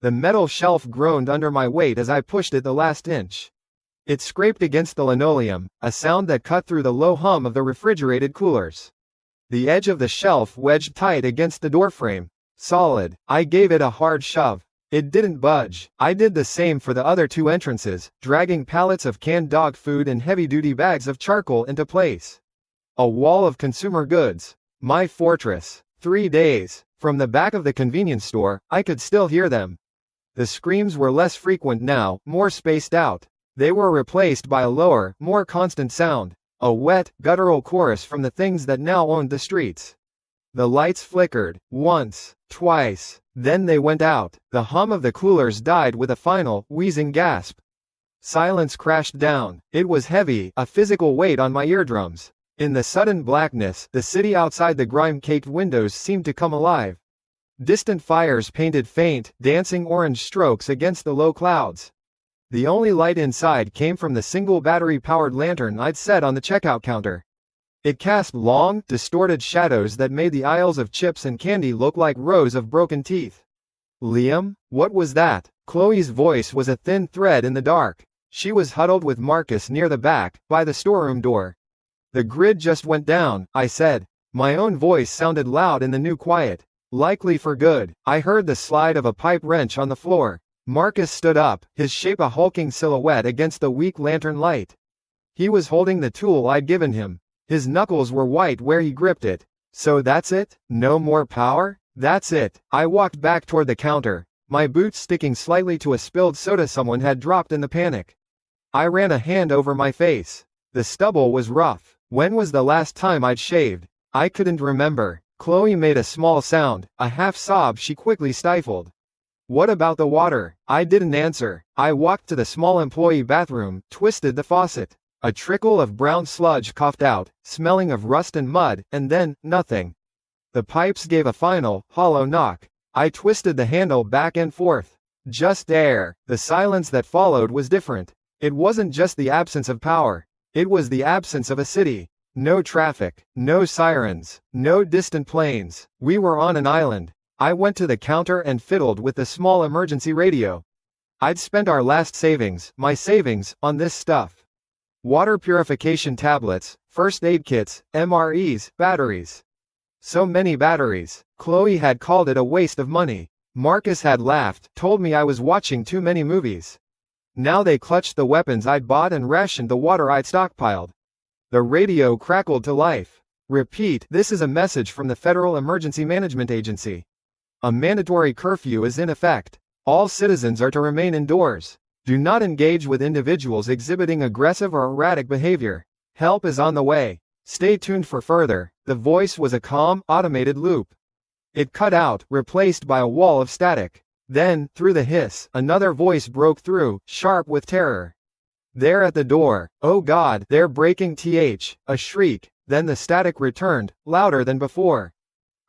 The metal shelf groaned under my weight as I pushed it the last inch. It scraped against the linoleum, a sound that cut through the low hum of the refrigerated coolers. The edge of the shelf wedged tight against the doorframe. Solid. I gave it a hard shove. It didn't budge. I did the same for the other two entrances, dragging pallets of canned dog food and heavy-duty bags of charcoal into place. A wall of consumer goods. My fortress. 3 days. From the back of the convenience store, I could still hear them. The screams were less frequent now, more spaced out. They were replaced by a lower, more constant sound. A wet, guttural chorus from the things that now owned the streets. The lights flickered, once, twice, then they went out. The hum of the coolers died with a final, wheezing gasp. Silence crashed down. It was heavy, a physical weight on my eardrums. In the sudden blackness, the city outside the grime-caked windows seemed to come alive. Distant fires painted faint, dancing orange strokes against the low clouds. The only light inside came from the single battery-powered lantern I'd set on the checkout counter. It cast long, distorted shadows that made the aisles of chips and candy look like rows of broken teeth. Liam? What was that? Chloe's voice was a thin thread in the dark. She was huddled with Marcus near the back, by the storeroom door. The grid just went down, I said. My own voice sounded loud in the new quiet. Likely for good. I heard the slide of a pipe wrench on the floor. Marcus stood up, his shape a hulking silhouette against the weak lantern light. He was holding the tool I'd given him. His knuckles were white where he gripped it. So that's it? No more power? That's it. I walked back toward the counter, my boots sticking slightly to a spilled soda someone had dropped in the panic. I ran a hand over my face. The stubble was rough. When was the last time I'd shaved? I couldn't remember. Chloe made a small sound, a half sob she quickly stifled. What about the water? I didn't answer. I walked to the small employee bathroom, twisted the faucet. A trickle of brown sludge coughed out, smelling of rust and mud, and then, nothing. The pipes gave a final, hollow knock. I twisted the handle back and forth. Just air. The silence that followed was different. It wasn't just the absence of power. It was the absence of a city. No traffic, no sirens, no distant planes. We were on an island. I went to the counter and fiddled with the small emergency radio. I'd spent our last savings, my savings, on this stuff. Water purification tablets, first aid kits, MREs, batteries. So many batteries. Chloe had called it a waste of money. Marcus had laughed, told me I was watching too many movies. Now they clutched the weapons I'd bought and rationed the water I'd stockpiled. The radio crackled to life. Repeat, this is a message from the Federal Emergency Management Agency. A mandatory curfew is in effect. All citizens are to remain indoors. Do not engage with individuals exhibiting aggressive or erratic behavior. Help is on the way. Stay tuned for further. The voice was a calm, automated loop. It cut out, replaced by a wall of static. Then, through the hiss, another voice broke through, sharp with terror. They're at the door. Oh God, they're breaking th. A shriek. Then the static returned, louder than before.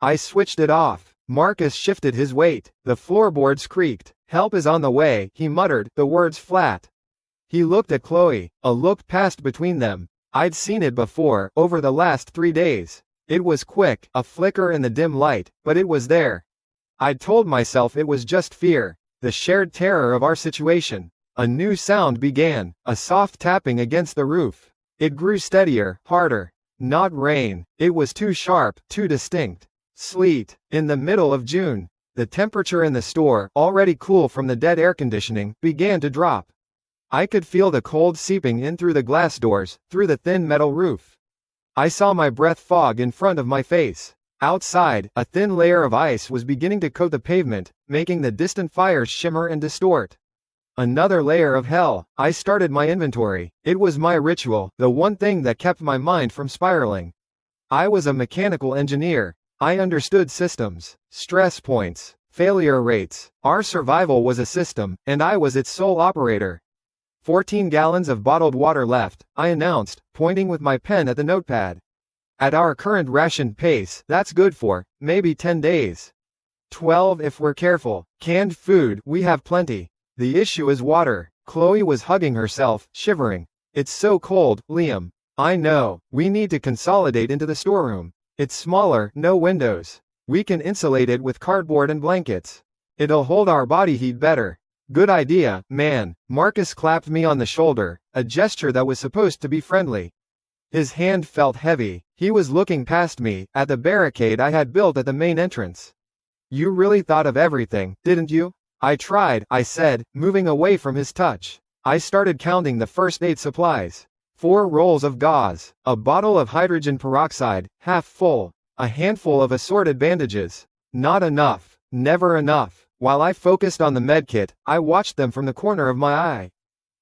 I switched it off. Marcus shifted his weight. The floorboards creaked. Help is on the way, he muttered, the words flat. He looked at Chloe. A look passed between them. I'd seen it before, over the last 3 days. It was quick, a flicker in the dim light, but it was there. I'd told myself it was just fear, the shared terror of our situation. A new sound began, a soft tapping against the roof. It grew steadier, harder. Not rain. It was too sharp, too distinct. Sleet. In the middle of June. The temperature in the store, already cool from the dead air conditioning, began to drop. I could feel the cold seeping in through the glass doors, through the thin metal roof. I saw my breath fog in front of my face. Outside, a thin layer of ice was beginning to coat the pavement, making the distant fires shimmer and distort. Another layer of hell. I started my inventory. It was my ritual, the one thing that kept my mind from spiraling. I was a mechanical engineer. I understood systems, stress points, failure rates. Our survival was a system, and I was its sole operator. 14 gallons of bottled water left, I announced, pointing with my pen at the notepad. At our current rationed pace, that's good for, maybe 10 days. 12 if we're careful. Canned food, we have plenty. The issue is water. Chloe was hugging herself, shivering. It's so cold, Liam. I know. We need to consolidate into the storeroom. It's smaller, no windows. We can insulate it with cardboard and blankets. It'll hold our body heat better. Good idea, man. Marcus clapped me on the shoulder, a gesture that was supposed to be friendly. His hand felt heavy. He was looking past me, at the barricade I had built at the main entrance. You really thought of everything, didn't you? I tried, I said, moving away from his touch. I started counting the first aid supplies. 4 rolls of gauze, a bottle of hydrogen peroxide, half full, a handful of assorted bandages. Not enough. Never enough. While I focused on the medkit, I watched them from the corner of my eye.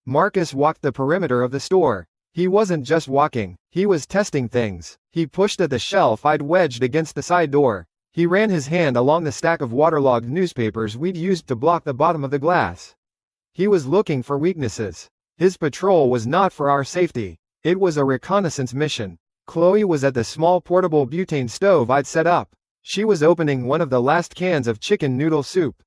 Marcus walked the perimeter of the store. He wasn't just walking, he was testing things. He pushed at the shelf I'd wedged against the side door. He ran his hand along the stack of waterlogged newspapers we'd used to block the bottom of the glass. He was looking for weaknesses. His patrol was not for our safety. It was a reconnaissance mission. Chloe was at the small portable butane stove I'd set up. She was opening one of the last cans of chicken noodle soup.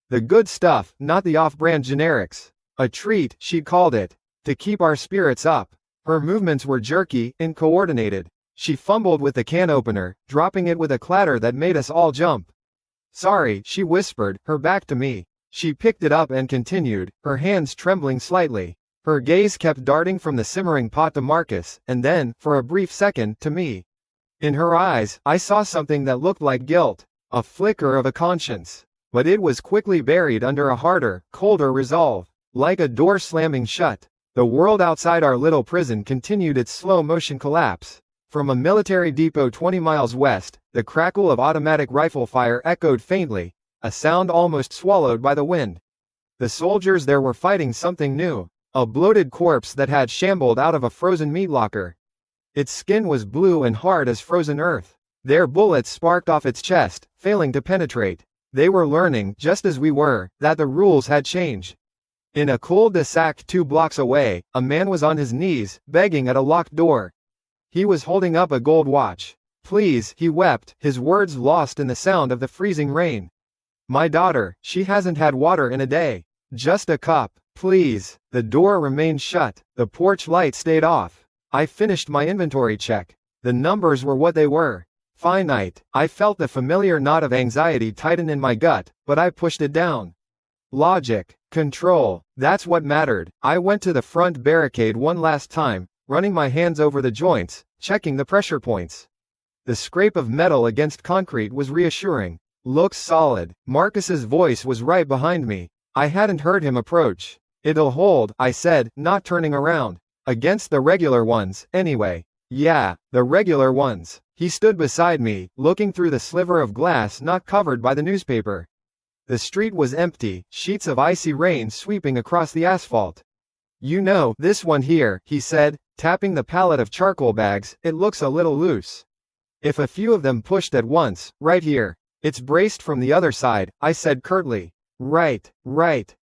The good stuff, not the off-brand generics. A treat, she called it. To keep our spirits up. Her movements were jerky, uncoordinated. She fumbled with the can opener, dropping it with a clatter that made us all jump. Sorry, she whispered, her back to me. She picked it up and continued, her hands trembling slightly. Her gaze kept darting from the simmering pot to Marcus, and then, for a brief second, to me. In her eyes, I saw something that looked like guilt. A flicker of a conscience. But it was quickly buried under a harder, colder resolve. Like a door slamming shut, the world outside our little prison continued its slow-motion collapse. From a military depot 20 miles west, the crackle of automatic rifle fire echoed faintly, a sound almost swallowed by the wind. The soldiers there were fighting something new, a bloated corpse that had shambled out of a frozen meat locker. Its skin was blue and hard as frozen earth. Their bullets sparked off its chest, failing to penetrate. They were learning, just as we were, that the rules had changed. In a cul-de-sac 2 blocks away, a man was on his knees, begging at a locked door. He was holding up a gold watch. Please, he wept, his words lost in the sound of the freezing rain. My daughter, she hasn't had water in a day. Just a cup, please. The door remained shut, the porch light stayed off. I finished my inventory check. The numbers were what they were. Finite. I felt the familiar knot of anxiety tighten in my gut, but I pushed it down. Logic. Control. That's what mattered. I went to the front barricade one last time, running my hands over the joints, checking the pressure points. The scrape of metal against concrete was reassuring. Looks solid. Marcus's voice was right behind me. I hadn't heard him approach. It'll hold, I said, not turning around. Against the regular ones, anyway. Yeah, the regular ones. He stood beside me, looking through the sliver of glass not covered by the newspaper. The street was empty, sheets of icy rain sweeping across the asphalt. You know, this one here, he said, tapping the pallet of charcoal bags, it looks a little loose. If a few of them pushed at once, right here. It's braced from the other side, I said curtly. Right,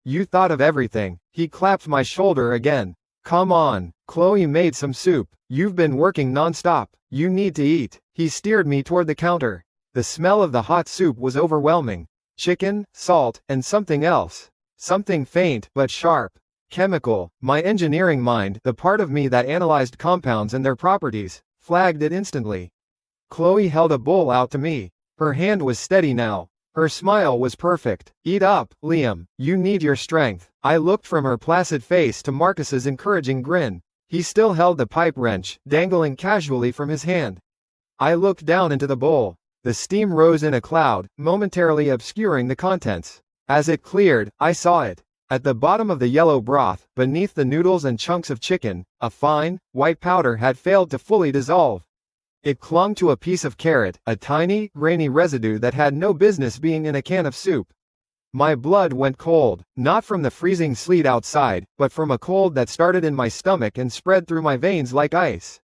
you thought of everything. He clapped my shoulder again. Come on, Chloe made some soup. You've been working non-stop. You need to eat. He steered me toward the counter. The smell of the hot soup was overwhelming. Chicken, salt, and something else. Something faint, but sharp. Chemical. My engineering mind, the part of me that analyzed compounds and their properties, flagged it instantly. Chloe held a bowl out to me. Her hand was steady now. Her smile was perfect. Eat up, Liam. You need your strength. I looked from her placid face to Marcus's encouraging grin. He still held the pipe wrench, dangling casually from his hand. I looked down into the bowl. The steam rose in a cloud, momentarily obscuring the contents. As it cleared, I saw it. At the bottom of the yellow broth, beneath the noodles and chunks of chicken, a fine, white powder had failed to fully dissolve. It clung to a piece of carrot, a tiny, grainy residue that had no business being in a can of soup. My blood went cold, not from the freezing sleet outside, but from a cold that started in my stomach and spread through my veins like ice.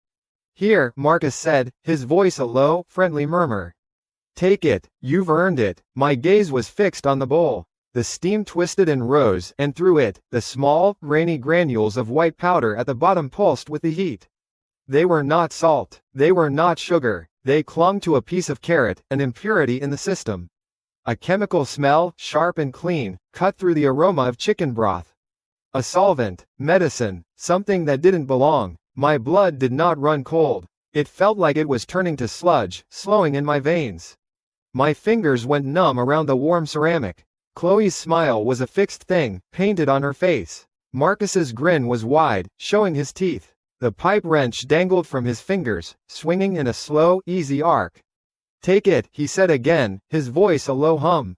Here, Marcus said, his voice a low, friendly murmur. Take it, you've earned it. My gaze was fixed on the bowl. The steam twisted and rose, and through it, the small, grainy granules of white powder at the bottom pulsed with the heat. They were not salt. They were not sugar. They clung to a piece of carrot, an impurity in the system. A chemical smell, sharp and clean, cut through the aroma of chicken broth. A solvent, medicine, something that didn't belong. My blood did not run cold. It felt like it was turning to sludge, slowing in my veins. My fingers went numb around the warm ceramic. Chloe's smile was a fixed thing, painted on her face. Marcus's grin was wide, showing his teeth. The pipe wrench dangled from his fingers, swinging in a slow, easy arc. "Take it," he said again, his voice a low hum.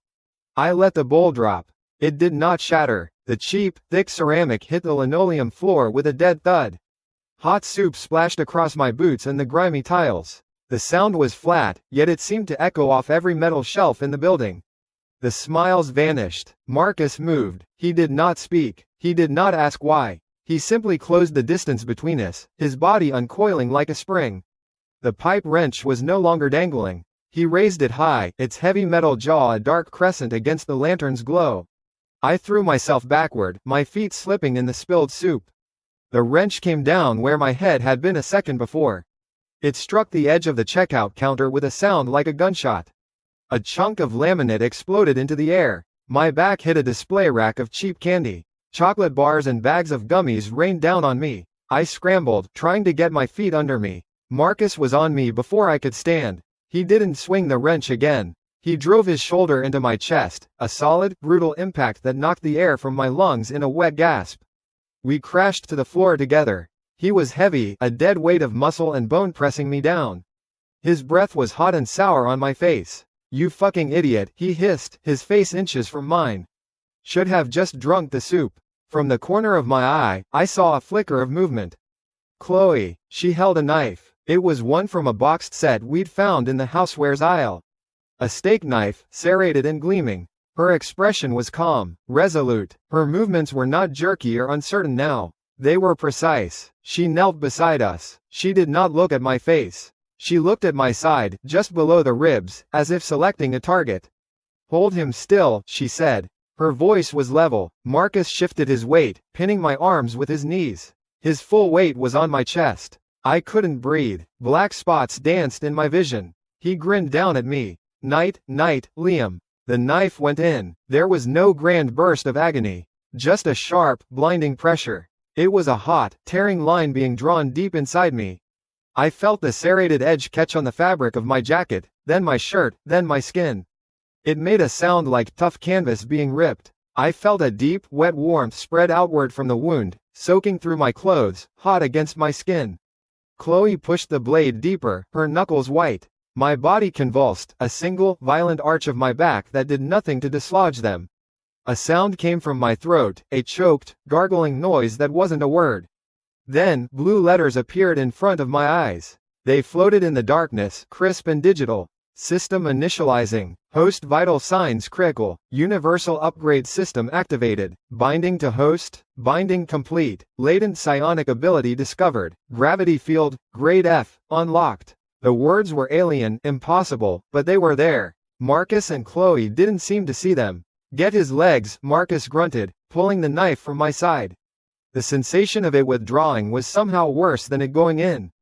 I let the bowl drop. It did not shatter. The cheap, thick ceramic hit the linoleum floor with a dead thud. Hot soup splashed across my boots and the grimy tiles. The sound was flat, yet it seemed to echo off every metal shelf in the building. The smiles vanished. Marcus moved. He did not speak. He did not ask why. He simply closed the distance between us, his body uncoiling like a spring. The pipe wrench was no longer dangling. He raised it high, its heavy metal jaw a dark crescent against the lantern's glow. I threw myself backward, my feet slipping in the spilled soup. The wrench came down where my head had been a second before. It struck the edge of the checkout counter with a sound like a gunshot. A chunk of laminate exploded into the air. My back hit a display rack of cheap candy. Chocolate bars and bags of gummies rained down on me. I scrambled, trying to get my feet under me. Marcus was on me before I could stand. He didn't swing the wrench again. He drove his shoulder into my chest, a solid, brutal impact that knocked the air from my lungs in a wet gasp. We crashed to the floor together. He was heavy, a dead weight of muscle and bone pressing me down. His breath was hot and sour on my face. "You fucking idiot," he hissed, his face inches from mine. "Should have just drunk the soup." From the corner of my eye, I saw a flicker of movement. Chloe. She held a knife. It was one from a boxed set we'd found in the housewares aisle. A steak knife, serrated and gleaming. Her expression was calm, resolute. Her movements were not jerky or uncertain now. They were precise. She knelt beside us. She did not look at my face. She looked at my side, just below the ribs, as if selecting a target. "Hold him still," she said. Her voice was level. Marcus shifted his weight, pinning my arms with his knees. His full weight was on my chest. I couldn't breathe. Black spots danced in my vision. He grinned down at me. "Night, Liam." The knife went in. There was no grand burst of agony. Just a sharp, blinding pressure. It was a hot, tearing line being drawn deep inside me. I felt the serrated edge catch on the fabric of my jacket, then my shirt, then my skin. It made a sound like tough canvas being ripped. I felt a deep, wet warmth spread outward from the wound, soaking through my clothes, hot against my skin. Chloe pushed the blade deeper, her knuckles white. My body convulsed, a single, violent arch of my back that did nothing to dislodge them. A sound came from my throat, a choked, gargling noise that wasn't a word. Then, blue letters appeared in front of my eyes. They floated in the darkness, crisp and digital. System initializing. Host vital signs critical. Universal upgrade system activated. Binding to host. Binding complete. Latent psionic ability discovered. Gravity field, grade F, unlocked. The words were alien, impossible, but they were there. Marcus and Chloe didn't seem to see them. "Get his legs," Marcus grunted, pulling the knife from my side. The sensation of it withdrawing was somehow worse than it going in.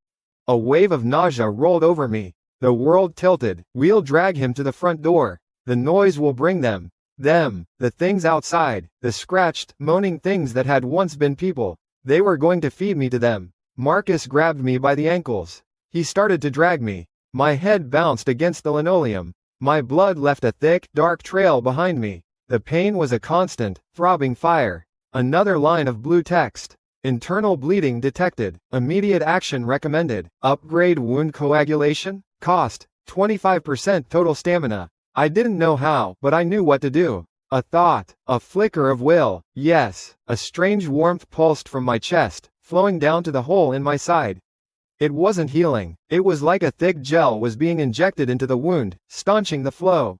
A wave of nausea rolled over me. The world tilted. "We'll drag him to the front door. The noise will bring them. The things outside, the scratched, moaning things that had once been people. They were going to feed me to them." Marcus grabbed me by the ankles. He started to drag me. My head bounced against the linoleum. My blood left a thick, dark trail behind me. The pain was a constant, throbbing fire. Another line of blue text. Internal bleeding detected. Immediate action recommended. Upgrade wound coagulation? Cost, 25% total stamina. I didn't know how, but I knew what to do. A thought, a flicker of will, yes. A strange warmth pulsed from my chest, flowing down to the hole in my side. It wasn't healing. It was like a thick gel was being injected into the wound, staunching the flow.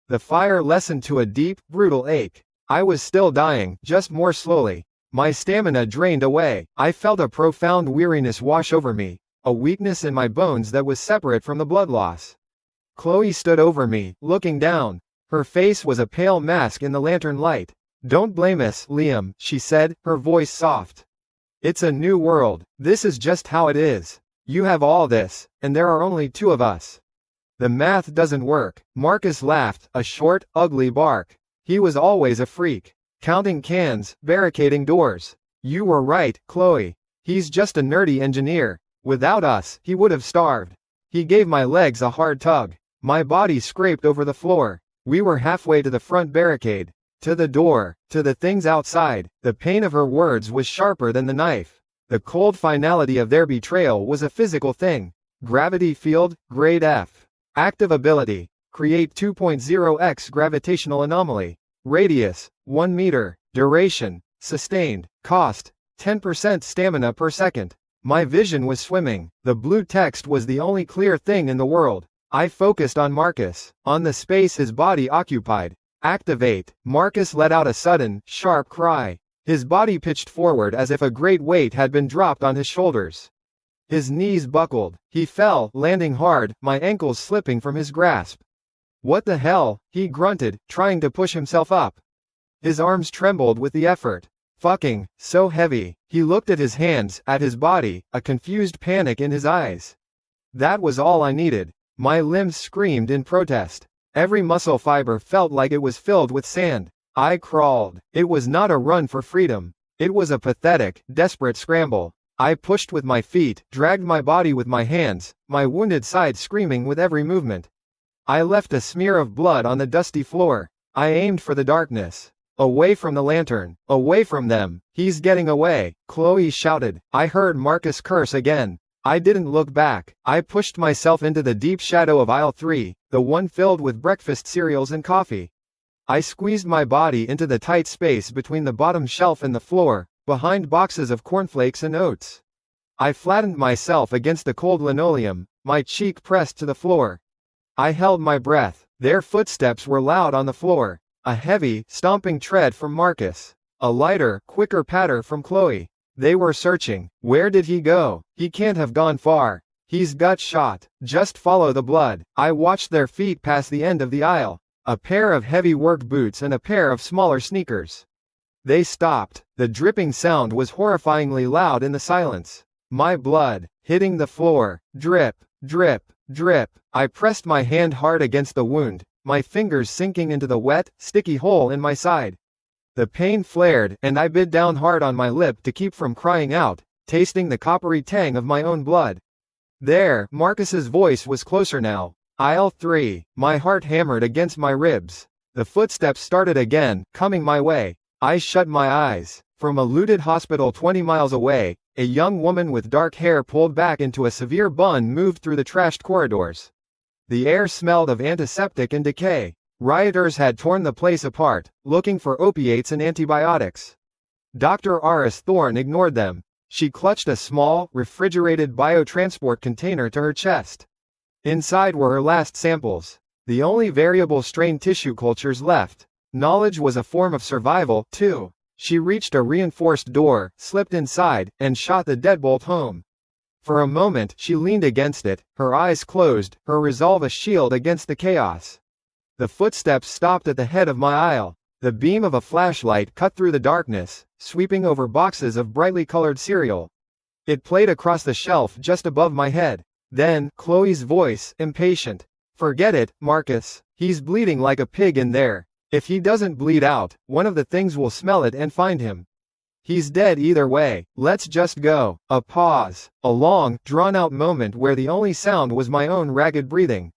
The fire lessened to a deep, brutal ache. I was still dying, just more slowly. My stamina drained away. I felt a profound weariness wash over me. A weakness in my bones that was separate from the blood loss. Chloe stood over me, looking down. Her face was a pale mask in the lantern light. "Don't blame us, Liam," she said, her voice soft. "It's a new world. This is just how it is. You have all this, and there are only two of us." "The math doesn't work." Marcus laughed, a short, ugly bark. He was always a freak. Counting cans, barricading doors. "You were right, Chloe. He's just a nerdy engineer. Without us, he would have starved." He gave my legs a hard tug. My body scraped over the floor. We were halfway to the front barricade. To the door, to the things outside. The pain of her words was sharper than the knife. The cold finality of their betrayal was a physical thing. Gravity field, grade F. Active ability. Create 2.0x gravitational anomaly. Radius, 1 meter. Duration, sustained. Cost, 10% stamina per second. My vision was swimming. The blue text was the only clear thing in the world. I focused on Marcus, on the space his body occupied. Activate. Marcus let out a sudden, sharp cry. His body pitched forward as if a great weight had been dropped on his shoulders. His knees buckled. He fell, landing hard, my ankles slipping from his grasp. What the hell? He grunted, trying to push himself up. His arms trembled with the effort. Fucking, so heavy. He looked at his hands, at his body, a confused panic in his eyes. That was all I needed. My limbs screamed in protest. Every muscle fiber felt like it was filled with sand. I crawled. It was not a run for freedom. It was a pathetic, desperate scramble. I pushed with my feet, dragged my body with my hands, my wounded side screaming with every movement. I left a smear of blood on the dusty floor. I aimed for the darkness. Away from the lantern. Away from them. He's getting away, Chloe shouted. I heard Marcus curse again. I didn't look back. I pushed myself into the deep shadow of aisle 3, the one filled with breakfast cereals and coffee. I squeezed my body into the tight space between the bottom shelf and the floor, behind boxes of cornflakes and oats. I flattened myself against the cold linoleum, my cheek pressed to the floor. I held my breath. Their footsteps were loud on the floor. A heavy, stomping tread from Marcus. A lighter, quicker patter from Chloe. They were searching. Where did he go? He can't have gone far. He's got shot. Just follow the blood. I watched their feet pass the end of the aisle. A pair of heavy work boots and a pair of smaller sneakers. They stopped. The dripping sound was horrifyingly loud in the silence. My blood, hitting the floor. Drip, drip, drip. I pressed my hand hard against the wound, my fingers sinking into the wet, sticky hole in my side. The pain flared, and I bit down hard on my lip to keep from crying out, tasting the coppery tang of my own blood. There, Marcus's voice was closer now. Aisle 3. My heart hammered against my ribs. The footsteps started again, coming my way. I shut my eyes. From a looted hospital 20 miles away, a young woman with dark hair pulled back into a severe bun moved through the trashed corridors. The air smelled of antiseptic and decay. Rioters had torn the place apart, looking for opiates and antibiotics. Dr. Aris Thorne ignored them. She clutched a small, refrigerated biotransport container to her chest. Inside were her last samples. The only variable strain tissue cultures left. Knowledge was a form of survival, too. She reached a reinforced door, slipped inside, and shot the deadbolt home. For a moment she leaned against it, her eyes closed, her resolve a shield against the chaos. The footsteps stopped at the head of my aisle. The beam of a flashlight cut through the darkness, sweeping over boxes of brightly colored cereal. It played across the shelf just above my head. Then, Chloe's voice, impatient. Forget it, Marcus. He's bleeding like a pig in there. If he doesn't bleed out, one of the things will smell it and find him. He's dead either way. Let's just go. A pause. A long, drawn-out moment where the only sound was my own ragged breathing.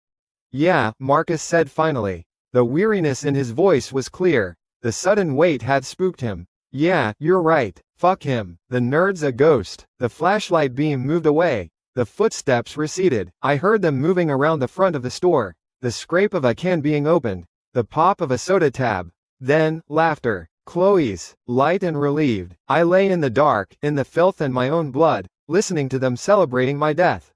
Yeah, Marcus said finally. The weariness in his voice was clear. The sudden weight had spooked him. Yeah, you're right. Fuck him. The nerd's a ghost. The flashlight beam moved away. The footsteps receded. I heard them moving around the front of the store. The scrape of a can being opened. The pop of a soda tab. Then, laughter. Chloe's, light and relieved. I lay in the dark, in the filth and my own blood, listening to them celebrating my death.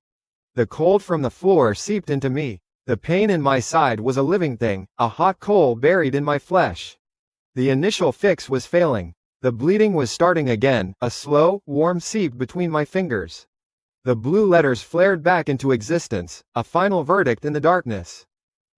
The cold from the floor seeped into me. The pain in my side was a living thing, a hot coal buried in my flesh. The initial fix was failing. The bleeding was starting again, a slow, warm seep between my fingers. The blue letters flared back into existence, a final verdict in the darkness.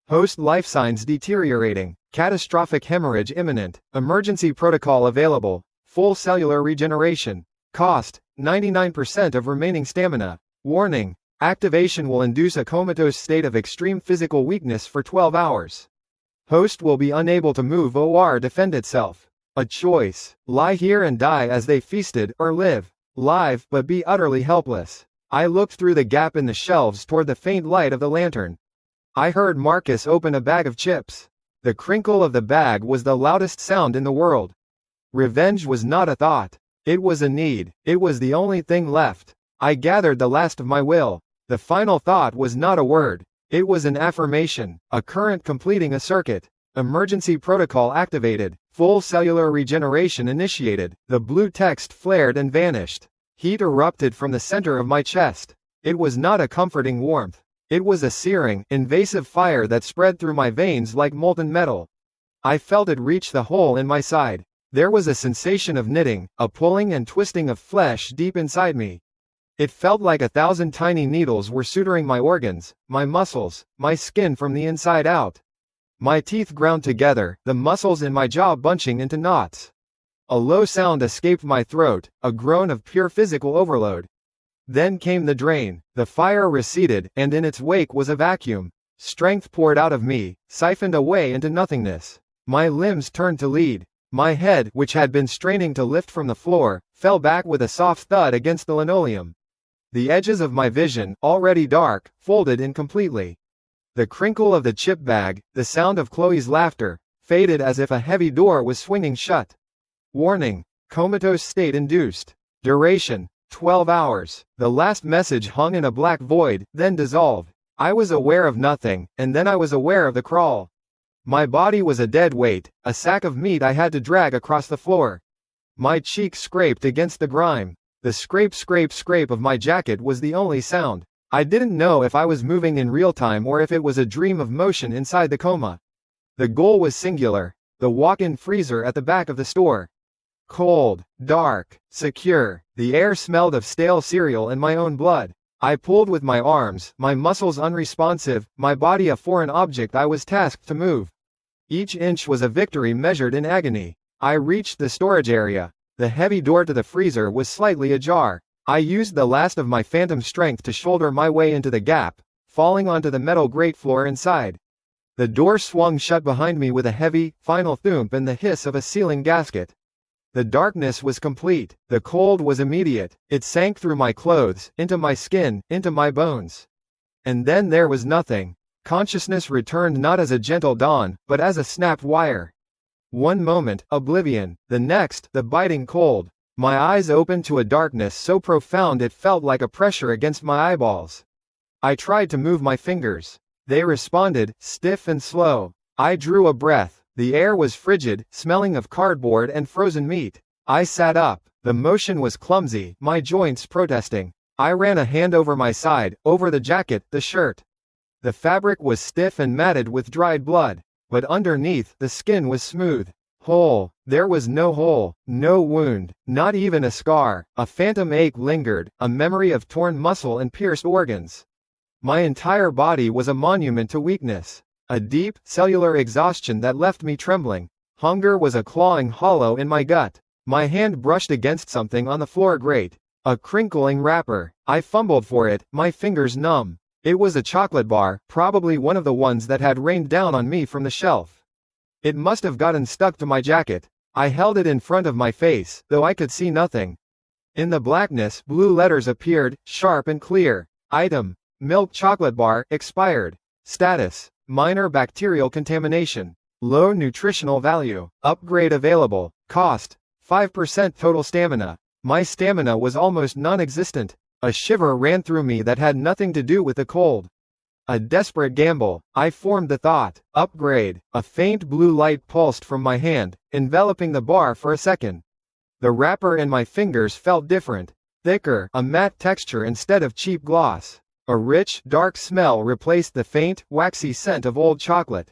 Host life signs deteriorating, catastrophic hemorrhage imminent, emergency protocol available, full cellular regeneration. Cost, 99% of remaining stamina. Warning, activation will induce a comatose state of extreme physical weakness for 12 hours. Host will be unable to move or defend itself. A choice, lie here and die as they feasted, or live, live but be utterly helpless. I looked through the gap in the shelves toward the faint light of the lantern. I heard Marcus open a bag of chips. The crinkle of the bag was the loudest sound in the world. Revenge was not a thought. It was a need. It was the only thing left. I gathered the last of my will. The final thought was not a word. It was an affirmation, a current completing a circuit. Emergency protocol activated. Full cellular regeneration initiated. The blue text flared and vanished. Heat erupted from the center of my chest. It was not a comforting warmth. It was a searing, invasive fire that spread through my veins like molten metal. I felt it reach the hole in my side. There was a sensation of knitting, a pulling and twisting of flesh deep inside me. It felt like 1,000 tiny needles were suturing my organs, my muscles, my skin from the inside out. My teeth ground together, the muscles in my jaw bunching into knots. A low sound escaped my throat, a groan of pure physical overload. Then came the drain. The fire receded, and in its wake was a vacuum. Strength poured out of me, siphoned away into nothingness. My limbs turned to lead. My head, which had been straining to lift from the floor, fell back with a soft thud against the linoleum. The edges of my vision, already dark, folded in completely. The crinkle of the chip bag, the sound of Chloe's laughter, faded as if a heavy door was swinging shut. Warning: comatose state induced. Duration: 12 hours. The last message hung in a black void, then dissolved. I was aware of nothing, and then I was aware of the crawl. My body was a dead weight, a sack of meat I had to drag across the floor. My cheek scraped against the grime. The scrape of my jacket was the only sound. I didn't know if I was moving in real time or if it was a dream of motion inside the coma. The goal was singular: the walk-in freezer at the back of the store. Cold, dark, secure, the air smelled of stale cereal and my own blood. I pulled with my arms, my muscles unresponsive, my body a foreign object I was tasked to move. Each inch was a victory measured in agony. I reached the storage area. The heavy door to the freezer was slightly ajar. I used the last of my phantom strength to shoulder my way into the gap, falling onto the metal grate floor inside. The door swung shut behind me with a heavy, final thump and the hiss of a sealing gasket. The darkness was complete. The cold was immediate. It sank through my clothes, into my skin, into my bones. And then there was nothing. Consciousness returned not as a gentle dawn, but as a snapped wire. One moment, oblivion. The next, the biting cold. My eyes opened to a darkness so profound it felt like a pressure against my eyeballs. I tried to move my fingers. They responded, stiff and slow. I drew a breath. The air was frigid, smelling of cardboard and frozen meat. I sat up. The motion was clumsy, my joints protesting. I ran a hand over my side, over the jacket, the shirt. The fabric was stiff and matted with dried blood. But underneath, the skin was smooth. Whole. There was no hole, no wound, not even a scar. A phantom ache lingered, a memory of torn muscle and pierced organs. My entire body was a monument to weakness. A deep, cellular exhaustion that left me trembling. Hunger was a clawing hollow in my gut. My hand brushed against something on the floor grate. A crinkling wrapper. I fumbled for it, my fingers numb. It was a chocolate bar, probably one of the ones that had rained down on me from the shelf. It must have gotten stuck to my jacket. I held it in front of my face, though I could see nothing. In the blackness, blue letters appeared, sharp and clear. Item: milk chocolate bar, expired. Status: minor bacterial contamination. Low nutritional value. Upgrade available. Cost: 5% total stamina. My stamina was almost non-existent. A shiver ran through me that had nothing to do with the cold. A desperate gamble. I formed the thought. Upgrade. A faint blue light pulsed from my hand, enveloping the bar for a second. The wrapper in my fingers felt different. Thicker, a matte texture instead of cheap gloss. A rich, dark smell replaced the faint, waxy scent of old chocolate.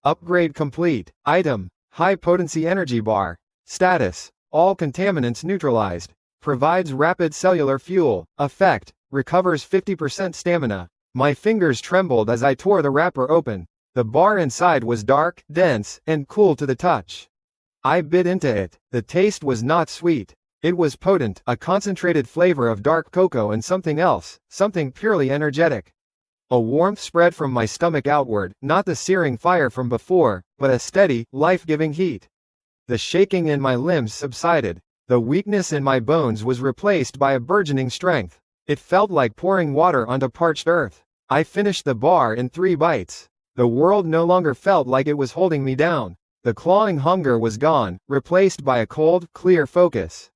Upgrade complete. Item: high-potency energy bar. Status: all contaminants neutralized. Provides rapid cellular fuel. Effect: recovers 50% stamina. My fingers trembled as I tore the wrapper open. The bar inside was dark, dense, and cool to the touch. I bit into it. The taste was not sweet. It was potent, a concentrated flavor of dark cocoa and something else, something purely energetic. A warmth spread from my stomach outward, not the searing fire from before, but a steady, life-giving heat. The shaking in my limbs subsided. The weakness in my bones was replaced by a burgeoning strength. It felt like pouring water onto parched earth. I finished the bar in 3 bites. The world no longer felt like it was holding me down. The clawing hunger was gone, replaced by a cold, clear focus.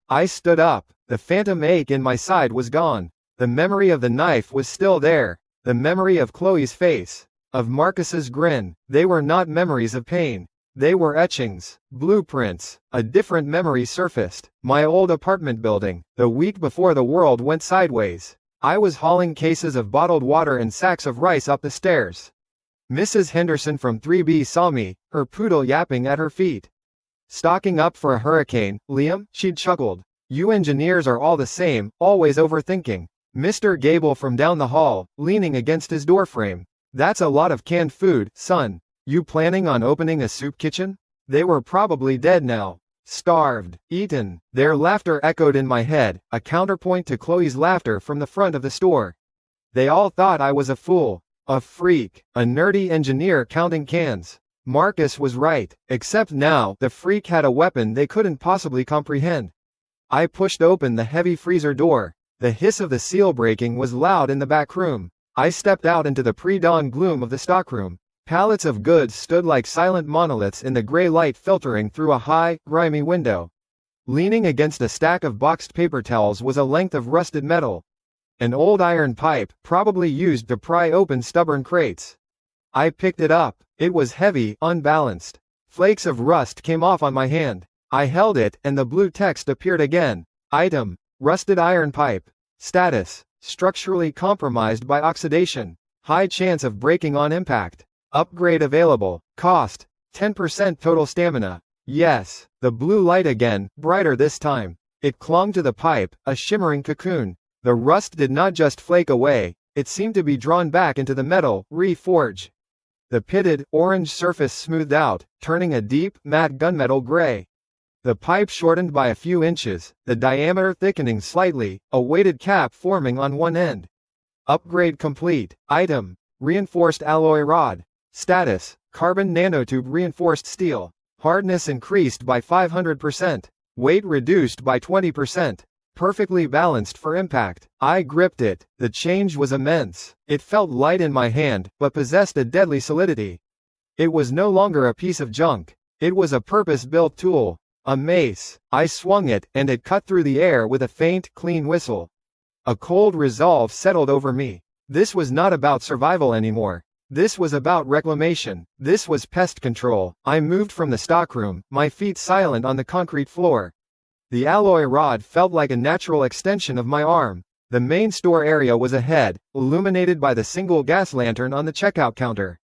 I stood up. The phantom ache in my side was gone. The memory of the knife was still there. The memory of Chloe's face, of Marcus's grin. They were not memories of pain. They were etchings, blueprints. A different memory surfaced. My old apartment building, the week before the world went sideways. I was hauling cases of bottled water and sacks of rice up the stairs. Mrs. Henderson from 3B saw me, her poodle yapping at her feet. "Stocking up for a hurricane, Liam?" she'd chuckled. "You engineers are all the same, always overthinking." Mr. Gable from down the hall, leaning against his doorframe. "That's a lot of canned food, son. You planning on opening a soup kitchen?" They were probably dead now. Starved, eaten. Their laughter echoed in my head, a counterpoint to Chloe's laughter from the front of the store. They all thought I was a fool, a freak, a nerdy engineer counting cans. Marcus was right, except now the freak had a weapon they couldn't possibly comprehend. I pushed open the heavy freezer door. The hiss of the seal breaking was loud in the back room. I stepped out into the pre-dawn gloom of the stockroom. Pallets of goods stood like silent monoliths in the gray light filtering through a high, grimy window. Leaning against a stack of boxed paper towels was a length of rusted metal. An old iron pipe, probably used to pry open stubborn crates. I picked it up. It was heavy, unbalanced. Flakes of rust came off on my hand. I held it, and the blue text appeared again. Item: rusted iron pipe. Status: structurally compromised by oxidation. High chance of breaking on impact. Upgrade available. Cost: 10% total stamina. Yes. The blue light again, brighter this time. It clung to the pipe, a shimmering cocoon. The rust did not just flake away, it seemed to be drawn back into the metal, reforged. The pitted, orange surface smoothed out, turning a deep, matte gunmetal gray. The pipe shortened by a few inches, the diameter thickening slightly, a weighted cap forming on one end. Upgrade complete. Item: reinforced alloy rod. Status: carbon nanotube reinforced steel. Hardness increased by 500%. Weight reduced by 20%. Perfectly balanced for impact. I gripped it. The change was immense. It felt light in my hand, but possessed a deadly solidity. It was no longer a piece of junk. It was a purpose-built tool. A mace. I swung it, and it cut through the air with a faint, clean whistle. A cold resolve settled over me. This was not about survival anymore. This was about reclamation. This was pest control. I moved from the stockroom, my feet silent on the concrete floor. The alloy rod felt like a natural extension of my arm. The main store area was ahead, illuminated by the single gas lantern on the checkout counter.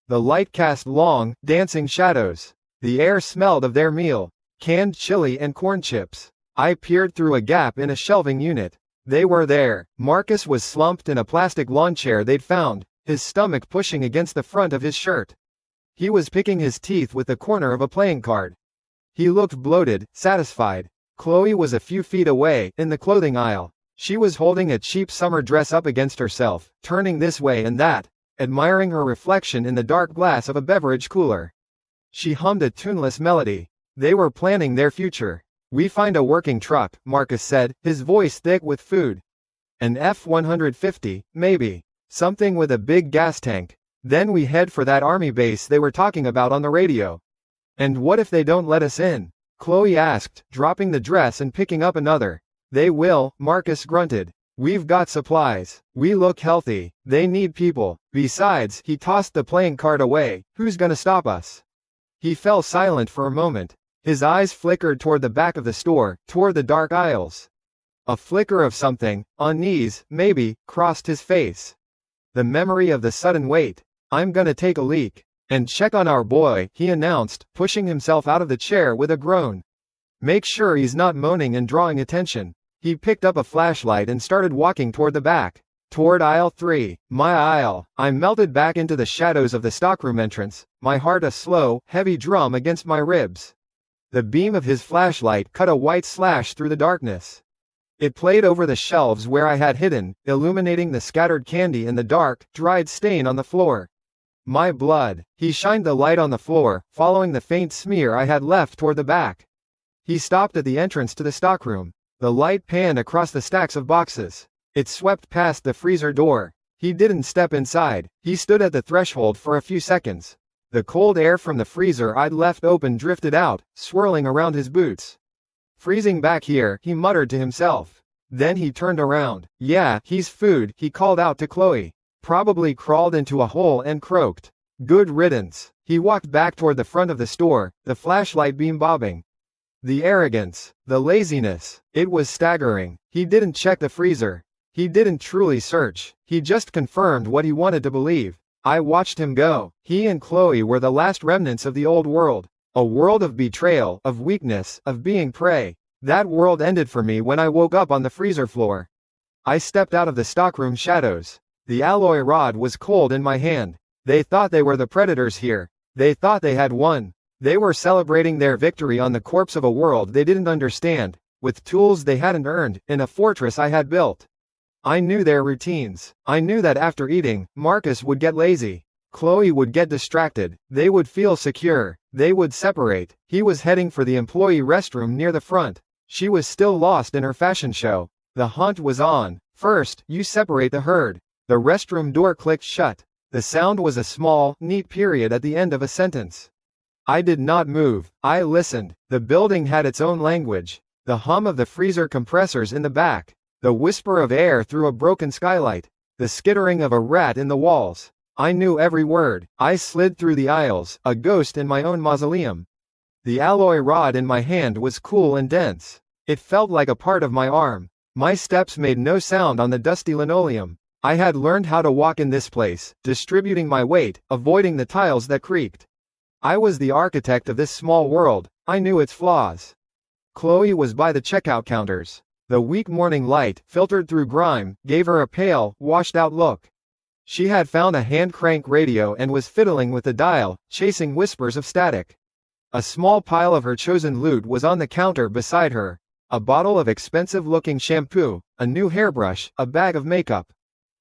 The light cast long, dancing shadows. The air smelled of their meal. Canned chili and corn chips. I peered through a gap in a shelving unit. They were there. Marcus was slumped in a plastic lawn chair they'd found, his stomach pushing against the front of his shirt. He was picking his teeth with the corner of a playing card. He looked bloated, satisfied. Chloe was a few feet away, in the clothing aisle. She was holding a cheap summer dress up against herself, turning this way and that, admiring her reflection in the dark glass of a beverage cooler. She hummed a tuneless melody. They were planning their future. "We find a working truck," Marcus said, his voice thick with food. "An F-150, maybe. Something with a big gas tank. Then we head for that army base they were talking about on the radio." "And what if they don't let us in?" Chloe asked, dropping the dress and picking up another. "They will," Marcus grunted. "We've got supplies. We look healthy. They need people. Besides," he tossed the playing card away, "who's gonna stop us?" He fell silent for a moment. His eyes flickered toward the back of the store, toward the dark aisles. A flicker of something, unease, maybe, crossed his face. The memory of the sudden wait. "I'm gonna take a leak. And check on our boy," he announced, pushing himself out of the chair with a groan. "Make sure he's not moaning and drawing attention." He picked up a flashlight and started walking toward the back. Toward aisle 3. My aisle. I melted back into the shadows of the stockroom entrance, my heart a slow, heavy drum against my ribs. The beam of his flashlight cut a white slash through the darkness. It played over the shelves where I had hidden, illuminating the scattered candy and the dark, dried stain on the floor. My blood. He shined the light on the floor, following the faint smear I had left toward the back. He stopped at the entrance to the stockroom. The light panned across the stacks of boxes. It swept past the freezer door. He didn't step inside, he stood at the threshold for a few seconds. The cold air from the freezer I'd left open drifted out, swirling around his boots. Freezing back here, he muttered to himself. Then he turned around. Yeah, he's food, he called out to Chloe. Probably crawled into a hole and croaked. Good riddance. He walked back toward the front of the store, the flashlight beam bobbing. The arrogance, the laziness, it was staggering. He didn't check the freezer. He didn't truly search. He just confirmed what he wanted to believe. I watched him go. He and Chloe were the last remnants of the old world. A world of betrayal, of weakness, of being prey. That world ended for me when I woke up on the freezer floor. I stepped out of the stockroom shadows. The alloy rod was cold in my hand. They thought they were the predators here. They thought they had won. They were celebrating their victory on the corpse of a world they didn't understand, with tools they hadn't earned, in a fortress I had built. I knew their routines. I knew that after eating, Marcus would get lazy. Chloe would get distracted. They would feel secure. They would separate. He was heading for the employee restroom near the front. She was still lost in her fashion show. The hunt was on. First, you separate the herd. The restroom door clicked shut. The sound was a small, neat period at the end of a sentence. I did not move. I listened. The building had its own language. The hum of the freezer compressors in the back. The whisper of air through a broken skylight. The skittering of a rat in the walls. I knew every word. I slid through the aisles, a ghost in my own mausoleum. The alloy rod in my hand was cool and dense. It felt like a part of my arm. My steps made no sound on the dusty linoleum. I had learned how to walk in this place, distributing my weight, avoiding the tiles that creaked. I was the architect of this small world. I knew its flaws. Chloe was by the checkout counters. The weak morning light, filtered through grime, gave her a pale, washed-out look. She had found a hand-crank radio and was fiddling with the dial, chasing whispers of static. A small pile of her chosen loot was on the counter beside her. A bottle of expensive-looking shampoo, a new hairbrush, a bag of makeup.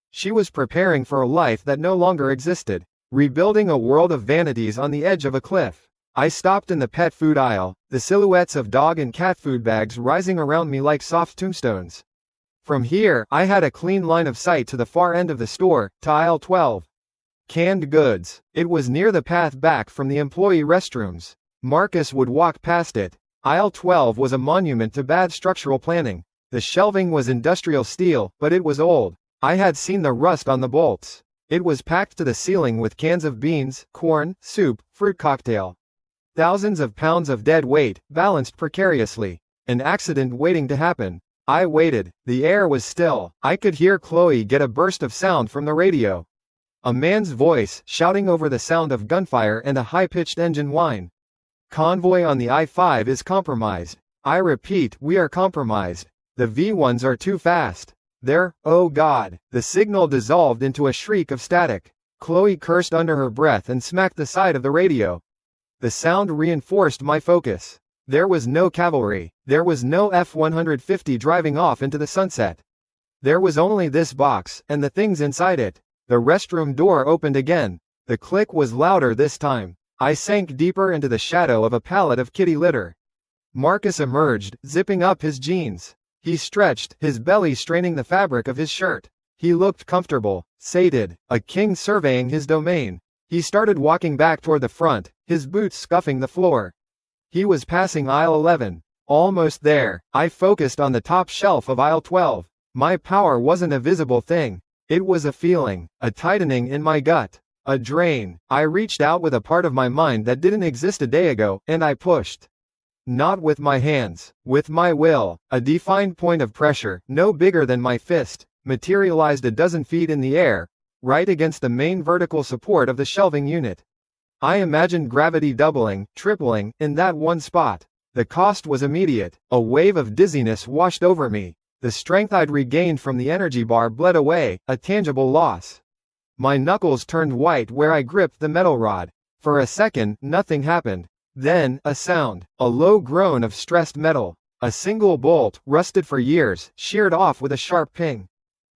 She was preparing for a life that no longer existed, rebuilding a world of vanities on the edge of a cliff. I stopped in the pet food aisle, the silhouettes of dog and cat food bags rising around me like soft tombstones. From here, I had a clean line of sight to the far end of the store, to aisle 12. Canned goods. It was near the path back from the employee restrooms. Marcus would walk past it. Aisle 12 was a monument to bad structural planning. The shelving was industrial steel, but it was old. I had seen the rust on the bolts. It was packed to the ceiling with cans of beans, corn, soup, fruit cocktail. Thousands of pounds of dead weight, balanced precariously. An accident waiting to happen. I waited. The air was still. I could hear Chloe get a burst of sound from the radio. A man's voice, shouting over the sound of gunfire and a high-pitched engine whine. Convoy on the I-5 is compromised. I repeat, we are compromised. The V1s are too fast. Oh God. The signal dissolved into a shriek of static. Chloe cursed under her breath and smacked the side of the radio. The sound reinforced my focus. There was no cavalry. There was no F-150 driving off into the sunset. There was only this box, and the things inside it. The restroom door opened again. The click was louder this time. I sank deeper into the shadow of a pallet of kitty litter. Marcus emerged, zipping up his jeans. He stretched, his belly straining the fabric of his shirt. He looked comfortable, sated, a king surveying his domain. He started walking back toward the front, his boots scuffing the floor. He was passing aisle 11. Almost there. I focused on the top shelf of aisle 12. My power wasn't a visible thing. It was a feeling, a tightening in my gut, a drain. I reached out with a part of my mind that didn't exist a day ago, and I pushed. Not with my hands, with my will. A defined point of pressure, no bigger than my fist, materialized a dozen feet in the air, right against the main vertical support of the shelving unit. I imagined gravity doubling, tripling, in that one spot. The cost was immediate. A wave of dizziness washed over me. The strength I'd regained from the energy bar bled away, a tangible loss. My knuckles turned white where I gripped the metal rod. For a second, nothing happened. Then, a sound. A low groan of stressed metal. A single bolt, rusted for years, sheared off with a sharp ping.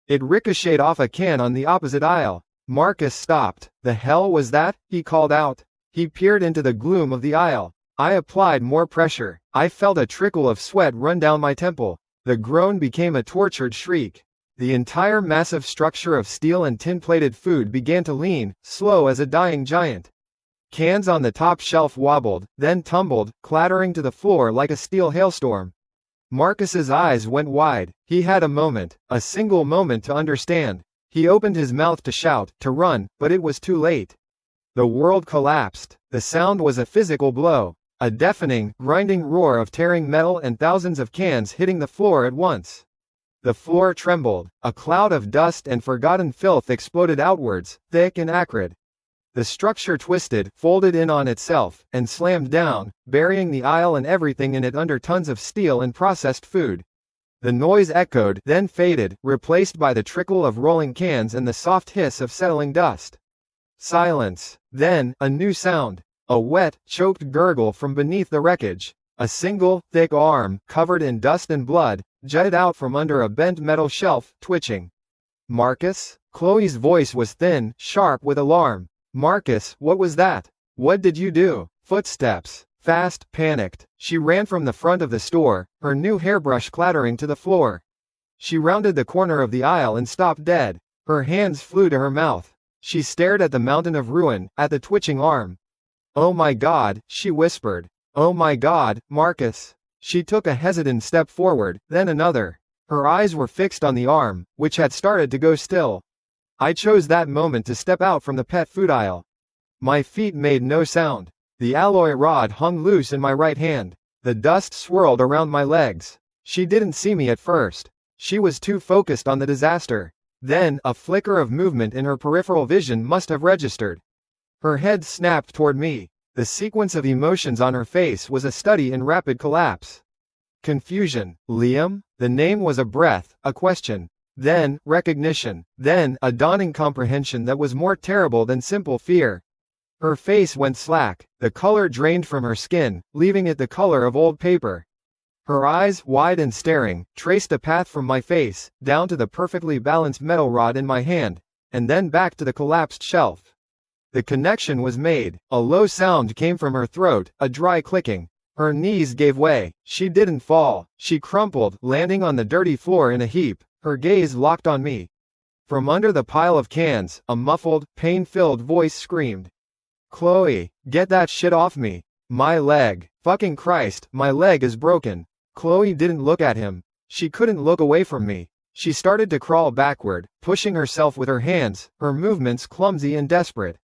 It ricocheted off a can on the opposite aisle. Marcus stopped. The hell was that? He called out. He peered into the gloom of the aisle. I applied more pressure. I felt a trickle of sweat run down my temple. The groan became a tortured shriek. The entire massive structure of steel and tin-plated food began to lean, slow as a dying giant. Cans on the top shelf wobbled, then tumbled, clattering to the floor like a steel hailstorm. Marcus's eyes went wide. He had a moment, a single moment to understand. He opened his mouth to shout, to run, but it was too late. The world collapsed. The sound was a physical blow. A deafening, grinding roar of tearing metal and thousands of cans hitting the floor at once. The floor trembled. A cloud of dust and forgotten filth exploded outwards, thick and acrid. The structure twisted, folded in on itself, and slammed down, burying the aisle and everything in it under tons of steel and processed food. The noise echoed, then faded, replaced by the trickle of rolling cans and the soft hiss of settling dust. Silence. Then, a new sound. A wet, choked gurgle from beneath the wreckage. A single, thick arm, covered in dust and blood, jutted out from under a bent metal shelf, twitching. Marcus? Chloe's voice was thin, sharp with alarm. Marcus, what was that? What did you do? Footsteps. Fast, panicked. She ran from the front of the store, her new hairbrush clattering to the floor. She rounded the corner of the aisle and stopped dead. Her hands flew to her mouth. She stared at the mountain of ruin, at the twitching arm. Oh my God, she whispered. Oh my God, Marcus. She took a hesitant step forward, then another. Her eyes were fixed on the arm, which had started to go still. I chose that moment to step out from the pet food aisle. My feet made no sound. The alloy rod hung loose in my right hand. The dust swirled around my legs. She didn't see me at first. She was too focused on the disaster. Then, a flicker of movement in her peripheral vision must have registered. Her head snapped toward me. The sequence of emotions on her face was a study in rapid collapse. Confusion. Liam? The name was a breath, a question. Then, recognition. Then, a dawning comprehension that was more terrible than simple fear. Her face went slack. The color drained from her skin, leaving it the color of old paper. Her eyes, wide and staring, traced a path from my face, down to the perfectly balanced metal rod in my hand, and then back to the collapsed shelf. The connection was made. A low sound came from her throat, a dry clicking. Her knees gave way. She didn't fall. She crumpled, landing on the dirty floor in a heap, her gaze locked on me. From under the pile of cans, a muffled, pain-filled voice screamed. Chloe, get that shit off me. My leg. Fucking Christ, my leg is broken. Chloe didn't look at him. She couldn't look away from me. She started to crawl backward, pushing herself with her hands, her movements clumsy and desperate.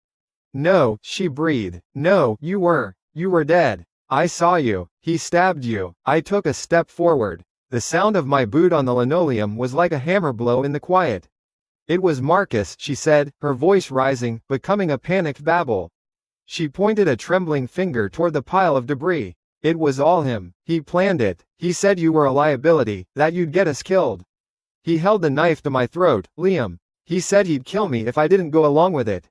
No, she breathed. No, you were dead. I saw you. He stabbed you. I took a step forward. The sound of my boot on the linoleum was like a hammer blow in the quiet. It was Marcus, she said, her voice rising, becoming a panicked babble. She pointed a trembling finger toward the pile of debris. It was all him. He planned it. He said you were a liability, that you'd get us killed. He held the knife to my throat, Liam. He said he'd kill me if I didn't go along with it.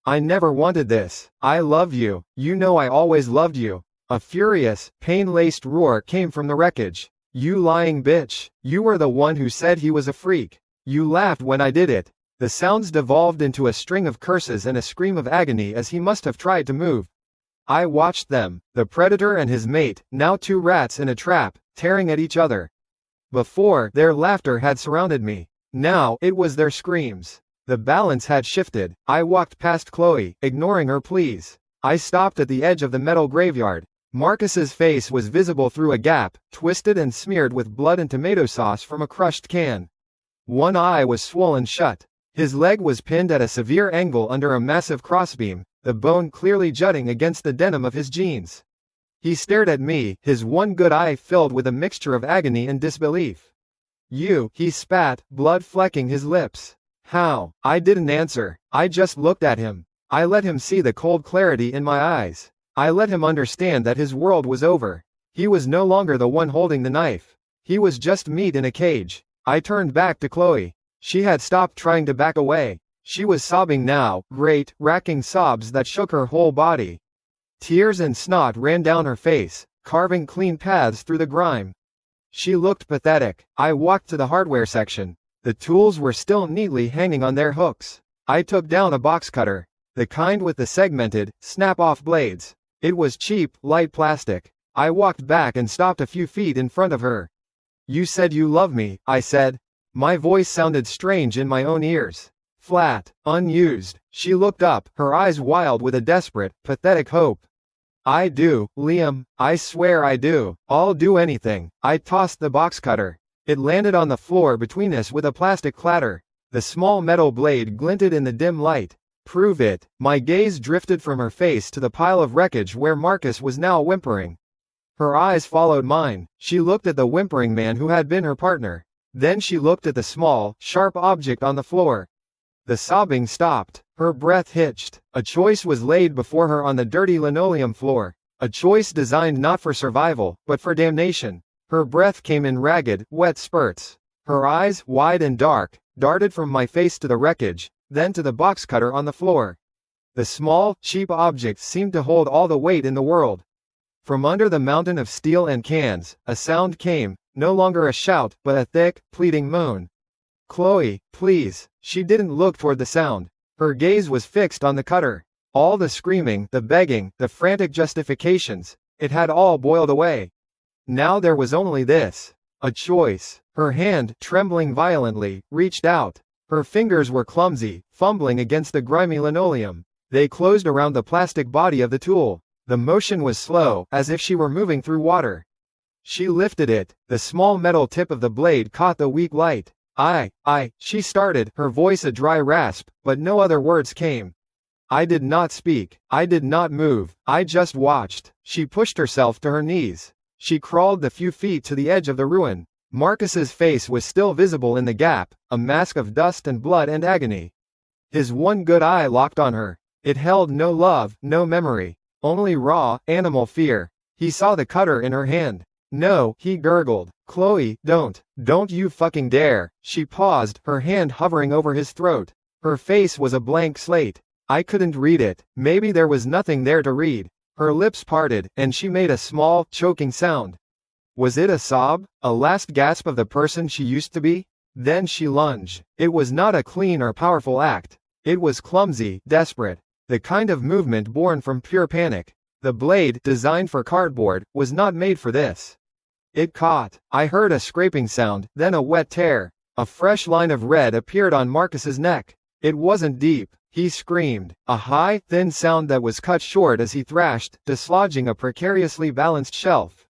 I never wanted this. I love you. You know I always loved you. A furious, pain-laced roar came from the wreckage. You lying bitch. You were the one who said he was a freak. You laughed when I did it. The sounds devolved into a string of curses and a scream of agony as he must have tried to move. I watched them, the predator and his mate, now two rats in a trap, tearing at each other. Before, their laughter had surrounded me. Now, it was their screams. The balance had shifted. I walked past Chloe, ignoring her pleas. I stopped at the edge of the metal graveyard. Marcus's face was visible through a gap, twisted and smeared with blood and tomato sauce from a crushed can. One eye was swollen shut. His leg was pinned at a severe angle under a massive crossbeam, the bone clearly jutting against the denim of his jeans. He stared at me, his one good eye filled with a mixture of agony and disbelief. You, he spat, blood flecking his lips. How? I didn't answer. I just looked at him. I let him see the cold clarity in my eyes. I let him understand that his world was over. He was no longer the one holding the knife. He was just meat in a cage. I turned back to Chloe. She had stopped trying to back away. She was sobbing now, great, racking sobs that shook her whole body. Tears and snot ran down her face, carving clean paths through the grime. She looked pathetic. I walked to the hardware section. The tools were still neatly hanging on their hooks. I took down a box cutter. The kind with the segmented, snap-off blades. It was cheap, light plastic. I walked back and stopped a few feet in front of her. You said you love me, I said. My voice sounded strange in my own ears. Flat, unused. She looked up, her eyes wild with a desperate, pathetic hope. I do, Liam, I swear I do. I'll do anything. I tossed the box cutter. It landed on the floor between us with a plastic clatter. The small metal blade glinted in the dim light. Prove it. My gaze drifted from her face to the pile of wreckage where Marcus was now whimpering. Her eyes followed mine. She looked at the whimpering man who had been her partner. Then she looked at the small, sharp object on the floor. The sobbing stopped. Her breath hitched. A choice was laid before her on the dirty linoleum floor. A choice designed not for survival, but for damnation. Her breath came in ragged, wet spurts. Her eyes, wide and dark, darted from my face to the wreckage, then to the box cutter on the floor. The small, cheap object seemed to hold all the weight in the world. From under the mountain of steel and cans, a sound came, no longer a shout, but a thick, pleading moan. Chloe, please. She didn't look toward the sound. Her gaze was fixed on the cutter. All the screaming, the begging, the frantic justifications, it had all boiled away. Now there was only this. A choice. Her hand, trembling violently, reached out. Her fingers were clumsy, fumbling against the grimy linoleum. They closed around the plastic body of the tool. The motion was slow, as if she were moving through water. She lifted it. The small metal tip of the blade caught the weak light. She started, her voice a dry rasp, but no other words came. I did not speak. I did not move. I just watched. She pushed herself to her knees. She crawled the few feet to the edge of the ruin. Marcus's face was still visible in the gap, a mask of dust and blood and agony. His one good eye locked on her. It held no love, no memory, only raw, animal fear. He saw the cutter in her hand. No, he gurgled. Chloe, don't you fucking dare. She paused, her hand hovering over his throat. Her face was a blank slate. I couldn't read it. Maybe there was nothing there to read. Her lips parted, and she made a small, choking sound. Was it a sob? A last gasp of the person she used to be? Then she lunged. It was not a clean or powerful act. It was clumsy, desperate. The kind of movement born from pure panic. The blade, designed for cardboard, was not made for this. It caught. I heard a scraping sound, then a wet tear. A fresh line of red appeared on Marcus's neck. It wasn't deep. He screamed. A high, thin sound that was cut short as he thrashed, dislodging a precariously balanced shelf.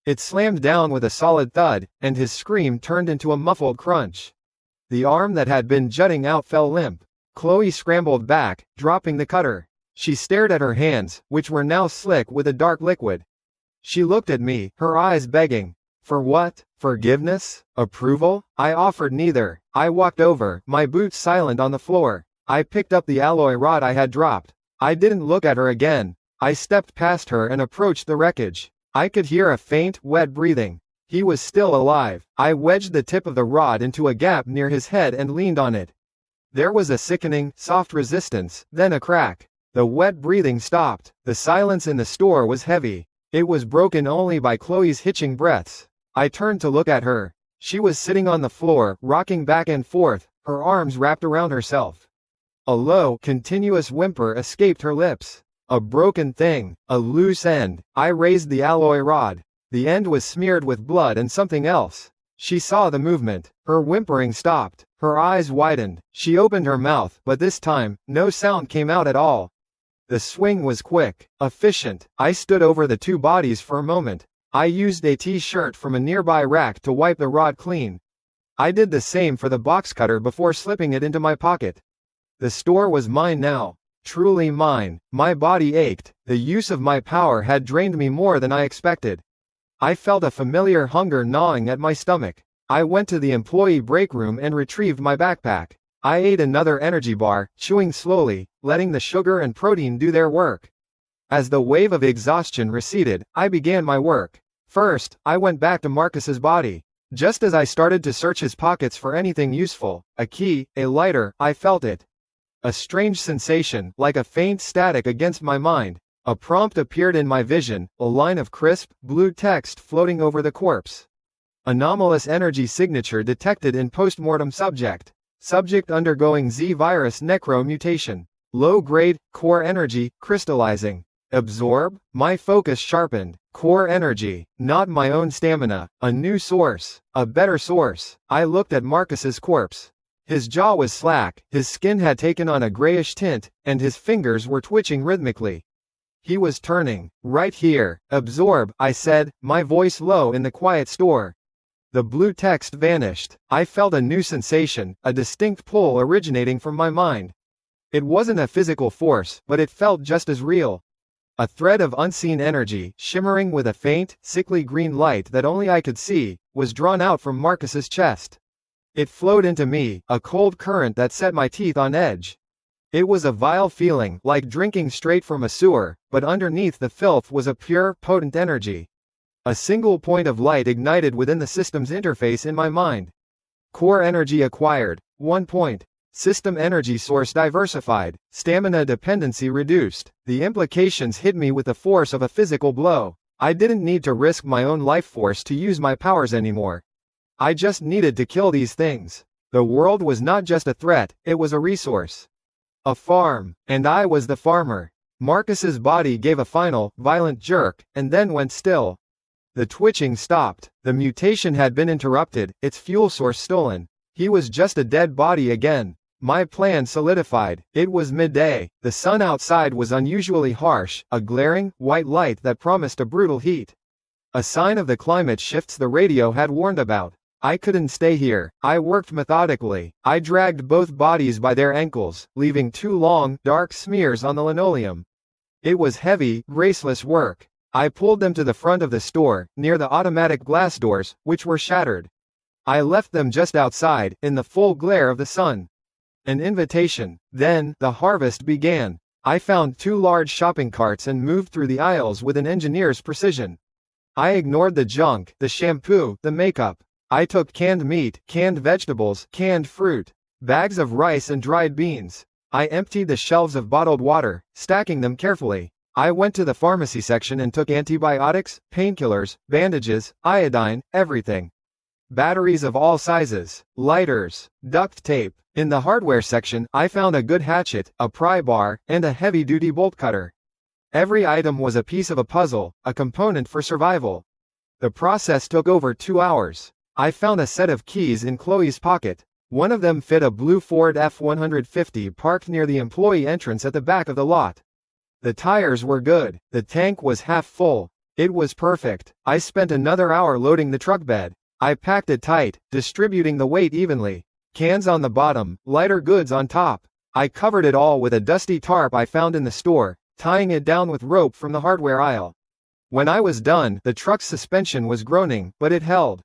It slammed down with a solid thud, and his scream turned into a muffled crunch. The arm that had been jutting out fell limp. Chloe scrambled back, dropping the cutter. She stared at her hands, which were now slick with a dark liquid. She looked at me, her eyes begging. For what? Forgiveness? Approval? I offered neither. I walked over, my boots silent on the floor. I picked up the alloy rod I had dropped. I didn't look at her again. I stepped past her and approached the wreckage. I could hear a faint, wet breathing. He was still alive. I wedged the tip of the rod into a gap near his head and leaned on it. There was a sickening, soft resistance, then a crack. The wet breathing stopped. The silence in the store was heavy. It was broken only by Chloe's hitching breaths. I turned to look at her. She was sitting on the floor, rocking back and forth, her arms wrapped around herself. A low, continuous whimper escaped her lips. A broken thing, a loose end. I raised the alloy rod. The end was smeared with blood and something else. She saw the movement. Her whimpering stopped. Her eyes widened. She opened her mouth, but this time, no sound came out at all. The swing was quick, efficient. I stood over the two bodies for a moment. I used a t-shirt from a nearby rack to wipe the rod clean. I did the same for the box cutter before slipping it into my pocket. The store was mine now. Truly mine. My body ached. The use of my power had drained me more than I expected. I felt a familiar hunger gnawing at my stomach. I went to the employee break room and retrieved my backpack. I ate another energy bar, chewing slowly, letting the sugar and protein do their work. As the wave of exhaustion receded, I began my work. First, I went back to Marcus's body. Just as I started to search his pockets for anything useful, a key, a lighter, I felt it. A strange sensation, like a faint static against my mind. A prompt appeared in my vision, a line of crisp, blue text floating over the corpse. Anomalous energy signature detected in postmortem subject. Subject undergoing Z-virus necro mutation. Low grade, core energy, crystallizing. Absorb? My focus sharpened. Core energy, not my own stamina. A new source. A better source. I looked at Marcus's corpse. His jaw was slack, his skin had taken on a grayish tint, and his fingers were twitching rhythmically. He was turning. Right here. Absorb, I said, my voice low in the quiet store. The blue text vanished. I felt a new sensation, a distinct pull originating from my mind. It wasn't a physical force, but it felt just as real. A thread of unseen energy, shimmering with a faint, sickly green light that only I could see, was drawn out from Marcus's chest. It flowed into me, a cold current that set my teeth on edge. It was a vile feeling, like drinking straight from a sewer, but underneath the filth was a pure, potent energy. A single point of light ignited within the system's interface in my mind. Core energy acquired. 1 point. System energy source diversified. Stamina dependency reduced. The implications hit me with the force of a physical blow. I didn't need to risk my own life force to use my powers anymore. I just needed to kill these things. The world was not just a threat, it was a resource. A farm, and I was the farmer. Marcus's body gave a final, violent jerk, and then went still. The twitching stopped. The mutation had been interrupted, its fuel source stolen. He was just a dead body again. My plan solidified. It was midday. The sun outside was unusually harsh, a glaring, white light that promised a brutal heat. A sign of the climate shifts the radio had warned about. I couldn't stay here. I worked methodically. I dragged both bodies by their ankles, leaving 2 long, dark smears on the linoleum. It was heavy, graceless work. I pulled them to the front of the store, near the automatic glass doors, which were shattered. I left them just outside, in the full glare of the sun. An invitation. Then, the harvest began. I found 2 large shopping carts and moved through the aisles with an engineer's precision. I ignored the junk, the shampoo, the makeup. I took canned meat, canned vegetables, canned fruit, bags of rice and dried beans. I emptied the shelves of bottled water, stacking them carefully. I went to the pharmacy section and took antibiotics, painkillers, bandages, iodine, everything. Batteries of all sizes, lighters, duct tape. In the hardware section, I found a good hatchet, a pry bar, and a heavy-duty bolt cutter. Every item was a piece of a puzzle, a component for survival. The process took over 2 hours. I found a set of keys in Chloe's pocket. One of them fit a blue Ford F-150 parked near the employee entrance at the back of the lot. The tires were good. The tank was half full. It was perfect. I spent another hour loading the truck bed. I packed it tight, distributing the weight evenly. Cans on the bottom, lighter goods on top. I covered it all with a dusty tarp I found in the store, tying it down with rope from the hardware aisle. When I was done, the truck's suspension was groaning, but it held.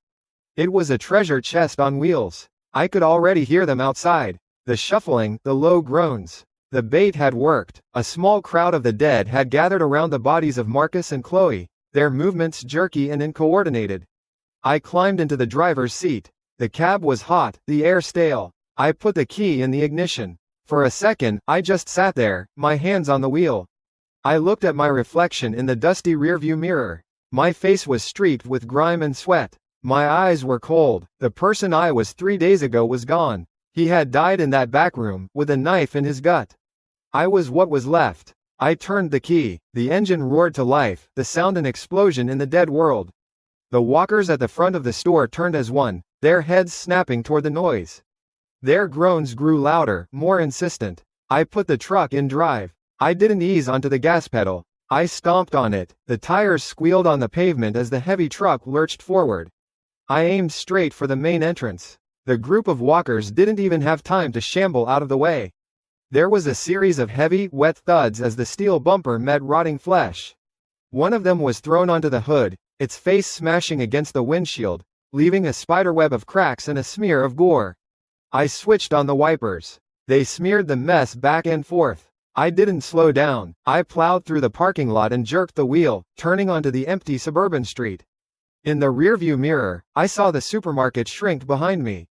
It was a treasure chest on wheels. I could already hear them outside. The shuffling, the low groans. The bait had worked. A small crowd of the dead had gathered around the bodies of Marcus and Chloe, their movements jerky and uncoordinated. I climbed into the driver's seat. The cab was hot, the air stale. I put the key in the ignition. For a second, I just sat there, my hands on the wheel. I looked at my reflection in the dusty rearview mirror. My face was streaked with grime and sweat. My eyes were cold. The person I was 3 days ago was gone. He had died in that back room, with a knife in his gut. I was what was left. I turned the key. The engine roared to life, the sound an explosion in the dead world. The walkers at the front of the store turned as one, their heads snapping toward the noise. Their groans grew louder, more insistent. I put the truck in drive. I didn't ease onto the gas pedal. I stomped on it. The tires squealed on the pavement as the heavy truck lurched forward. I aimed straight for the main entrance. The group of walkers didn't even have time to shamble out of the way. There was a series of heavy, wet thuds as the steel bumper met rotting flesh. One of them was thrown onto the hood, its face smashing against the windshield, leaving a spiderweb of cracks and a smear of gore. I switched on the wipers. They smeared the mess back and forth. I didn't slow down. I plowed through the parking lot and jerked the wheel, turning onto the empty suburban street. In the rearview mirror, I saw the supermarket shrink behind me.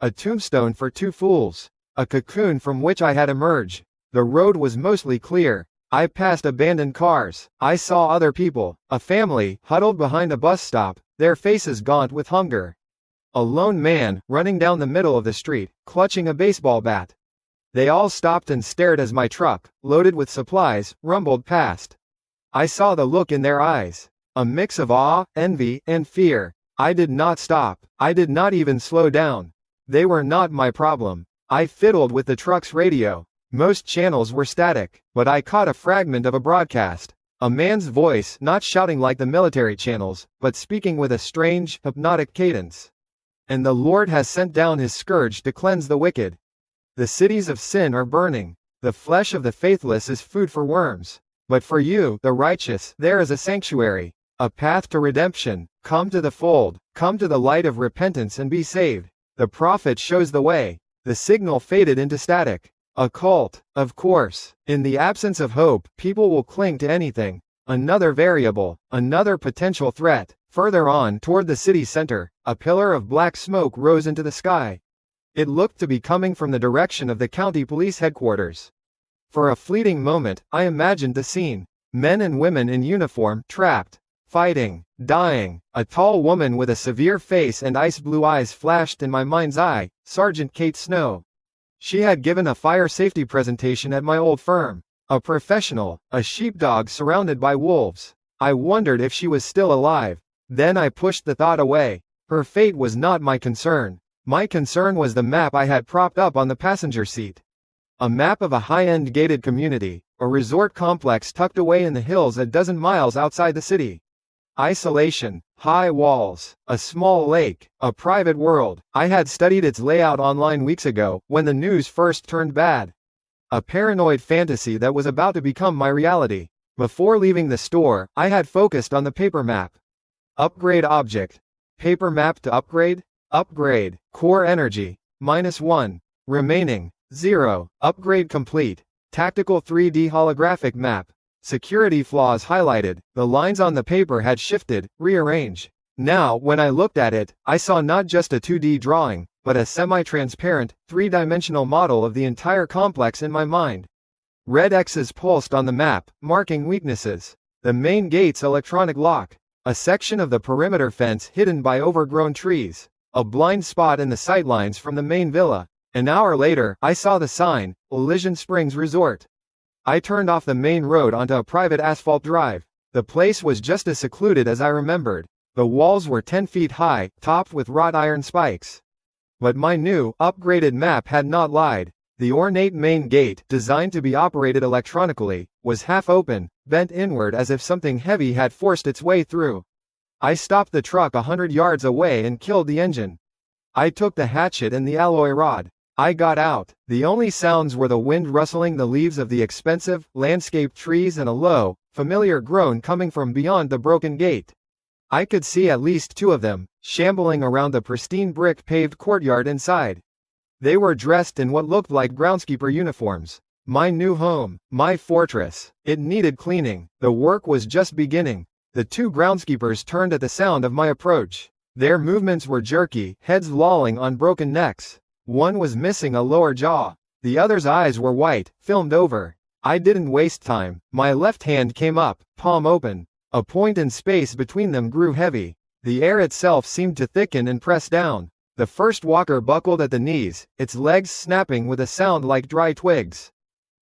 A tombstone for 2 fools. A cocoon from which I had emerged. The road was mostly clear. I passed abandoned cars. I saw other people, a family, huddled behind a bus stop, their faces gaunt with hunger. A lone man, running down the middle of the street, clutching a baseball bat. They all stopped and stared as my truck, loaded with supplies, rumbled past. I saw the look in their eyes. A mix of awe, envy, and fear. I did not stop. I did not even slow down. They were not my problem. I fiddled with the truck's radio. Most channels were static, but I caught a fragment of a broadcast. A man's voice, not shouting like the military channels, but speaking with a strange, hypnotic cadence. And the Lord has sent down his scourge to cleanse the wicked. The cities of sin are burning. The flesh of the faithless is food for worms. But for you, the righteous, there is a sanctuary, a path to redemption. Come to the fold, come to the light of repentance and be saved. The prophet shows the way. The signal faded into static. A cult, of course. In the absence of hope, people will cling to anything. Another variable, another potential threat. Further on, toward the city center, a pillar of black smoke rose into the sky. It looked to be coming from the direction of the county police headquarters. For a fleeting moment, I imagined the scene. Men and women in uniform, trapped, fighting, dying. A tall woman with a severe face and ice-blue eyes flashed in my mind's eye, Sergeant Kate Snow. She had given a fire safety presentation at my old firm. A professional, a sheepdog surrounded by wolves. I wondered if she was still alive. Then I pushed the thought away. Her fate was not my concern. My concern was the map I had propped up on the passenger seat. A map of a high-end gated community, a resort complex tucked away in the hills a dozen miles outside the city. Isolation, high walls, a small lake, a private world. I had studied its layout online weeks ago, when the news first turned bad. A paranoid fantasy that was about to become my reality. Before leaving the store, I had focused on the paper map. Upgrade object. Paper map to upgrade? Upgrade. Core energy. -1. Remaining. 0. Upgrade complete. Tactical 3D holographic map. Security flaws highlighted. The lines on the paper had shifted, rearranged. Now, when I looked at it, I saw not just a 2D drawing, but a semi-transparent, three-dimensional model of the entire complex in my mind. Red X's pulsed on the map, marking weaknesses. The main gate's electronic lock. A section of the perimeter fence hidden by overgrown trees. A blind spot in the sightlines from the main villa. An hour later, I saw the sign, Elysian Springs Resort. I turned off the main road onto a private asphalt drive. The place was just as secluded as I remembered. The walls were 10 feet high, topped with wrought iron spikes. But my new, upgraded map had not lied. The ornate main gate, designed to be operated electronically, was half open, bent inward as if something heavy had forced its way through. I stopped the truck 100 yards away and killed the engine. I took the hatchet and the alloy rod. I got out. The only sounds were the wind rustling the leaves of the expensive, landscaped trees and a low, familiar groan coming from beyond the broken gate. I could see at least 2 of them, shambling around the pristine brick-paved courtyard inside. They were dressed in what looked like groundskeeper uniforms. My new home, my fortress. It needed cleaning. The work was just beginning. The 2 groundskeepers turned at the sound of my approach. Their movements were jerky, heads lolling on broken necks. One was missing a lower jaw. The other's eyes were white, filmed over. I didn't waste time. My left hand came up, palm open. A point in space between them grew heavy. The air itself seemed to thicken and press down. The first walker buckled at the knees, its legs snapping with a sound like dry twigs.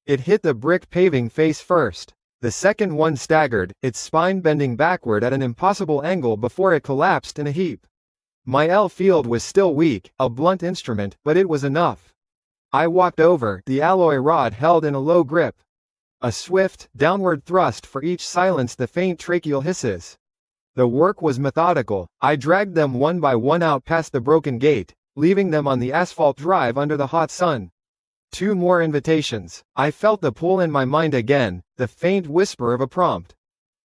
It hit the brick paving face first. The second one staggered, its spine bending backward at an impossible angle before it collapsed in a heap. My L field was still weak, a blunt instrument, but it was enough. I walked over, the alloy rod held in a low grip. A swift, downward thrust for each silenced the faint tracheal hisses. The work was methodical. I dragged them one by one out past the broken gate, leaving them on the asphalt drive under the hot sun. 2 more invitations. I felt the pull in my mind again, the faint whisper of a prompt.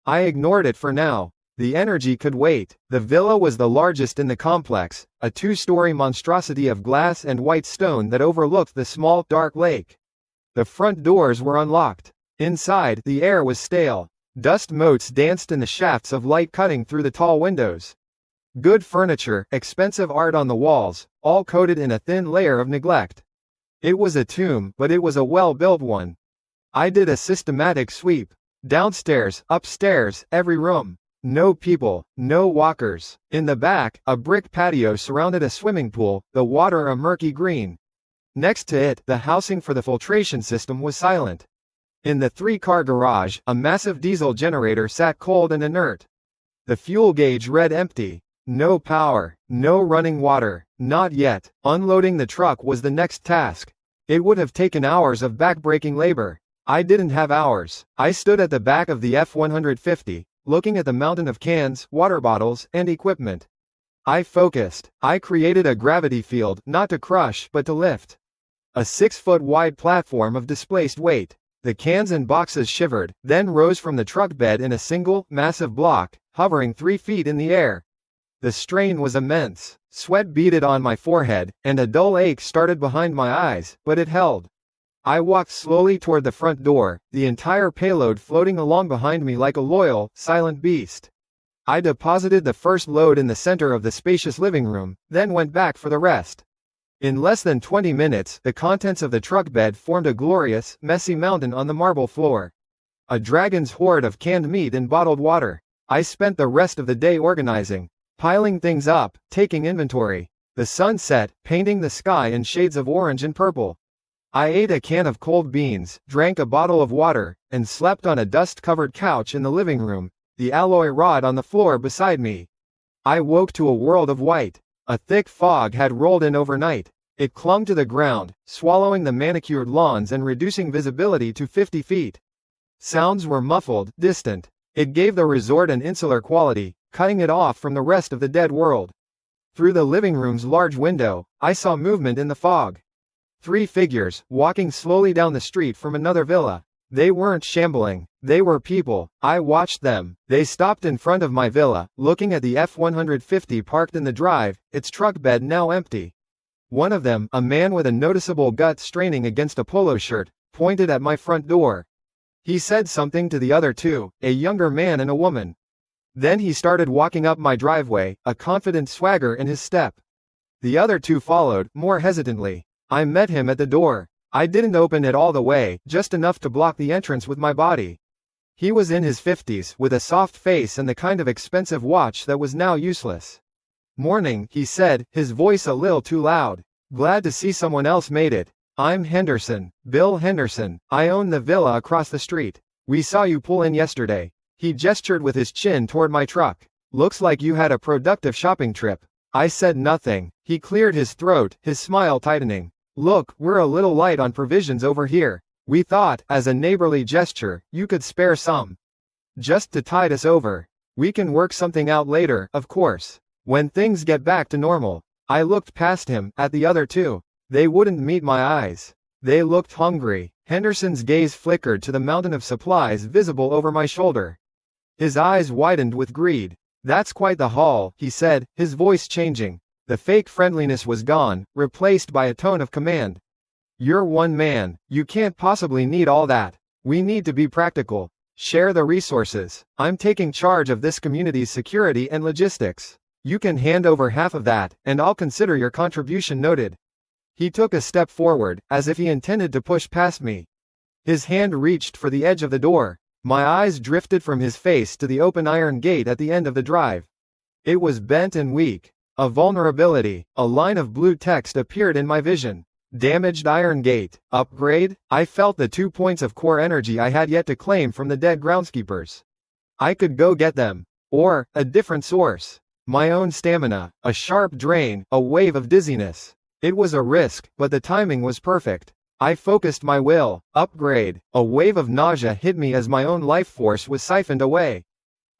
I ignored it for now. The energy could wait. The villa was the largest in the complex, a 2-story monstrosity of glass and white stone that overlooked the small, dark lake. The front doors were unlocked. Inside, the air was stale. Dust motes danced in the shafts of light cutting through the tall windows. Good furniture, expensive art on the walls, all coated in a thin layer of neglect. It was a tomb, but it was a well-built one. I did a systematic sweep. Downstairs, upstairs, every room. No people, no walkers. In the back, a brick patio surrounded a swimming pool, the water a murky green. Next to it, the housing for the filtration system was silent. In the three-car garage, a massive diesel generator sat cold and inert. The fuel gauge read empty. No power, no running water, not yet. Unloading the truck was the next task. It would have taken hours of back-breaking labor. I didn't have hours. I stood at the back of the F-150, looking at the mountain of cans, water bottles, and equipment. I focused. I created a gravity field, not to crush, but to lift. A 6-foot-wide platform of displaced weight. The cans and boxes shivered, then rose from the truck bed in a single, massive block, hovering 3 feet in the air. The strain was immense. Sweat beaded on my forehead, and a dull ache started behind my eyes, but it held. I walked slowly toward the front door, the entire payload floating along behind me like a loyal, silent beast. I deposited the first load in the center of the spacious living room, then went back for the rest. In less than 20 minutes, the contents of the truck bed formed a glorious, messy mountain on the marble floor. A dragon's hoard of canned meat and bottled water. I spent the rest of the day organizing, piling things up, taking inventory. The sun set, painting the sky in shades of orange and purple. I ate a can of cold beans, drank a bottle of water, and slept on a dust-covered couch in the living room, the alloy rod on the floor beside me. I woke to a world of white. A thick fog had rolled in overnight. It clung to the ground, swallowing the manicured lawns and reducing visibility to 50 feet. Sounds were muffled, distant. It gave the resort an insular quality, cutting it off from the rest of the dead world. Through the living room's large window, I saw movement in the fog. 3 figures, walking slowly down the street from another villa. They weren't shambling, they were people. I watched them. They stopped in front of my villa, looking at the F-150 parked in the drive, its truck bed now empty. One of them, a man with a noticeable gut straining against a polo shirt, pointed at my front door. He said something to the other two, a younger man and a woman. Then he started walking up my driveway, a confident swagger in his step. The other two followed, more hesitantly. I met him at the door. I didn't open it all the way, just enough to block the entrance with my body. He was in his 50s, with a soft face and the kind of expensive watch that was now useless. "Morning," he said, his voice a little too loud. "Glad to see someone else made it. I'm Henderson, Bill Henderson. I own the villa across the street. We saw you pull in yesterday." He gestured with his chin toward my truck. "Looks like you had a productive shopping trip." I said nothing. He cleared his throat, his smile tightening. "Look, we're a little light on provisions over here. We thought, as a neighborly gesture, you could spare some. Just to tide us over. We can work something out later, of course. When things get back to normal." I looked past him, at the other two. They wouldn't meet my eyes. They looked hungry. Henderson's gaze flickered to the mountain of supplies visible over my shoulder. His eyes widened with greed. "That's quite the haul," he said, his voice changing. The fake friendliness was gone, replaced by a tone of command. "You're one man. You can't possibly need all that. We need to be practical. Share the resources. I'm taking charge of this community's security and logistics. You can hand over half of that, and I'll consider your contribution noted." He took a step forward, as if he intended to push past me. His hand reached for the edge of the door. My eyes drifted from his face to the open iron gate at the end of the drive. It was bent and weak. A vulnerability, a line of blue text appeared in my vision. Damaged iron gate. Upgrade? I felt the 2 points of core energy I had yet to claim from the dead groundskeepers. I could go get them. Or, a different source. My own stamina. A sharp drain, a wave of dizziness. It was a risk, but the timing was perfect. I focused my will. Upgrade. A wave of nausea hit me as my own life force was siphoned away.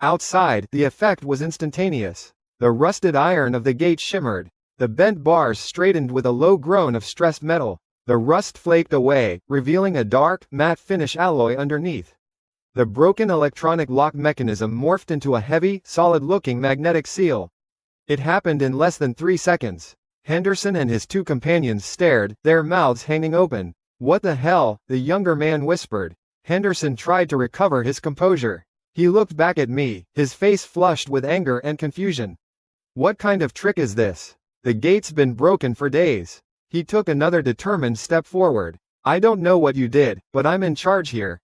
Outside, the effect was instantaneous. The rusted iron of the gate shimmered. The bent bars straightened with a low groan of stressed metal. The rust flaked away, revealing a dark, matte finish alloy underneath. The broken electronic lock mechanism morphed into a heavy, solid-looking magnetic seal. It happened in less than 3 seconds. Henderson and his two companions stared, their mouths hanging open. "What the hell?" the younger man whispered. Henderson tried to recover his composure. He looked back at me, his face flushed with anger and confusion. "What kind of trick is this? The gate's been broken for days." He took another determined step forward. "I don't know what you did, but I'm in charge here."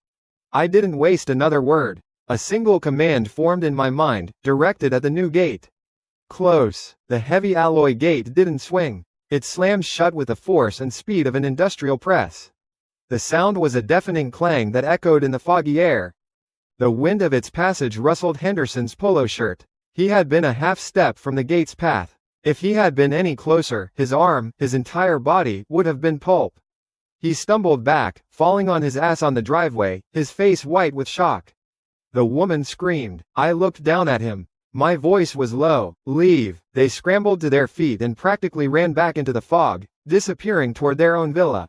I didn't waste another word. A single command formed in my mind, directed at the new gate. Close. The heavy alloy gate didn't swing. It slammed shut with the force and speed of an industrial press. The sound was a deafening clang that echoed in the foggy air. The wind of its passage rustled Henderson's polo shirt. He had been a half-step from the gate's path. If he had been any closer, his arm, his entire body, would have been pulp. He stumbled back, falling on his ass on the driveway, his face white with shock. The woman screamed. I looked down at him. My voice was low. Leave. They scrambled to their feet and practically ran back into the fog, disappearing toward their own villa.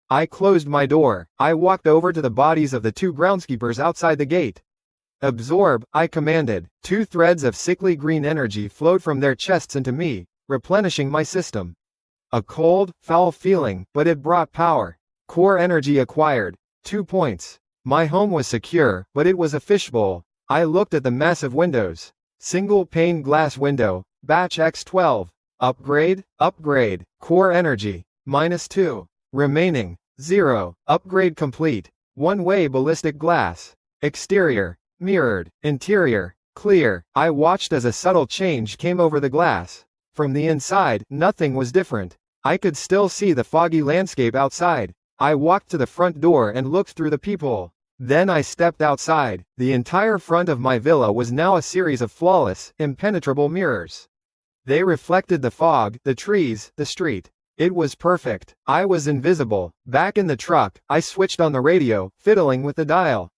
I closed my door. I walked over to the bodies of the two groundskeepers outside the gate. Absorb, I commanded. 2 threads of sickly green energy flowed from their chests into me, replenishing my system. A cold, foul feeling, but it brought power. Core energy acquired. 2 points. My home was secure, but it was a fishbowl. I looked at the massive windows. Single pane glass window, batch X12. Upgrade, upgrade. Core energy, -2. Remaining, 0. Upgrade complete. One-way ballistic glass. Exterior, mirrored. Interior, clear. I watched as a subtle change came over the glass. From the inside, nothing was different. I could still see the foggy landscape outside. I walked to the front door and looked through the peephole. Then I stepped outside. The entire front of my villa was now a series of flawless, impenetrable mirrors. They reflected the fog, the trees, the street. It was perfect. I was invisible. Back in the truck, I switched on the radio, fiddling with the dial.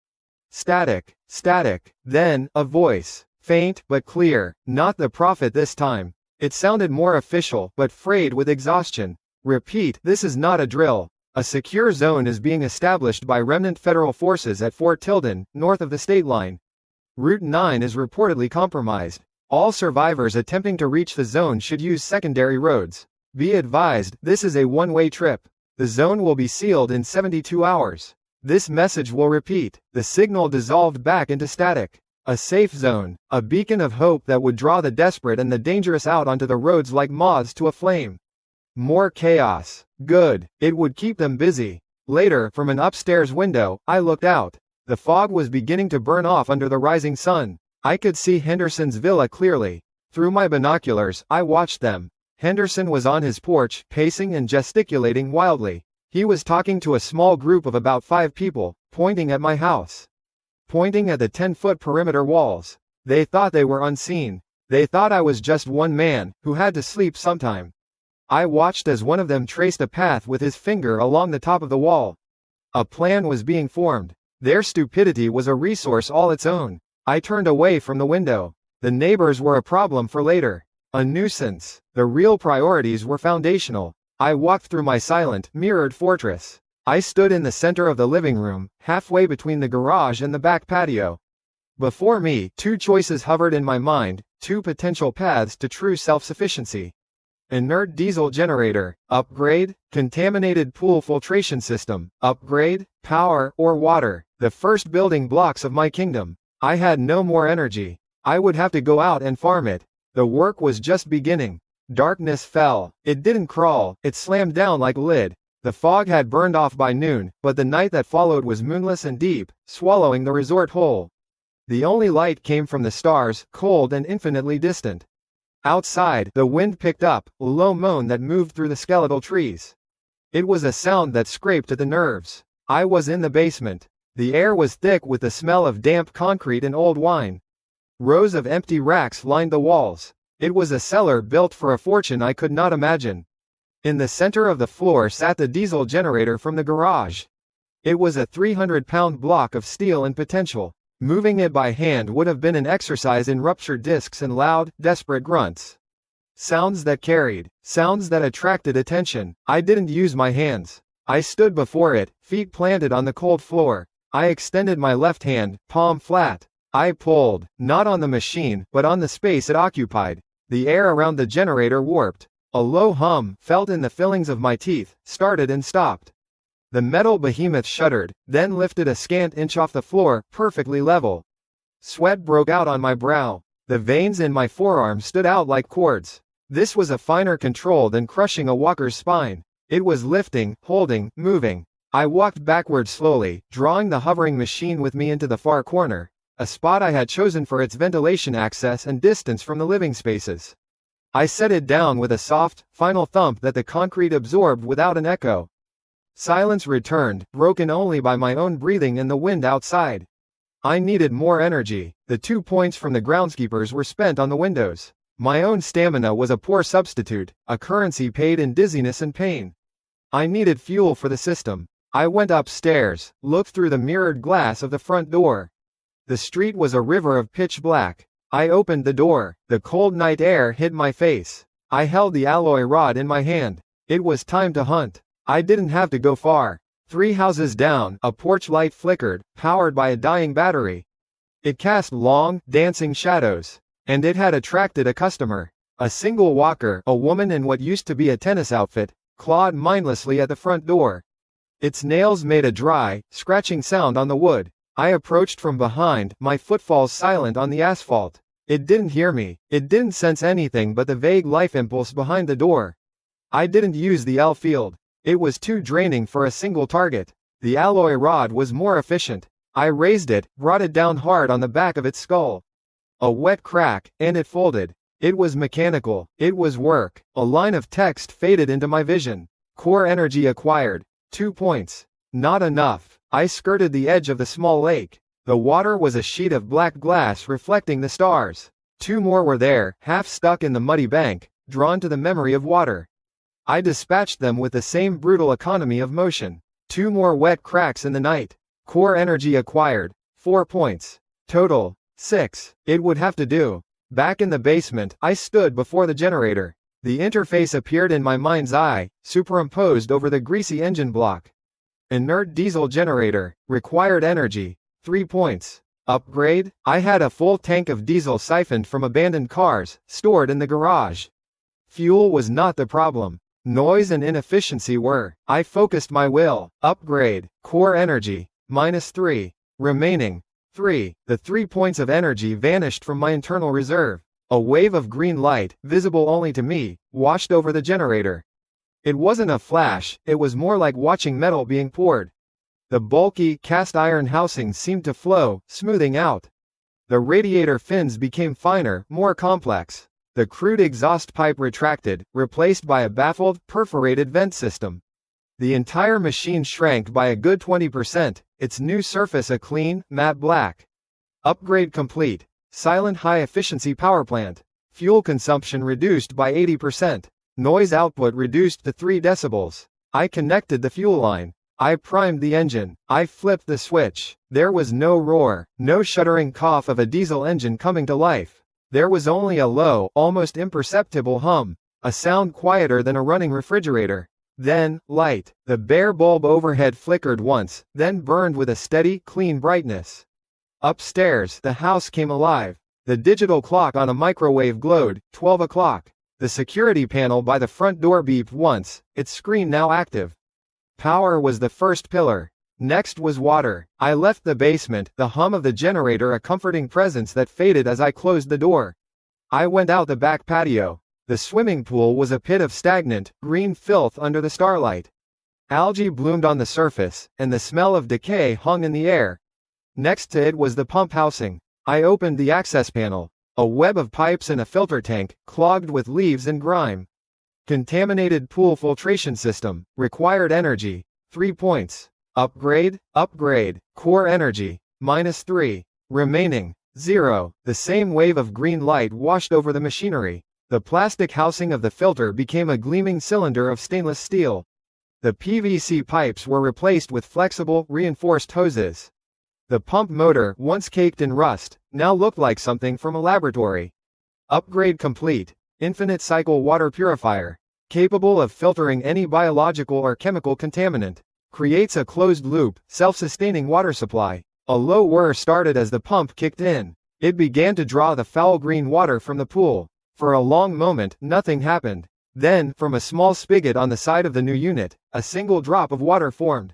Static, static. Then, a voice. Faint, but clear. Not the prophet this time. It sounded more official, but frayed with exhaustion. Repeat, this is not a drill. A secure zone is being established by remnant federal forces at Fort Tilden, north of the state line. Route 9 is reportedly compromised. All survivors attempting to reach the zone should use secondary roads. Be advised, this is a one-way trip. The zone will be sealed in 72 hours. This message will repeat. The signal dissolved back into static. A safe zone, a beacon of hope that would draw the desperate and the dangerous out onto the roads like moths to a flame. More chaos. Good. It would keep them busy. Later, from an upstairs window, I looked out. The fog was beginning to burn off under the rising sun. I could see Henderson's villa clearly. Through my binoculars, I watched them. Henderson was on his porch, pacing and gesticulating wildly. He was talking to a small group of about 5 people, pointing at my house. Pointing at the 10-foot perimeter walls. They thought they were unseen. They thought I was just one man, who had to sleep sometime. I watched as one of them traced a path with his finger along the top of the wall. A plan was being formed. Their stupidity was a resource all its own. I turned away from the window. The neighbors were a problem for later. A nuisance. The real priorities were foundational. I walked through my silent, mirrored fortress. I stood in the center of the living room, halfway between the garage and the back patio. Before me, 2 choices hovered in my mind, 2 potential paths to true self-sufficiency. Inert diesel generator, upgrade. Contaminated pool filtration system, upgrade. Power, or water, the first building blocks of my kingdom. I had no more energy. I would have to go out and farm it. The work was just beginning. Darkness fell. It didn't crawl, it slammed down like a lid. The fog had burned off by noon, but the night that followed was moonless and deep, swallowing the resort whole. The only light came from the stars, cold and infinitely distant. Outside, the wind picked up, a low moan that moved through the skeletal trees. It was a sound that scraped at the nerves. I was in the basement. The air was thick with the smell of damp concrete and old wine. Rows of empty racks lined the walls. It was a cellar built for a fortune I could not imagine. In the center of the floor sat the diesel generator from the garage. It was a 300-pound block of steel and potential. Moving it by hand would have been an exercise in ruptured discs and loud, desperate grunts. Sounds that carried. Sounds that attracted attention. I didn't use my hands. I stood before it, feet planted on the cold floor. I extended my left hand, palm flat. I pulled, not on the machine, but on the space it occupied. The air around the generator warped. A low hum, felt in the fillings of my teeth, started and stopped. The metal behemoth shuddered, then lifted a scant inch off the floor, perfectly level. Sweat broke out on my brow. The veins in my forearm stood out like cords. This was a finer control than crushing a walker's spine. It was lifting, holding, moving. I walked backward slowly, drawing the hovering machine with me into the far corner, a spot I had chosen for its ventilation access and distance from the living spaces. I set it down with a soft, final thump that the concrete absorbed without an echo. Silence returned, broken only by my own breathing and the wind outside. I needed more energy. The 2 points from the groundskeepers were spent on the windows. My own stamina was a poor substitute, a currency paid in dizziness and pain. I needed fuel for the system. I went upstairs, looked through the mirrored glass of the front door. The street was a river of pitch black. I opened the door. The cold night air hit my face. I held the alloy rod in my hand. It was time to hunt. I didn't have to go far. 3 houses down, a porch light flickered, powered by a dying battery. It cast long, dancing shadows. And it had attracted a customer. A single walker, a woman in what used to be a tennis outfit, clawed mindlessly at the front door. Its nails made a dry, scratching sound on the wood. I approached from behind, my footfalls silent on the asphalt. It didn't hear me. It didn't sense anything but the vague life impulse behind the door. I didn't use the L field. It was too draining for a single target. The alloy rod was more efficient. I raised it, brought it down hard on the back of its skull. A wet crack, and it folded. It was mechanical. It was work. A line of text faded into my vision. Core energy acquired. 2 points. Not enough. I skirted the edge of the small lake. The water was a sheet of black glass reflecting the stars. 2 more were there, half stuck in the muddy bank, drawn to the memory of water. I dispatched them with the same brutal economy of motion. 2 more wet cracks in the night. Core energy acquired. 4 points. Total. 6. It would have to do. Back in the basement, I stood before the generator. The interface appeared in my mind's eye, superimposed over the greasy engine block. Inert diesel generator. Required energy. 3 points. Upgrade? I had a full tank of diesel siphoned from abandoned cars, stored in the garage. Fuel was not the problem. Noise and inefficiency were. I focused my will. Upgrade. Core energy. -3. Remaining. 3. The 3 points of energy vanished from my internal reserve. A wave of green light, visible only to me, washed over the generator. It wasn't a flash, it was more like watching metal being poured. The bulky, cast-iron housing seemed to flow, smoothing out. The radiator fins became finer, more complex. The crude exhaust pipe retracted, replaced by a baffled, perforated vent system. The entire machine shrank by a good 20%, its new surface a clean, matte black. Upgrade complete. Silent high-efficiency power plant. Fuel consumption reduced by 80%. Noise output reduced to 3 decibels. I connected the fuel line. I primed the engine. I flipped the switch. There was no roar, no shuddering cough of a diesel engine coming to life. There was only a low, almost imperceptible hum, a sound quieter than a running refrigerator. Then, light. The bare bulb overhead flickered once, then burned with a steady, clean brightness. Upstairs, the house came alive. The digital clock on a microwave glowed, 12 o'clock. The security panel by the front door beeped once, its screen now active. Power was the first pillar. Next was water. I left the basement, the hum of the generator a comforting presence that faded as I closed the door. I went out the back patio. The swimming pool was a pit of stagnant, green filth under the starlight. Algae bloomed on the surface, and the smell of decay hung in the air. Next to it was the pump housing. I opened the access panel. A web of pipes and a filter tank, clogged with leaves and grime. Contaminated pool filtration system. Required energy. 3 points. Upgrade. Core energy. -3. Remaining. 0. The same wave of green light washed over the machinery. The plastic housing of the filter became a gleaming cylinder of stainless steel. The PVC pipes were replaced with flexible, reinforced hoses. The pump motor, once caked in rust, now looked like something from a laboratory. Upgrade complete. Infinite cycle water purifier. Capable of filtering any biological or chemical contaminant. Creates a closed-loop, self-sustaining water supply. A low whir started as the pump kicked in. It began to draw the foul green water from the pool. For a long moment, nothing happened. Then, from a small spigot on the side of the new unit, a single drop of water formed.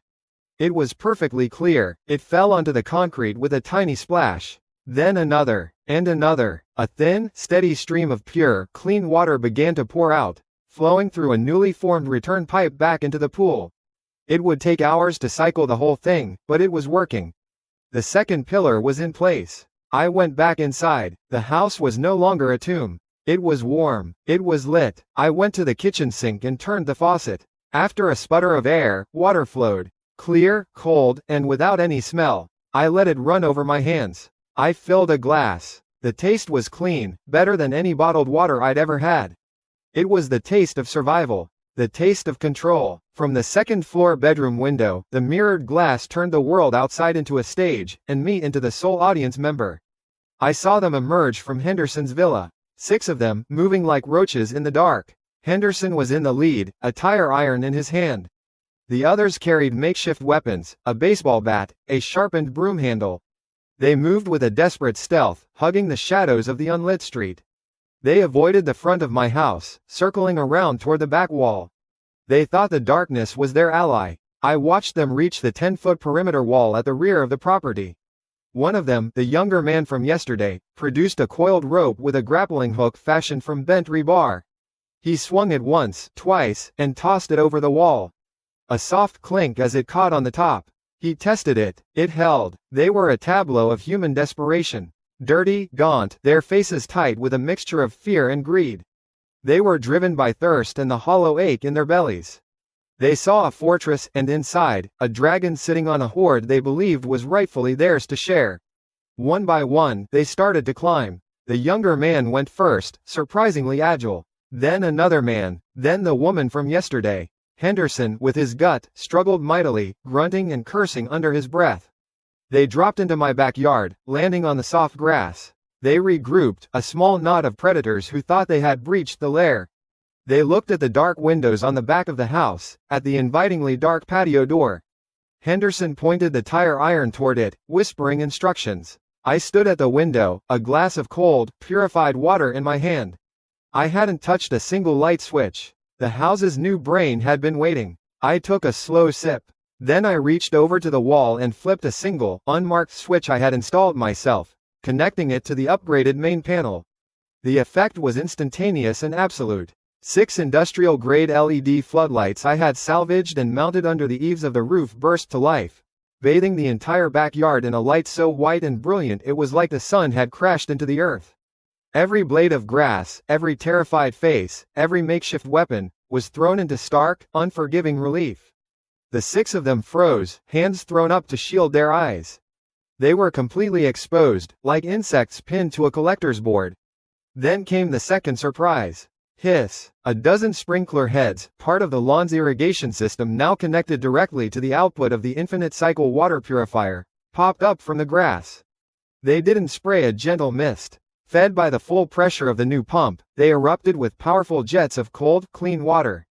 It was perfectly clear. It fell onto the concrete with a tiny splash. Then another, and another. A thin, steady stream of pure, clean water began to pour out, flowing through a newly formed return pipe back into the pool. It would take hours to cycle the whole thing, but it was working. The second pillar was in place. I went back inside. The house was no longer a tomb. It was warm. It was lit. I went to the kitchen sink and turned the faucet. After a sputter of air, water flowed. Clear, cold, and without any smell. I let it run over my hands. I filled a glass. The taste was clean, better than any bottled water I'd ever had. It was the taste of survival. The taste of control. From the second-floor bedroom window, the mirrored glass turned the world outside into a stage, and me into the sole audience member. I saw them emerge from Henderson's villa. 6 of them, moving like roaches in the dark. Henderson was in the lead, a tire iron in his hand. The others carried makeshift weapons, a baseball bat, a sharpened broom handle. They moved with a desperate stealth, hugging the shadows of the unlit street. They avoided the front of my house, circling around toward the back wall. They thought the darkness was their ally. I watched them reach the 10-foot perimeter wall at the rear of the property. One of them, the younger man from yesterday, produced a coiled rope with a grappling hook fashioned from bent rebar. He swung it once, twice, and tossed it over the wall. A soft clink as it caught on the top. He tested it. It held. They were a tableau of human desperation. Dirty, gaunt, their faces tight with a mixture of fear and greed. They were driven by thirst and the hollow ache in their bellies. They saw a fortress, and inside, a dragon sitting on a hoard they believed was rightfully theirs to share. One by one, they started to climb. The younger man went first, surprisingly agile. Then another man, then the woman from yesterday. Henderson, with his gut, struggled mightily, grunting and cursing under his breath. They dropped into my backyard, landing on the soft grass. They regrouped, a small knot of predators who thought they had breached the lair. They looked at the dark windows on the back of the house, at the invitingly dark patio door. Henderson pointed the tire iron toward it, whispering instructions. I stood at the window, a glass of cold, purified water in my hand. I hadn't touched a single light switch. The house's new brain had been waiting. I took a slow sip. Then I reached over to the wall and flipped a single, unmarked switch I had installed myself, connecting it to the upgraded main panel. The effect was instantaneous and absolute. 6 industrial-grade LED floodlights I had salvaged and mounted under the eaves of the roof burst to life, bathing the entire backyard in a light so white and brilliant it was like the sun had crashed into the earth. Every blade of grass, every terrified face, every makeshift weapon, was thrown into stark, unforgiving relief. The 6 of them froze, hands thrown up to shield their eyes. They were completely exposed, like insects pinned to a collector's board. Then came the second surprise. Hiss. A dozen sprinkler heads, part of the lawn's irrigation system now connected directly to the output of the infinite cycle water purifier, popped up from the grass. They didn't spray a gentle mist. Fed by the full pressure of the new pump, they erupted with powerful jets of cold, clean water.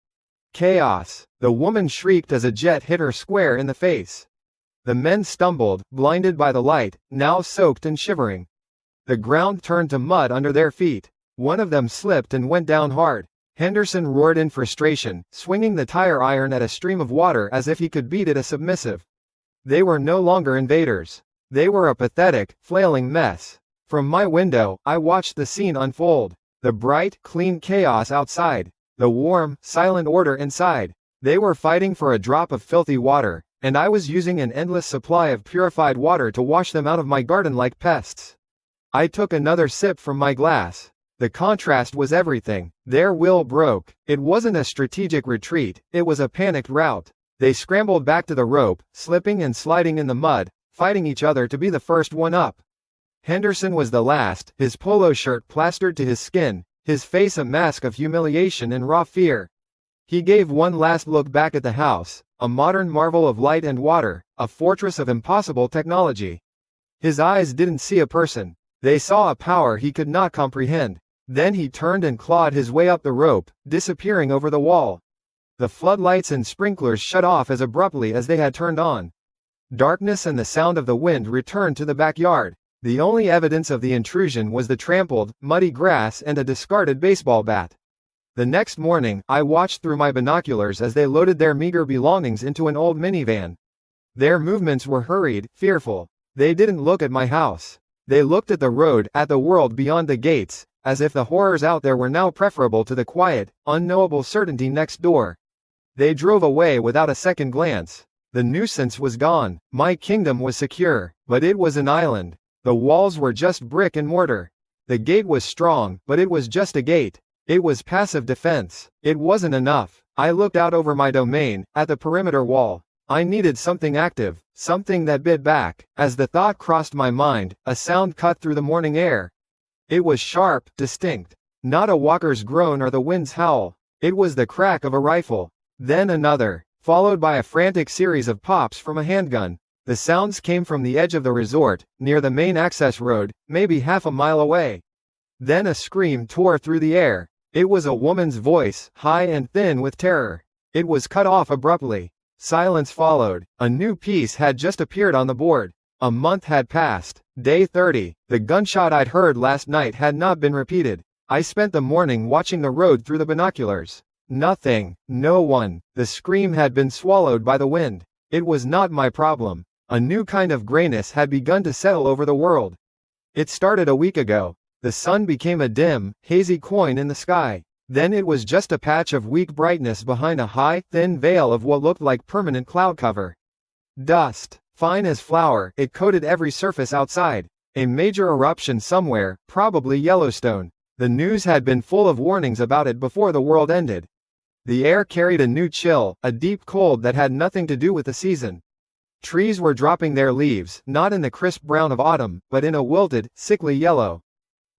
Chaos. The woman shrieked as a jet hit her square in the face. The men stumbled, blinded by the light, now soaked and shivering. The ground turned to mud under their feet. One of them slipped and went down hard. Henderson roared in frustration, swinging the tire iron at a stream of water as if he could beat it a submissive. They were no longer invaders. They were a pathetic, flailing mess. From my window, I watched the scene unfold. The bright, clean chaos outside. The warm, silent order inside. They were fighting for a drop of filthy water, and I was using an endless supply of purified water to wash them out of my garden like pests. I took another sip from my glass. The contrast was everything. Their will broke. It wasn't a strategic retreat, it was a panicked rout. They scrambled back to the rope, slipping and sliding in the mud, fighting each other to be the first one up. Henderson was the last, his polo shirt plastered to his skin, his face a mask of humiliation and raw fear. He gave one last look back at the house, a modern marvel of light and water, a fortress of impossible technology. His eyes didn't see a person. They saw a power he could not comprehend. Then he turned and clawed his way up the rope, disappearing over the wall. The floodlights and sprinklers shut off as abruptly as they had turned on. Darkness and the sound of the wind returned to the backyard. The only evidence of the intrusion was the trampled, muddy grass and a discarded baseball bat. The next morning, I watched through my binoculars as they loaded their meager belongings into an old minivan. Their movements were hurried, fearful. They didn't look at my house. They looked at the road, at the world beyond the gates, as if the horrors out there were now preferable to the quiet, unknowable certainty next door. They drove away without a second glance. The nuisance was gone. My kingdom was secure, but it was an island. The walls were just brick and mortar. The gate was strong, but it was just a gate. It was passive defense. It wasn't enough. I looked out over my domain, at the perimeter wall. I needed something active, something that bit back. As the thought crossed my mind, a sound cut through the morning air. It was sharp, distinct. Not a walker's groan or the wind's howl. It was the crack of a rifle. Then another, followed by a frantic series of pops from a handgun. The sounds came from the edge of the resort, near the main access road, maybe half a mile away. Then a scream tore through the air. It was a woman's voice, high and thin with terror. It was cut off abruptly. Silence followed. A new piece had just appeared on the board. A month had passed. Day 30. The gunshot I'd heard last night had not been repeated. I spent the morning watching the road through the binoculars. Nothing. No one. The scream had been swallowed by the wind. It was not my problem. A new kind of grayness had begun to settle over the world. It started a week ago. The sun became a dim, hazy coin in the sky. Then it was just a patch of weak brightness behind a high, thin veil of what looked like permanent cloud cover. Dust. Fine as flour, it coated every surface outside. A major eruption somewhere, probably Yellowstone. The news had been full of warnings about it before the world ended. The air carried a new chill, a deep cold that had nothing to do with the season. Trees were dropping their leaves, not in the crisp brown of autumn, but in a wilted, sickly yellow.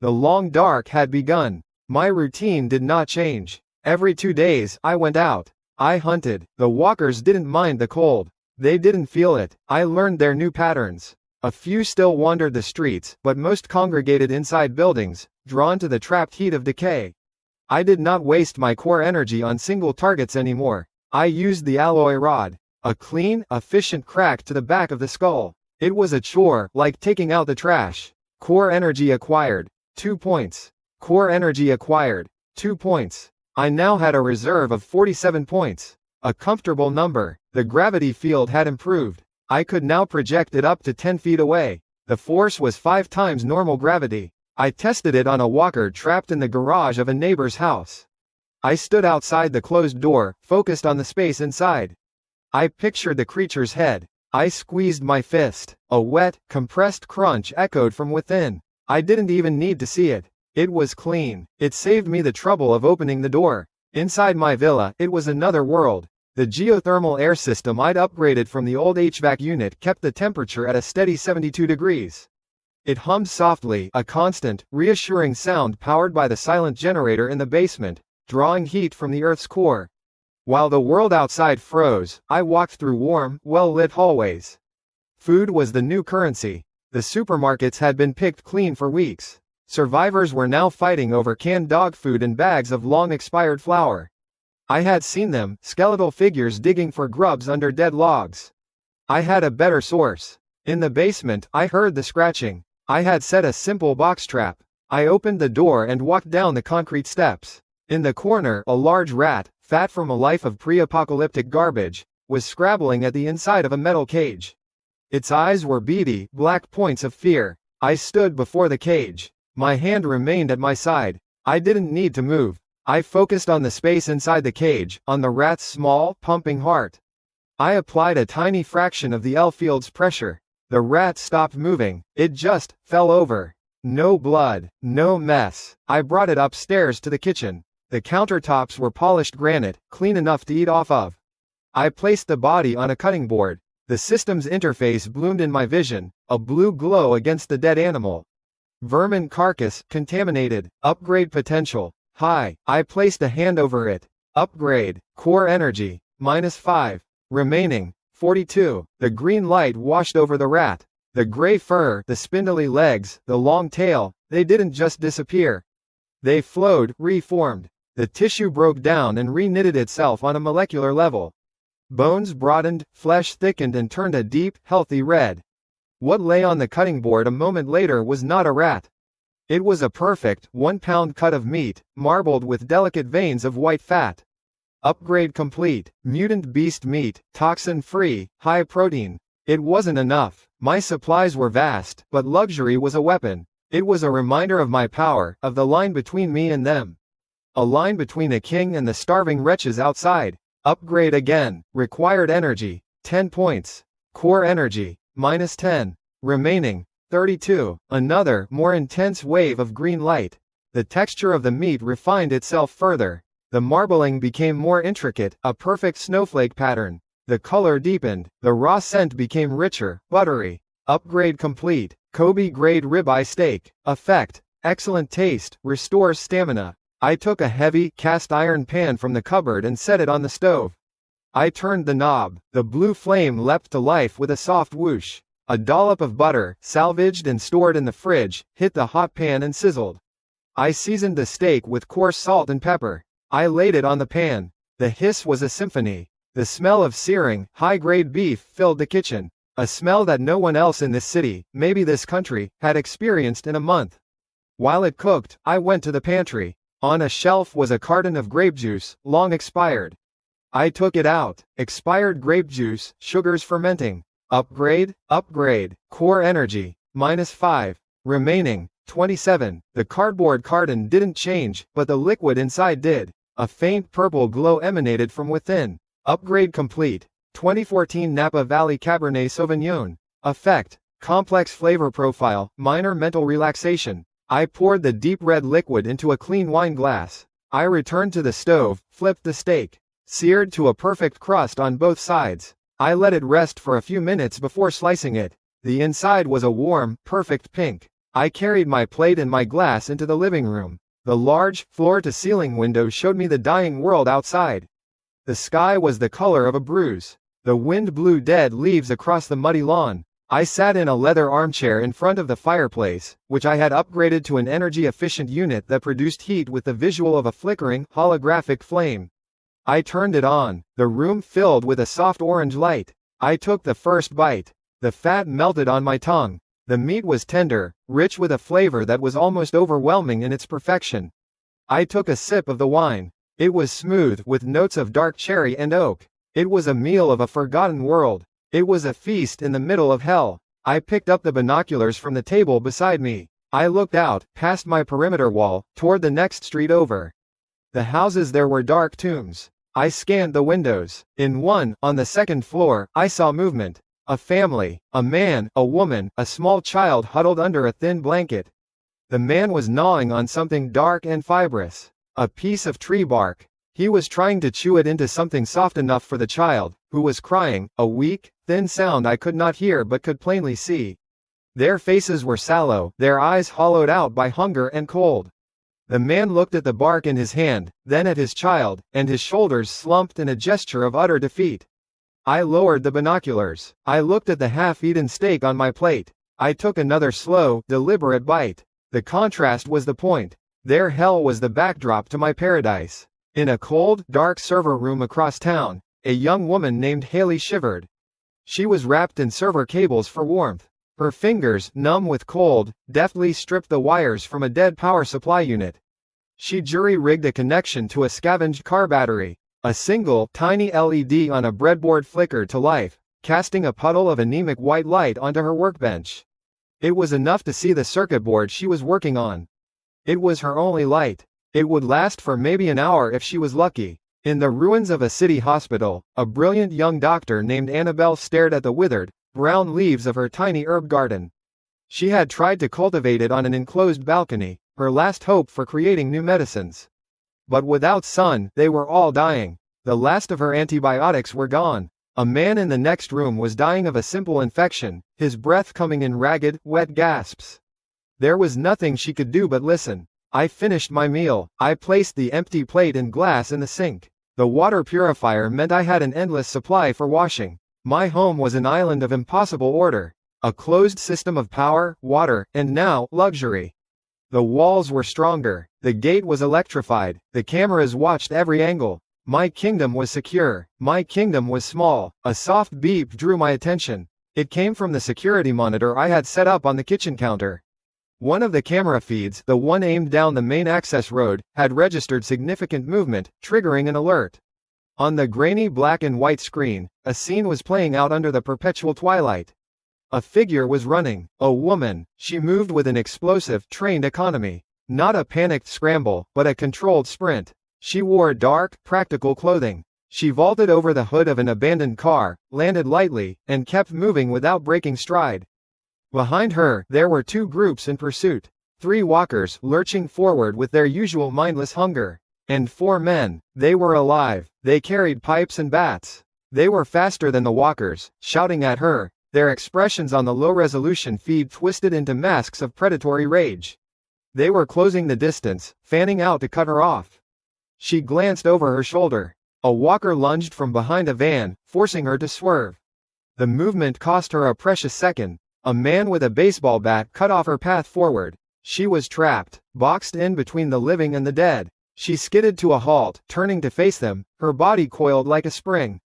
The long dark had begun. My routine did not change. Every 2 days, I went out. I hunted. The walkers didn't mind the cold. They didn't feel it. I learned their new patterns. A few still wandered the streets, but most congregated inside buildings, drawn to the trapped heat of decay. I did not waste my core energy on single targets anymore. I used the alloy rod. A clean, efficient crack to the back of the skull. It was a chore, like taking out the trash. Core energy acquired. 2 points. Core energy acquired. 2 points. I now had a reserve of 47 points. A comfortable number. The gravity field had improved. I could now project it up to 10 feet away. The force was 5 times normal gravity. I tested it on a walker trapped in the garage of a neighbor's house. I stood outside the closed door, focused on the space inside. I pictured the creature's head. I squeezed my fist. A wet, compressed crunch echoed from within. I didn't even need to see it. It was clean. It saved me the trouble of opening the door. Inside my villa, it was another world. The geothermal air system I'd upgraded from the old HVAC unit kept the temperature at a steady 72 degrees. It hummed softly, a constant, reassuring sound powered by the silent generator in the basement, drawing heat from the Earth's core. While the world outside froze, I walked through warm, well-lit hallways. Food was the new currency. The supermarkets had been picked clean for weeks. Survivors were now fighting over canned dog food and bags of long-expired flour. I had seen them, skeletal figures digging for grubs under dead logs. I had a better source. In the basement, I heard the scratching. I had set a simple box trap. I opened the door and walked down the concrete steps. In the corner, a large rat, fat from a life of pre-apocalyptic garbage, was scrabbling at the inside of a metal cage. Its eyes were beady, black points of fear. I stood before the cage. My hand remained at my side. I didn't need to move. I focused on the space inside the cage, on the rat's small, pumping heart. I applied a tiny fraction of the L-field's pressure. The rat stopped moving. It just fell over. No blood, no mess. I brought it upstairs to the kitchen. The countertops were polished granite, clean enough to eat off of. I placed the body on a cutting board. The system's interface bloomed in my vision, a blue glow against the dead animal. Vermin carcass, contaminated, upgrade potential, high. I placed a hand over it. Upgrade, core energy, -5. Remaining, 42. The green light washed over the rat. The gray fur, the spindly legs, the long tail, they didn't just disappear. They flowed, reformed. The tissue broke down and reknitted itself on a molecular level. Bones broadened, flesh thickened and turned a deep, healthy red. What lay on the cutting board a moment later was not a rat. It was a perfect, 1-pound cut of meat, marbled with delicate veins of white fat. Upgrade complete. Mutant beast meat, toxin-free, high protein. It wasn't enough. My supplies were vast, but luxury was a weapon. It was a reminder of my power, of the line between me and them. A line between a king and the starving wretches outside. Upgrade again. Required energy, 10 points. Core energy, -10. Remaining, 32. Another, more intense wave of green light. The texture of the meat refined itself further. The marbling became more intricate, a perfect snowflake pattern. The color deepened. The raw scent became richer, buttery. Upgrade complete. Kobe-grade ribeye steak. Effect. Excellent taste, restores stamina. I took a heavy, cast-iron pan from the cupboard and set it on the stove. I turned the knob. The blue flame leapt to life with a soft whoosh. A dollop of butter, salvaged and stored in the fridge, hit the hot pan and sizzled. I seasoned the steak with coarse salt and pepper. I laid it on the pan. The hiss was a symphony. The smell of searing, high-grade beef filled the kitchen. A smell that no one else in this city, maybe this country, had experienced in a month. While it cooked, I went to the pantry. On a shelf was a carton of grape juice, long expired. I took it out. Expired grape juice, sugars fermenting. Upgrade, upgrade, core energy, -5. Remaining, 27. The cardboard carton didn't change, but the liquid inside did. A faint purple glow emanated from within. Upgrade complete. 2014 Napa Valley Cabernet Sauvignon. Effect. Complex flavor profile, minor mental relaxation. I poured the deep red liquid into a clean wine glass. I returned to the stove, flipped the steak. Seared to a perfect crust on both sides. I let it rest for a few minutes before slicing it. The inside was a warm, perfect pink. I carried my plate and my glass into the living room. The large, floor-to-ceiling window showed me the dying world outside. The sky was the color of a bruise. The wind blew dead leaves across the muddy lawn. I sat in a leather armchair in front of the fireplace, which I had upgraded to an energy-efficient unit that produced heat with the visual of a flickering, holographic flame. I turned it on. The room filled with a soft orange light. I took the first bite. The fat melted on my tongue. The meat was tender, rich with a flavor that was almost overwhelming in its perfection. I took a sip of the wine. It was smooth, with notes of dark cherry and oak. It was a meal of a forgotten world. It was a feast in the middle of hell. I picked up the binoculars from the table beside me. I looked out, past my perimeter wall, toward the next street over. The houses there were dark tombs. I scanned the windows. In one, on the second floor, I saw movement. A family, a man, a woman, a small child huddled under a thin blanket. The man was gnawing on something dark and fibrous. A piece of tree bark. He was trying to chew it into something soft enough for the child, who was crying, a weak, thin sound I could not hear but could plainly see. Their faces were sallow, their eyes hollowed out by hunger and cold. The man looked at the bark in his hand, then at his child, and his shoulders slumped in a gesture of utter defeat. I lowered the binoculars. I looked at the half-eaten steak on my plate. I took another slow, deliberate bite. The contrast was the point. Their hell was the backdrop to my paradise. In a cold, dark server room across town, a young woman named Haley shivered. She was wrapped in server cables for warmth. Her fingers, numb with cold, deftly stripped the wires from a dead power supply unit. She jury-rigged a connection to a scavenged car battery. A single, tiny LED on a breadboard flickered to life, casting a puddle of anemic white light onto her workbench. It was enough to see the circuit board she was working on. It was her only light. It would last for maybe an hour if she was lucky. In the ruins of a city hospital, a brilliant young doctor named Annabelle stared at the withered, brown leaves of her tiny herb garden. She had tried to cultivate it on an enclosed balcony, her last hope for creating new medicines. But without sun, they were all dying. The last of her antibiotics were gone. A man in the next room was dying of a simple infection, his breath coming in ragged, wet gasps. There was nothing she could do but listen. I finished my meal. I placed the empty plate and glass in the sink. The water purifier meant I had an endless supply for washing. My home was an island of impossible order. A closed system of power, water, and now, luxury. The walls were stronger. The gate was electrified. The cameras watched every angle. My kingdom was secure. My kingdom was small. A soft beep drew my attention. It came from the security monitor I had set up on the kitchen counter. One of the camera feeds, the one aimed down the main access road, had registered significant movement, triggering an alert. On the grainy black and white screen, a scene was playing out under the perpetual twilight. A figure was running, a woman. She moved with an explosive, trained economy. Not a panicked scramble, but a controlled sprint. She wore dark, practical clothing. She vaulted over the hood of an abandoned car, landed lightly, and kept moving without breaking stride. Behind her, there were two groups in pursuit. 3 walkers lurching forward with their usual mindless hunger. And 4 men. They were alive. They carried pipes and bats. They were faster than the walkers, shouting at her, their expressions on the low-resolution feed twisted into masks of predatory rage. They were closing the distance, fanning out to cut her off. She glanced over her shoulder. A walker lunged from behind a van, forcing her to swerve. The movement cost her a precious second. A man with a baseball bat cut off her path forward. She was trapped, boxed in between the living and the dead. She skidded to a halt, turning to face them, her body coiled like a spring.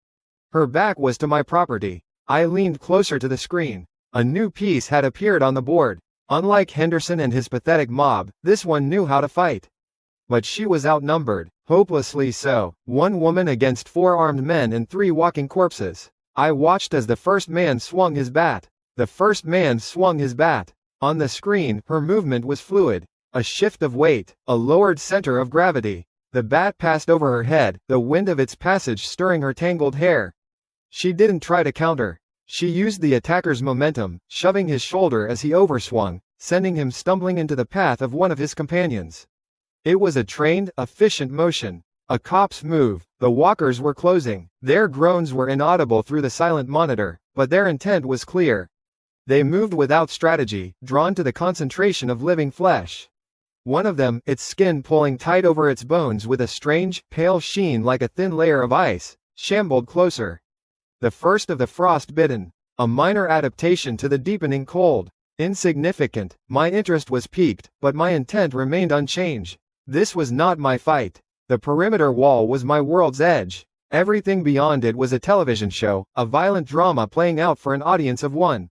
Her back was to my property. I leaned closer to the screen. A new piece had appeared on the board. Unlike Henderson and his pathetic mob, this one knew how to fight. But she was outnumbered, hopelessly so, 1 woman against 4 armed men and 3 walking corpses. I watched as the first man swung his bat. The first man swung his bat. On the screen, her movement was fluid. A shift of weight, a lowered center of gravity. The bat passed over her head, the wind of its passage stirring her tangled hair. She didn't try to counter. She used the attacker's momentum, shoving his shoulder as he overswung, sending him stumbling into the path of one of his companions. It was a trained, efficient motion. A cop's move. The walkers were closing. Their groans were inaudible through the silent monitor, but their intent was clear. They moved without strategy, drawn to the concentration of living flesh. One of them, its skin pulling tight over its bones with a strange, pale sheen like a thin layer of ice, shambled closer. The first of the frost-bitten. A minor adaptation to the deepening cold. Insignificant. My interest was piqued, but my intent remained unchanged. This was not my fight. The perimeter wall was my world's edge. Everything beyond it was a television show, a violent drama playing out for an audience of 1.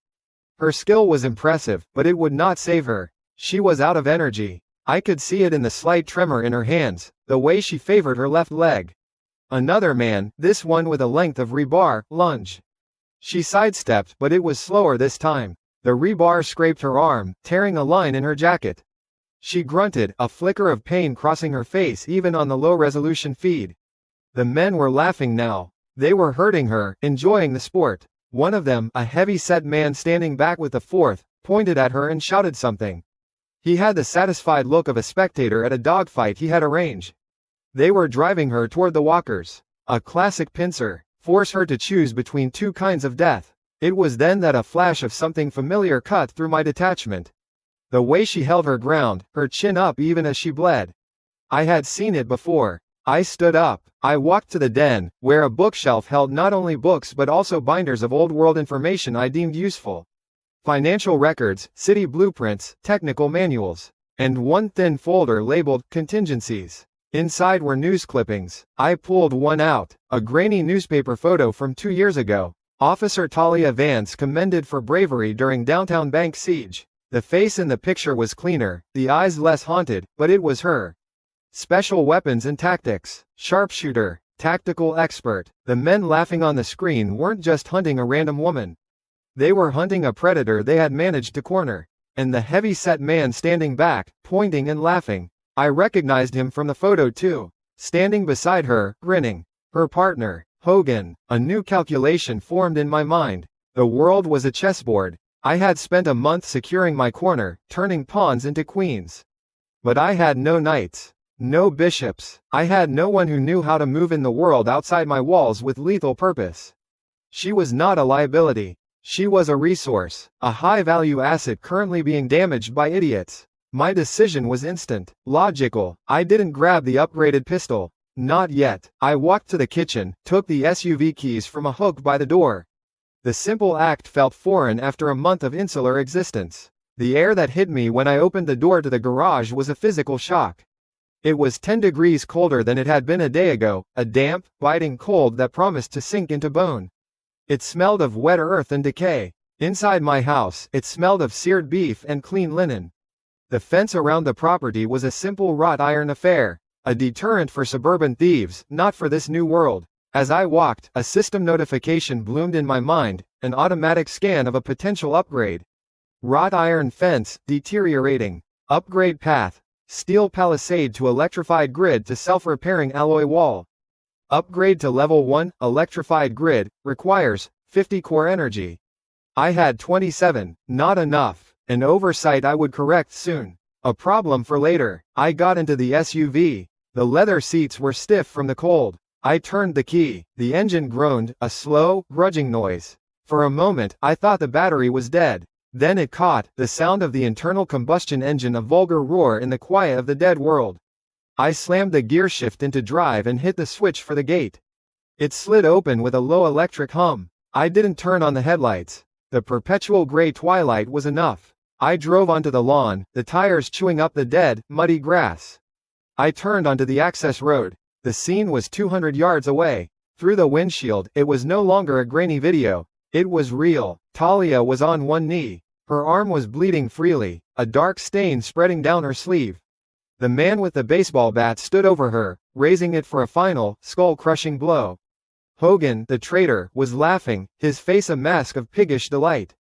Her skill was impressive, but it would not save her. She was out of energy. I could see it in the slight tremor in her hands, the way she favored her left leg. Another man, this one with a length of rebar, lunged. She sidestepped, but it was slower this time. The rebar scraped her arm, tearing a line in her jacket. She grunted, a flicker of pain crossing her face even on the low-resolution feed. The men were laughing now. They were hurting her, enjoying the sport. One of them, a heavy-set man standing back with the 4th, pointed at her and shouted something. He had the satisfied look of a spectator at a dogfight he had arranged. They were driving her toward the walkers. A classic pincer. Force her to choose between 2 kinds of death. It was then that a flash of something familiar cut through my detachment. The way she held her ground, her chin up even as she bled. I had seen it before. I stood up. I walked to the den, where a bookshelf held not only books but also binders of old-world information I deemed useful. Financial records, city blueprints, technical manuals. And 1 thin folder labeled, Contingencies. Inside were news clippings. I pulled one out. A grainy newspaper photo from 2 years ago. Officer Talia Vance commended for bravery during downtown bank siege. The face in the picture was cleaner, the eyes less haunted, but it was her. Special weapons and tactics. Sharpshooter. Tactical expert. The men laughing on the screen weren't just hunting a random woman. They were hunting a predator they had managed to corner. And the heavy-set man standing back, pointing and laughing. I recognized him from the photo too. Standing beside her, grinning. Her partner, Hogan. A new calculation formed in my mind. The world was a chessboard. I had spent a month securing my corner, turning pawns into queens. But I had no knights. No bishops. I had no one who knew how to move in the world outside my walls with lethal purpose. She was not a liability. She was a resource, a high-value asset currently being damaged by idiots. My decision was instant, logical. I didn't grab the upgraded pistol. Not yet. I walked to the kitchen, took the SUV keys from a hook by the door. The simple act felt foreign after a month of insular existence. The air that hit me when I opened the door to the garage was a physical shock. It was 10 degrees colder than it had been a day ago, a damp, biting cold that promised to sink into bone. It smelled of wet earth and decay. Inside my house, it smelled of seared beef and clean linen. The fence around the property was a simple wrought iron affair, a deterrent for suburban thieves, not for this new world. As I walked, a system notification bloomed in my mind, an automatic scan of a potential upgrade. Wrought iron fence, deteriorating. Upgrade path. Steel palisade to electrified grid to self-repairing alloy wall. Upgrade to level 1, electrified grid, requires 50 core energy. I had 27, not enough, an oversight I would correct soon. A problem for later. I got into the SUV. The leather seats were stiff from the cold. I turned the key. The engine groaned, a slow, grudging noise. For a moment, I thought the battery was dead. Then it caught, the sound of the internal combustion engine, a vulgar roar in the quiet of the dead world. I slammed the gear shift into drive and hit the switch for the gate. It slid open with a low electric hum. I didn't turn on the headlights. The perpetual gray twilight was enough. I drove onto the lawn, the tires chewing up the dead, muddy grass. I turned onto the access road. The scene was 200 yards away. Through the windshield, it was no longer a grainy video. It was real. Talia was on one knee. Her arm was bleeding freely, a dark stain spreading down her sleeve. The man with the baseball bat stood over her, raising it for a final, skull-crushing blow. Hogan, the traitor, was laughing, his face a mask of piggish delight.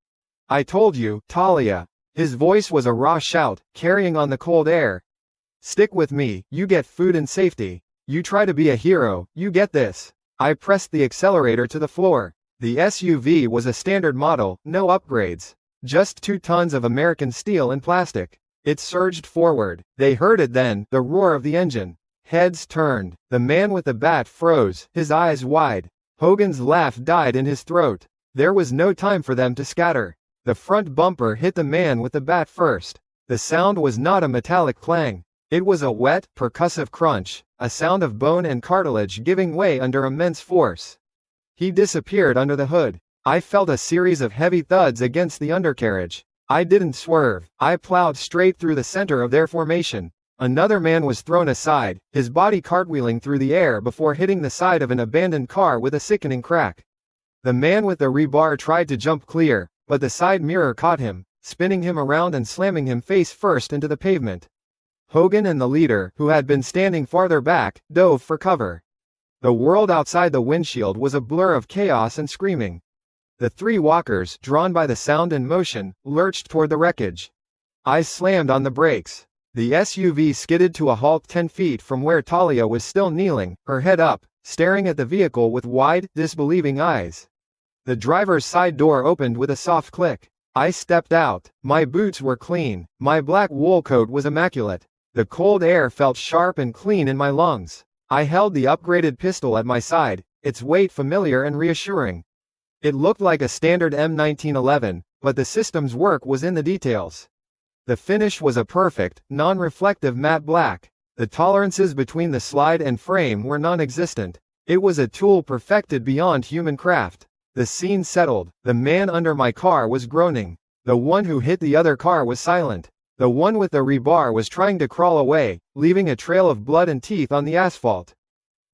"I told you, Talia." His voice was a raw shout, carrying on the cold air. "Stick with me, you get food and safety. You try to be a hero, you get this." I pressed the accelerator to the floor. The SUV was a standard model, no upgrades. Just 2 tons of American steel and plastic. It surged forward. They heard it then, the roar of the engine. Heads turned. The man with the bat froze, his eyes wide. Hogan's laugh died in his throat. There was no time for them to scatter. The front bumper hit the man with the bat first. The sound was not a metallic clang. It was a wet, percussive crunch, a sound of bone and cartilage giving way under immense force. He disappeared under the hood. I felt a series of heavy thuds against the undercarriage. I didn't swerve. I plowed straight through the center of their formation. Another man was thrown aside, his body cartwheeling through the air before hitting the side of an abandoned car with a sickening crack. The man with the rebar tried to jump clear, but the side mirror caught him, spinning him around and slamming him face first into the pavement. Hogan and the leader, who had been standing farther back, dove for cover. The world outside the windshield was a blur of chaos and screaming. The 3 walkers, drawn by the sound and motion, lurched toward the wreckage. I slammed on the brakes. The SUV skidded to a halt 10 feet from where Talia was still kneeling, her head up, staring at the vehicle with wide, disbelieving eyes. The driver's side door opened with a soft click. I stepped out. My boots were clean. My black wool coat was immaculate. The cold air felt sharp and clean in my lungs. I held the upgraded pistol at my side, its weight familiar and reassuring. It looked like a standard M1911, but the system's work was in the details. The finish was a perfect, non-reflective matte black. The tolerances between the slide and frame were non-existent. It was a tool perfected beyond human craft. The scene settled. The man under my car was groaning. The one who hit the other car was silent. The one with the rebar was trying to crawl away, leaving a trail of blood and teeth on the asphalt.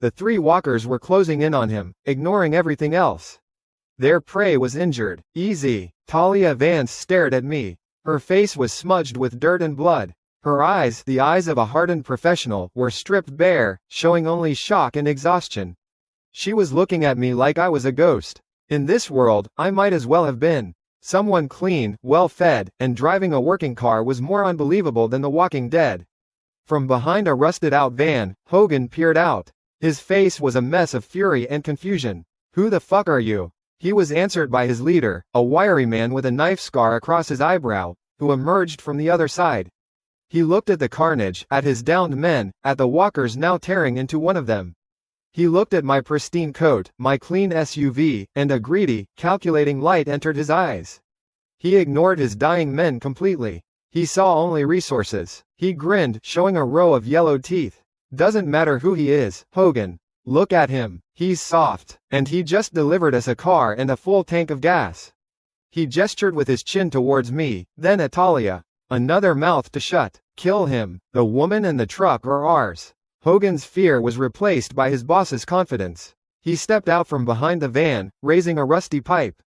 The 3 walkers were closing in on him, ignoring everything else. Their prey was injured. "Easy." Talia Vance stared at me. Her face was smudged with dirt and blood. Her eyes, the eyes of a hardened professional, were stripped bare, showing only shock and exhaustion. She was looking at me like I was a ghost. In this world, I might as well have been. Someone clean, well-fed, and driving a working car was more unbelievable than The Walking Dead. From behind a rusted-out van, Hogan peered out. His face was a mess of fury and confusion. "Who the fuck are you?" He was answered by his leader, a wiry man with a knife scar across his eyebrow, who emerged from the other side. He looked at the carnage, at his downed men, at the walkers now tearing into one of them. He looked at my pristine coat, my clean SUV, and a greedy, calculating light entered his eyes. He ignored his dying men completely. He saw only resources. He grinned, showing a row of yellowed teeth. "Doesn't matter who he is, Hogan. Look at him. He's soft. And he just delivered us a car and a full tank of gas." He gestured with his chin towards me, then at Talia. "Another mouth to shut. Kill him. The woman and the truck are ours." Hogan's fear was replaced by his boss's confidence. He stepped out from behind the van, raising a rusty pipe.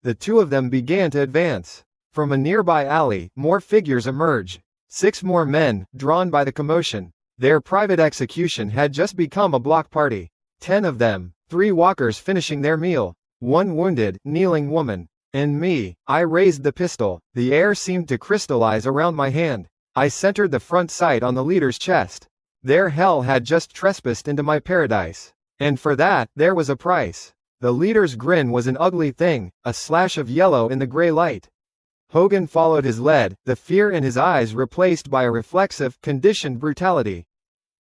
The 2 of them began to advance. From a nearby alley, more figures emerged. 6 more men, drawn by the commotion. Their private execution had just become a block party. 10 of them, 3 walkers finishing their meal. 1 wounded, kneeling woman. And me. I raised the pistol. The air seemed to crystallize around my hand. I centered the front sight on the leader's chest. Their hell had just trespassed into my paradise. And for that, there was a price. The leader's grin was an ugly thing, a slash of yellow in the gray light. Hogan followed his lead, the fear in his eyes replaced by a reflexive, conditioned brutality.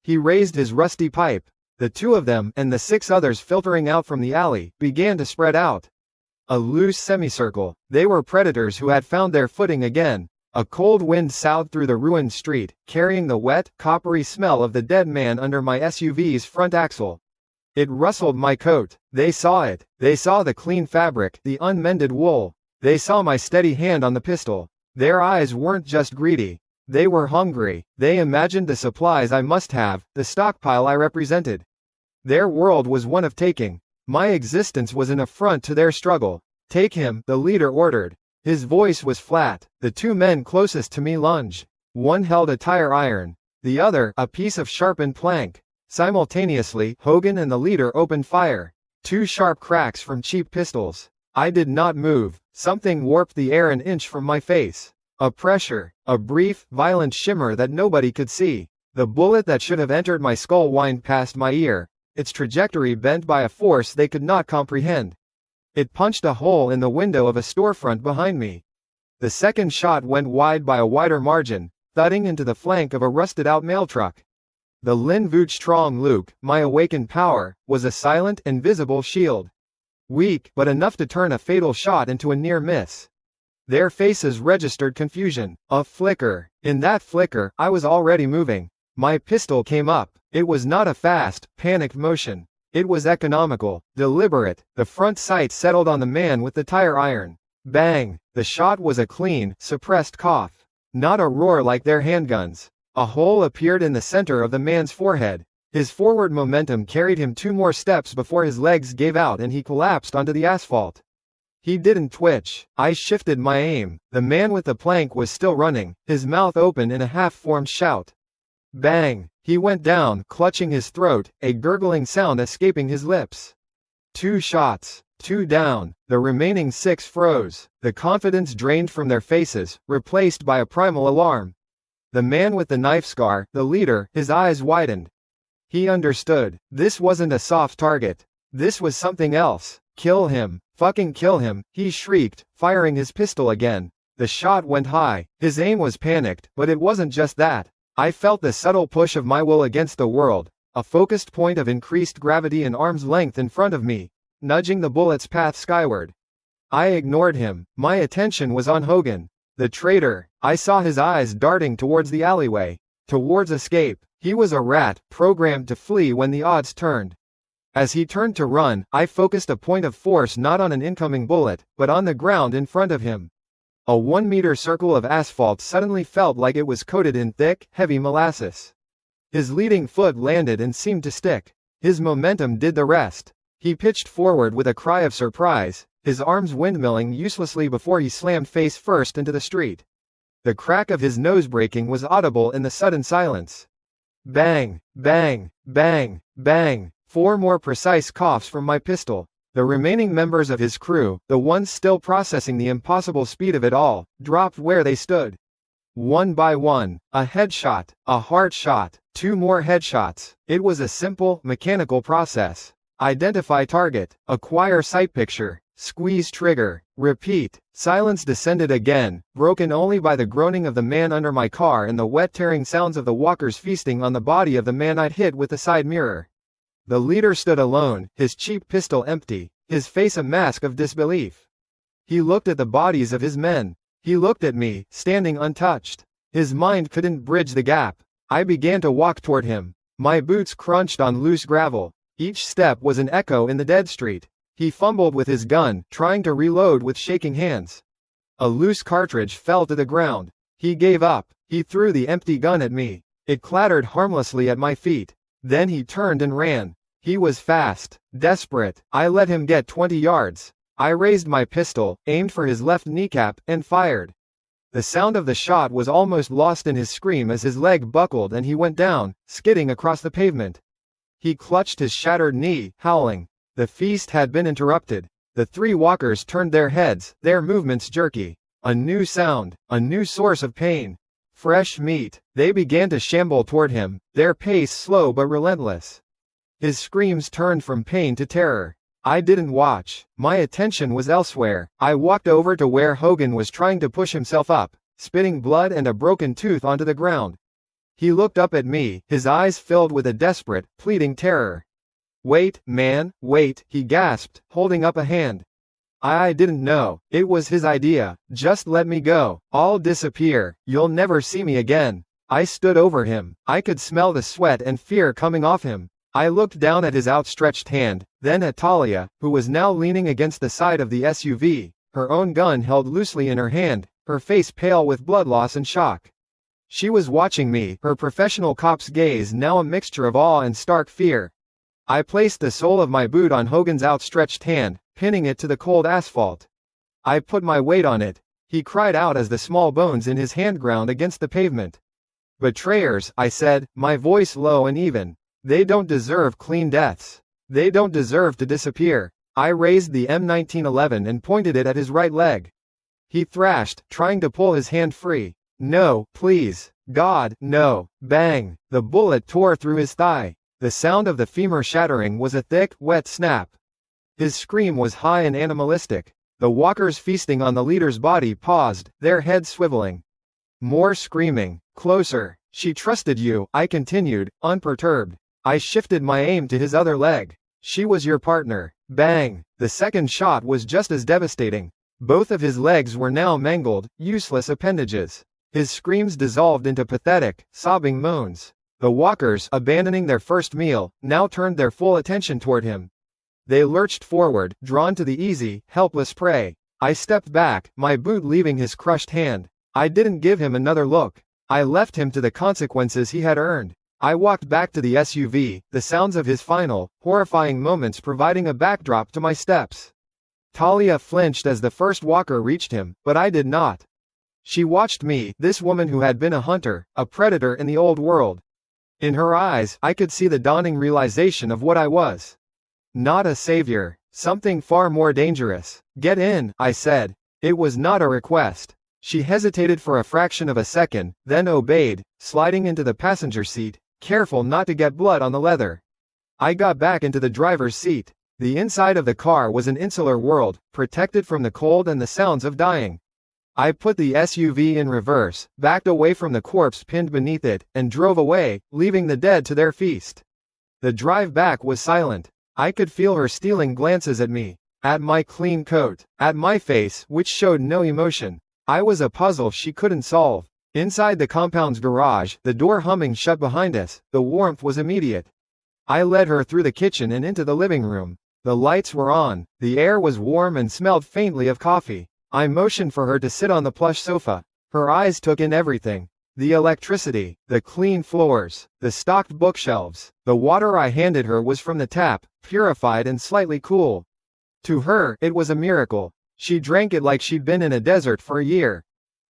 He raised his rusty pipe. The two of them, and the 6 others filtering out from the alley, began to spread out. A loose semicircle. They were predators who had found their footing again. A cold wind soughed through the ruined street, carrying the wet, coppery smell of the dead man under my SUV's front axle. It rustled my coat. They saw it. They saw the clean fabric, the unmended wool. They saw my steady hand on the pistol. Their eyes weren't just greedy. They were hungry. They imagined the supplies I must have, the stockpile I represented. Their world was one of taking. My existence was an affront to their struggle. "Take him," the leader ordered. His voice was flat. The 2 men closest to me lunged. One held a tire iron. The other, a piece of sharpened plank. Simultaneously, Hogan and the leader opened fire. 2 sharp cracks from cheap pistols. I did not move. Something warped the air an inch from my face. A pressure. A brief, violent shimmer that nobody could see. The bullet that should have entered my skull whined past my ear, its trajectory bent by a force they could not comprehend. It punched a hole in the window of a storefront behind me. The second shot went wide by a wider margin, thudding into the flank of a rusted-out mail truck. The Lin Vuch Luke, my awakened power, was a silent, invisible shield. Weak, but enough to turn a fatal shot into a near miss. Their faces registered confusion. A flicker. In that flicker, I was already moving. My pistol came up. It was not a fast, panicked motion. It was economical, deliberate. The front sight settled on the man with the tire iron. Bang! The shot was a clean, suppressed cough. Not a roar like their handguns. A hole appeared in the center of the man's forehead. His forward momentum carried him 2 more steps before his legs gave out and he collapsed onto the asphalt. He didn't twitch. I shifted my aim. The man with the plank was still running, his mouth open in a half-formed shout. Bang! He went down, clutching his throat, a gurgling sound escaping his lips. 2 shots. 2 down. The remaining 6 froze, the confidence drained from their faces, replaced by a primal alarm. The man with the knife scar, the leader, his eyes widened. He understood. This wasn't a soft target. This was something else. Kill him. Fucking kill him, he shrieked, firing his pistol again. The shot went high. His aim was panicked, but it wasn't just that. I felt the subtle push of my will against the world, a focused point of increased gravity an arm's length in front of me, nudging the bullet's path skyward. I ignored him. My attention was on Hogan. The traitor. I saw his eyes darting towards the alleyway, towards escape. He was a rat, programmed to flee when the odds turned. As he turned to run, I focused a point of force not on an incoming bullet, but on the ground in front of him. A 1-meter circle of asphalt suddenly felt like it was coated in thick, heavy molasses. His leading foot landed and seemed to stick. His momentum did the rest. He pitched forward with a cry of surprise, his arms windmilling uselessly before he slammed face first into the street. The crack of his nose braking was audible in the sudden silence. Bang! Bang! Bang! Bang! 4 more precise coughs from my pistol. The remaining members of his crew, the ones still processing the impossible speed of it all, dropped where they stood. One by one, a headshot, a heart shot, 2 more headshots. It was a simple, mechanical process. Identify target, acquire sight picture, squeeze trigger, repeat. Silence descended again, broken only by the groaning of the man under my car and the wet tearing sounds of the walkers feasting on the body of the man I'd hit with the side mirror. The leader stood alone, his cheap pistol empty, his face a mask of disbelief. He looked at the bodies of his men. He looked at me, standing untouched. His mind couldn't bridge the gap. I began to walk toward him. My boots crunched on loose gravel. Each step was an echo in the dead street. He fumbled with his gun, trying to reload with shaking hands. A loose cartridge fell to the ground. He gave up. He threw the empty gun at me. It clattered harmlessly at my feet. Then he turned and ran. He was fast, desperate. I let him get 20 yards. I raised my pistol, aimed for his left kneecap, and fired. The sound of the shot was almost lost in his scream as his leg buckled and he went down, skidding across the pavement. He clutched his shattered knee, howling. The feast had been interrupted. The 3 walkers turned their heads, their movements jerky. A new sound, a new source of pain. Fresh meat. They began to shamble toward him, their pace slow but relentless. His screams turned from pain to terror. I didn't watch. My attention was elsewhere. I walked over to where Hogan was trying to push himself up, spitting blood and a broken tooth onto the ground. He looked up at me, his eyes filled with a desperate, pleading terror. "Wait, man, wait," he gasped, holding up a hand. I didn't know. It was his idea. "Just let me go. I'll disappear. You'll never see me again." I stood over him. I could smell the sweat and fear coming off him. I looked down at his outstretched hand, then at Talia, who was now leaning against the side of the SUV, her own gun held loosely in her hand, her face pale with blood loss and shock. She was watching me, her professional cop's gaze now a mixture of awe and stark fear. I placed the sole of my boot on Hogan's outstretched hand, pinning it to the cold asphalt. I put my weight on it. He cried out as the small bones in his hand ground against the pavement. "Betrayers," I said, my voice low and even. "They don't deserve clean deaths. They don't deserve to disappear." I raised the M1911 and pointed it at his right leg. He thrashed, trying to pull his hand free. "No, please. God, no." Bang! The bullet tore through his thigh. The sound of the femur shattering was a thick, wet snap. His scream was high and animalistic. The walkers feasting on the leader's body paused, their heads swiveling. More screaming. "Closer. She trusted you," I continued, unperturbed. I shifted my aim to his other leg. "She was your partner." Bang! The second shot was just as devastating. Both of his legs were now mangled, useless appendages. His screams dissolved into pathetic, sobbing moans. The walkers, abandoning their first meal, now turned their full attention toward him. They lurched forward, drawn to the easy, helpless prey. I stepped back, my boot leaving his crushed hand. I didn't give him another look. I left him to the consequences he had earned. I walked back to the SUV, the sounds of his final, horrifying moments providing a backdrop to my steps. Talia flinched as the first walker reached him, but I did not. She watched me, this woman who had been a hunter, a predator in the old world. In her eyes, I could see the dawning realization of what I was. Not a savior. Something far more dangerous. "Get in," I said. It was not a request. She hesitated for a fraction of a second, then obeyed, sliding into the passenger seat, careful not to get blood on the leather. I got back into the driver's seat. The inside of the car was an insular world, protected from the cold and the sounds of dying. I put the SUV in reverse, backed away from the corpse pinned beneath it, and drove away, leaving the dead to their feast. The drive back was silent. I could feel her stealing glances at me, at my clean coat, at my face, which showed no emotion. I was a puzzle she couldn't solve. Inside the compound's garage, the door humming shut behind us, the warmth was immediate. I led her through the kitchen and into the living room. The lights were on, the air was warm and smelled faintly of coffee. I motioned for her to sit on the plush sofa. Her eyes took in everything. The electricity, the clean floors, the stocked bookshelves. The water I handed her was from the tap, purified and slightly cool. To her, it was a miracle. She drank it like she'd been in a desert for a year.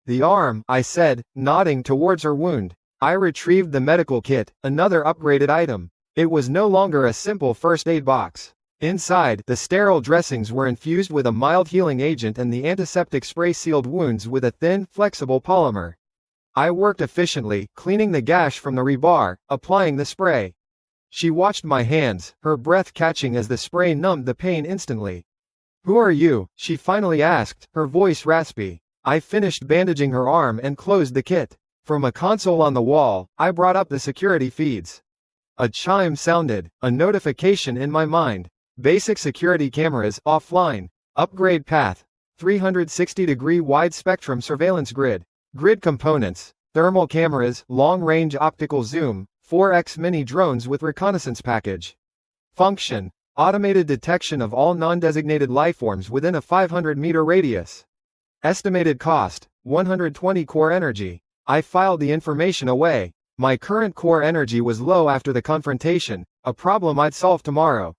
"The arm," I said, nodding towards her wound. I retrieved the medical kit, another upgraded item. It was no longer a simple first aid box. Inside, the sterile dressings were infused with a mild healing agent and the antiseptic spray sealed wounds with a thin, flexible polymer. I worked efficiently, cleaning the gash from the rebar, applying the spray. She watched my hands, her breath catching as the spray numbed the pain instantly. "Who are you?" she finally asked, her voice raspy. I finished bandaging her arm and closed the kit. From a console on the wall, I brought up the security feeds. A chime sounded, a notification in my mind. Basic security cameras, offline. Upgrade path. 360-degree wide-spectrum surveillance grid. Grid components. Thermal cameras, long-range optical zoom, 4x mini drones with reconnaissance package. Function. Automated detection of all non-designated lifeforms within a 500-meter radius. Estimated cost, 120 core energy. I filed the information away. My current core energy was low after the confrontation, a problem I'd solve tomorrow.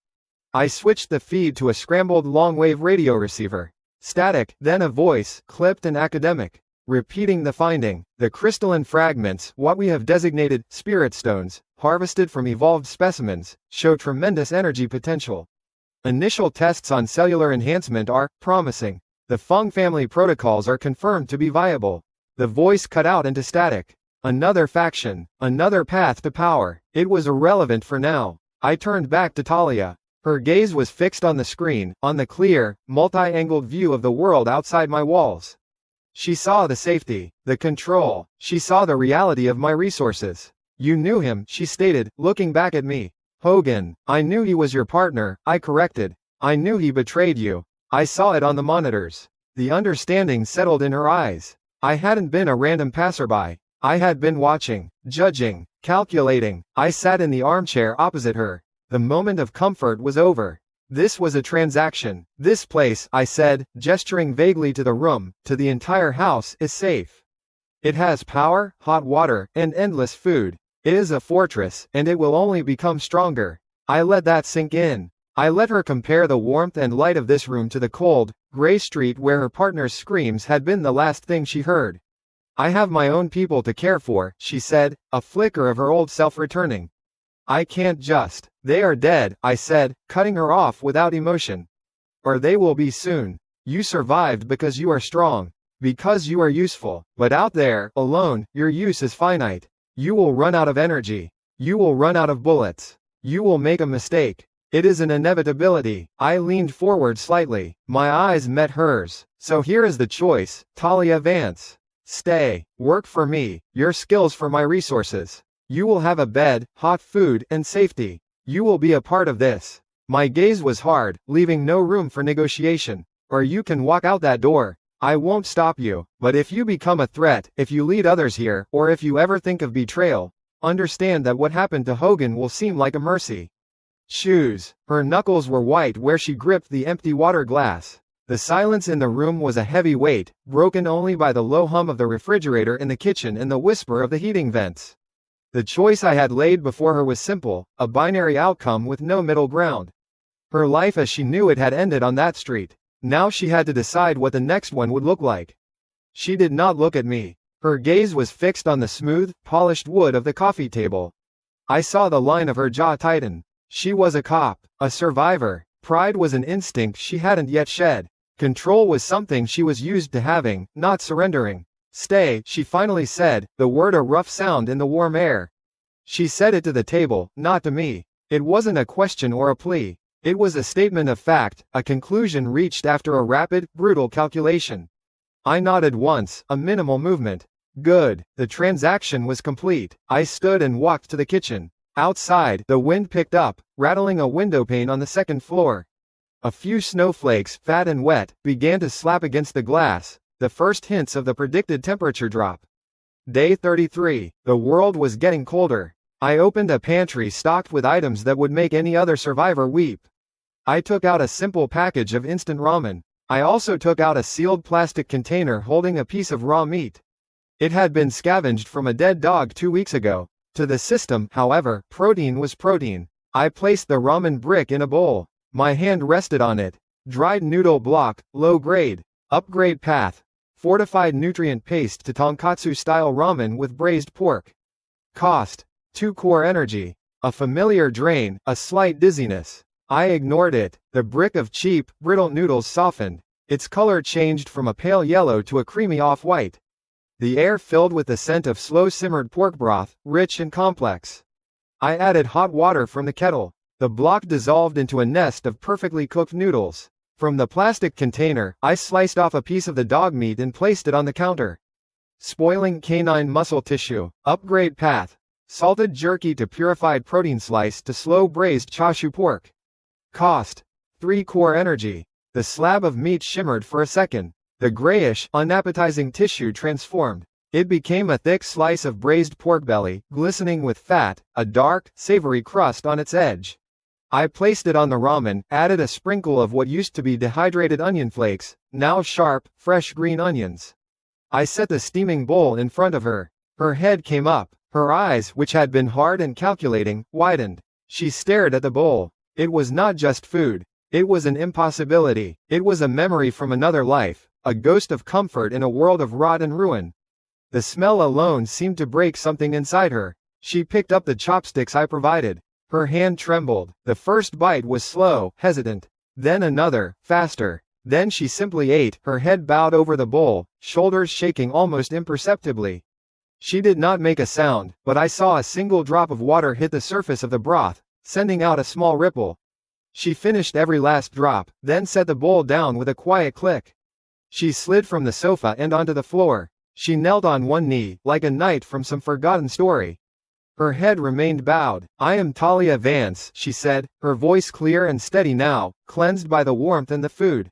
I switched the feed to a scrambled long-wave radio receiver. Static, then a voice, clipped and academic. Repeating the finding, the crystalline fragments, what we have designated spirit stones, harvested from evolved specimens, show tremendous energy potential. Initial tests on cellular enhancement are promising. The Feng family protocols are confirmed to be viable. The voice cut out into static. Another faction, another path to power. It was irrelevant for now. I turned back to Talia. Her gaze was fixed on the screen, on the clear, multi-angled view of the world outside my walls. She saw the safety, the control, she saw the reality of my resources. You knew him, she stated, looking back at me. Hogan, I knew he was your partner, I corrected. I knew he betrayed you. I saw it on the monitors. The understanding settled in her eyes. I hadn't been a random passerby. I had been watching, judging, calculating. I sat in the armchair opposite her. The moment of comfort was over. This was a transaction. This place, I said, gesturing vaguely to the room, to the entire house, is safe. It has power, hot water, and endless food. It is a fortress, and it will only become stronger. I let that sink in. I let her compare the warmth and light of this room to the cold, gray street where her partner's screams had been the last thing she heard. I have my own people to care for, she said, a flicker of her old self returning. I can't just. They are dead, I said, cutting her off without emotion. Or they will be soon. You survived because you are strong. Because you are useful. But out there, alone, your use is finite. You will run out of energy. You will run out of bullets. You will make a mistake. It is an inevitability. I leaned forward slightly. My eyes met hers. So here is the choice, Talia Vance. Stay. Work for me. Your skills for my resources. You will have a bed, hot food, and safety. You will be a part of this. My gaze was hard, leaving no room for negotiation. Or you can walk out that door. I won't stop you. But if you become a threat, if you lead others here, or if you ever think of betrayal, understand that what happened to Hogan will seem like a mercy. Choose. Her knuckles were white where she gripped the empty water glass. The silence in the room was a heavy weight, broken only by the low hum of the refrigerator in the kitchen and the whisper of the heating vents. The choice I had laid before her was simple, a binary outcome with no middle ground. Her life as she knew it had ended on that street. Now she had to decide what the next one would look like. She did not look at me. Her gaze was fixed on the smooth, polished wood of the coffee table. I saw the line of her jaw tighten. She was a cop, a survivor. Pride was an instinct she hadn't yet shed. Control was something she was used to having, not surrendering. Stay, she finally said, the word a rough sound in the warm air. She said it to the table, not to me. It wasn't a question or a plea. It was a statement of fact, a conclusion reached after a rapid, brutal calculation. I nodded once, a minimal movement. Good. The transaction was complete. I stood and walked to the kitchen. Outside, the wind picked up, rattling a windowpane on the second floor. A few snowflakes, fat and wet, began to slap against the glass, the first hints of the predicted temperature drop. Day 33. The world was getting colder. I opened a pantry stocked with items that would make any other survivor weep. I took out a simple package of instant ramen. I also took out a sealed plastic container holding a piece of raw meat. It had been scavenged from a dead dog 2 weeks ago. To the system, however, protein was protein. I placed the ramen brick in a bowl. My hand rested on it. Dried noodle block, low grade. Upgrade path. Fortified nutrient paste to tonkatsu-style ramen with braised pork. Cost. 2 core energy. A familiar drain, a slight dizziness. I ignored it. The brick of cheap, brittle noodles softened. Its color changed from a pale yellow to a creamy off-white. The air filled with the scent of slow-simmered pork broth, rich and complex. I added hot water from the kettle. The block dissolved into a nest of perfectly cooked noodles. From the plastic container, I sliced off a piece of the dog meat and placed it on the counter. Spoiling canine muscle tissue. Upgrade path. Salted jerky to purified protein slice to slow braised chashu pork. Cost. 3 core energy. The slab of meat shimmered for a second. The grayish, unappetizing tissue transformed. It became a thick slice of braised pork belly, glistening with fat, a dark, savory crust on its edge. I placed it on the ramen, added a sprinkle of what used to be dehydrated onion flakes, now sharp, fresh green onions. I set the steaming bowl in front of her. Her head came up. Her eyes, which had been hard and calculating, widened. She stared at the bowl. It was not just food. It was an impossibility. It was a memory from another life, a ghost of comfort in a world of rot and ruin. The smell alone seemed to break something inside her. She picked up the chopsticks I provided. Her hand trembled. The first bite was slow, hesitant. Then another, faster. Then she simply ate, her head bowed over the bowl, shoulders shaking almost imperceptibly. She did not make a sound, but I saw a single drop of water hit the surface of the broth, sending out a small ripple. She finished every last drop, then set the bowl down with a quiet click. She slid from the sofa and onto the floor. She knelt on one knee, like a knight from some forgotten story. Her head remained bowed. "I am Talia Vance," she said, her voice clear and steady now, cleansed by the warmth and the food.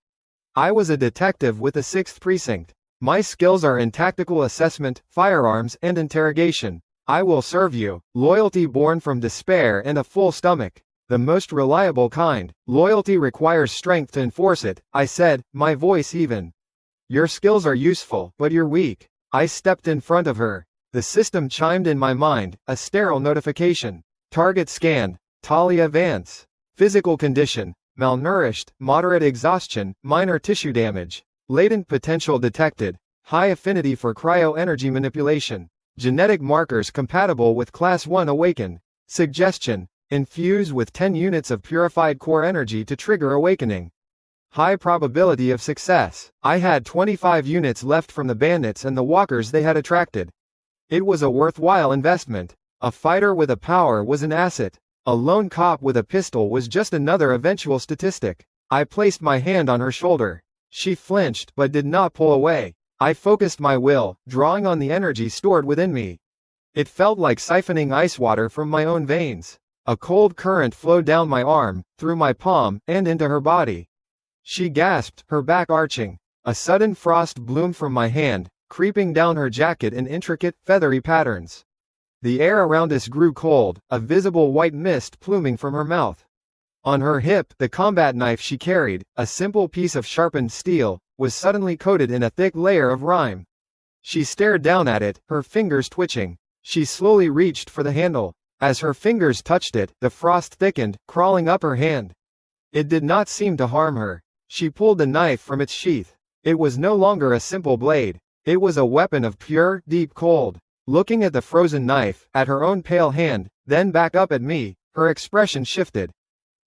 "I was a detective with the 6th Precinct. My skills are in tactical assessment, firearms, and interrogation. I will serve you. Loyalty born from despair and a full stomach. The most reliable kind. Loyalty requires strength to enforce it," I said, my voice even. "Your skills are useful, but you're weak." I stepped in front of her. The system chimed in my mind, a sterile notification. Target scanned. Talia Vance. Physical condition: malnourished, moderate exhaustion, minor tissue damage. Latent potential detected. High affinity for cryo-energy manipulation. Genetic markers compatible with Class 1 awaken. Suggestion: infuse with 10 units of purified core energy to trigger awakening. High probability of success. I had 25 units left from the bandits and the walkers they had attracted. It was a worthwhile investment. A fighter with a power was an asset. A lone cop with a pistol was just another eventual statistic. I placed my hand on her shoulder. She flinched, but did not pull away. I focused my will, drawing on the energy stored within me. It felt like siphoning ice water from my own veins. A cold current flowed down my arm, through my palm, and into her body. She gasped, her back arching. A sudden frost bloomed from my hand, creeping down her jacket in intricate, feathery patterns. The air around us grew cold, a visible white mist pluming from her mouth. On her hip, the combat knife she carried, a simple piece of sharpened steel, was suddenly coated in a thick layer of rime. She stared down at it, her fingers twitching. She slowly reached for the handle. As her fingers touched it, the frost thickened, crawling up her hand. It did not seem to harm her. She pulled the knife from its sheath. It was no longer a simple blade. It was a weapon of pure, deep cold. Looking at the frozen knife, at her own pale hand, then back up at me, her expression shifted.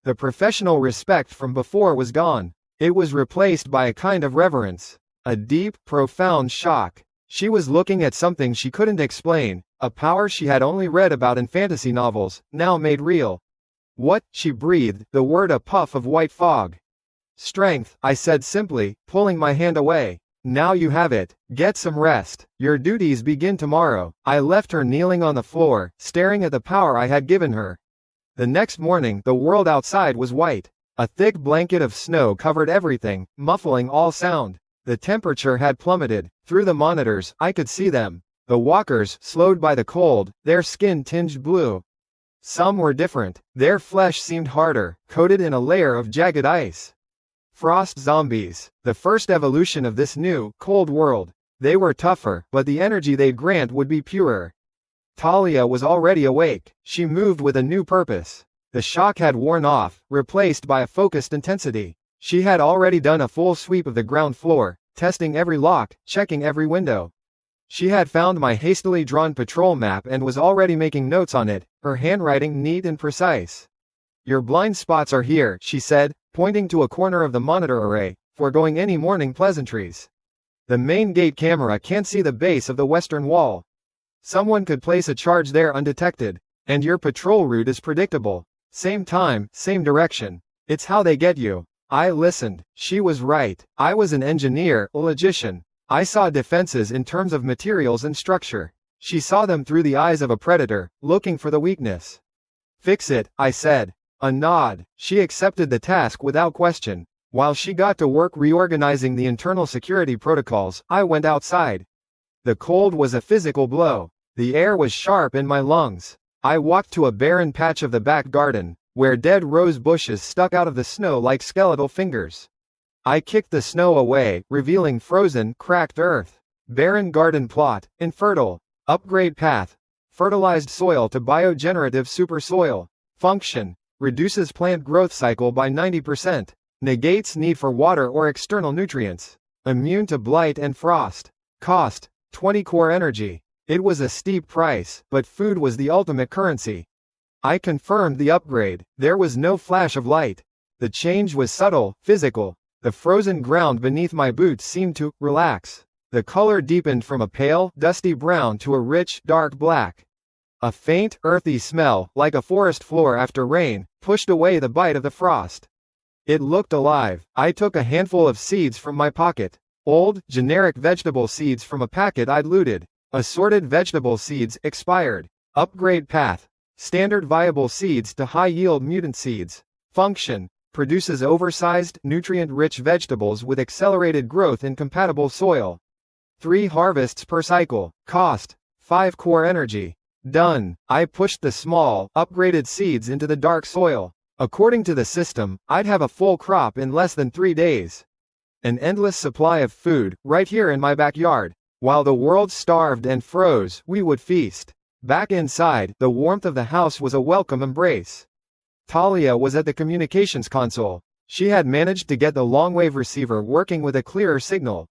The professional respect from before was gone. It was replaced by a kind of reverence. A deep, profound shock. She was looking at something she couldn't explain, a power she had only read about in fantasy novels, now made real. "What?" she breathed, the word a puff of white fog. "Strength," I said simply, pulling my hand away. "Now you have it. Get some rest. Your duties begin tomorrow." I left her kneeling on the floor, staring at the power I had given her. The next morning, the world outside was white. A thick blanket of snow covered everything, muffling all sound. The temperature had plummeted. Through the monitors, I could see them. The walkers, slowed by the cold, their skin tinged blue. Some were different. Their flesh seemed harder, coated in a layer of jagged ice. Frost zombies. The first evolution of this new, cold world. They were tougher, but the energy they'd grant would be purer. Talia was already awake. She moved with a new purpose. The shock had worn off, replaced by a focused intensity. She had already done a full sweep of the ground floor, testing every lock, checking every window. She had found my hastily drawn patrol map and was already making notes on it, her handwriting neat and precise. "Your blind spots are here," she said, pointing to a corner of the monitor array, foregoing any morning pleasantries. "The main gate camera can't see the base of the western wall. Someone could place a charge there undetected. And your patrol route is predictable. Same time, same direction. It's how they get you." I listened. She was right. I was an engineer, a logician. I saw defenses in terms of materials and structure. She saw them through the eyes of a predator, looking for the weakness. "Fix it," I said. A nod. She accepted the task without question. While she got to work reorganizing the internal security protocols, I went outside. The cold was a physical blow. The air was sharp in my lungs. I walked to a barren patch of the back garden, where dead rose bushes stuck out of the snow like skeletal fingers. I kicked the snow away, revealing frozen, cracked earth. Barren garden plot, infertile. Upgrade path. Fertilized soil to biogenerative super soil. Function. Reduces plant growth cycle by 90%. Negates need for water or external nutrients. Immune to blight and frost. Cost: 20 core energy. It was a steep price, but food was the ultimate currency. I confirmed the upgrade. There was no flash of light. The change was subtle, physical. The frozen ground beneath my boots seemed to relax. The color deepened from a pale, dusty brown to a rich, dark black. A faint, earthy smell, like a forest floor after rain, pushed away the bite of the frost. It looked alive. I took a handful of seeds from my pocket. Old, generic vegetable seeds from a packet I'd looted. Assorted vegetable seeds, expired. Upgrade path. Standard viable seeds to high-yield mutant seeds. Function. Produces oversized, nutrient-rich vegetables with accelerated growth in compatible soil. 3 harvests per cycle. Cost. 5 core energy. Done. I pushed the small, upgraded seeds into the dark soil. According to the system, I'd have a full crop in less than 3 days. An endless supply of food, right here in my backyard. While the world starved and froze, we would feast. Back inside, the warmth of the house was a welcome embrace. Talia was at the communications console. She had managed to get the long-wave receiver working with a clearer signal.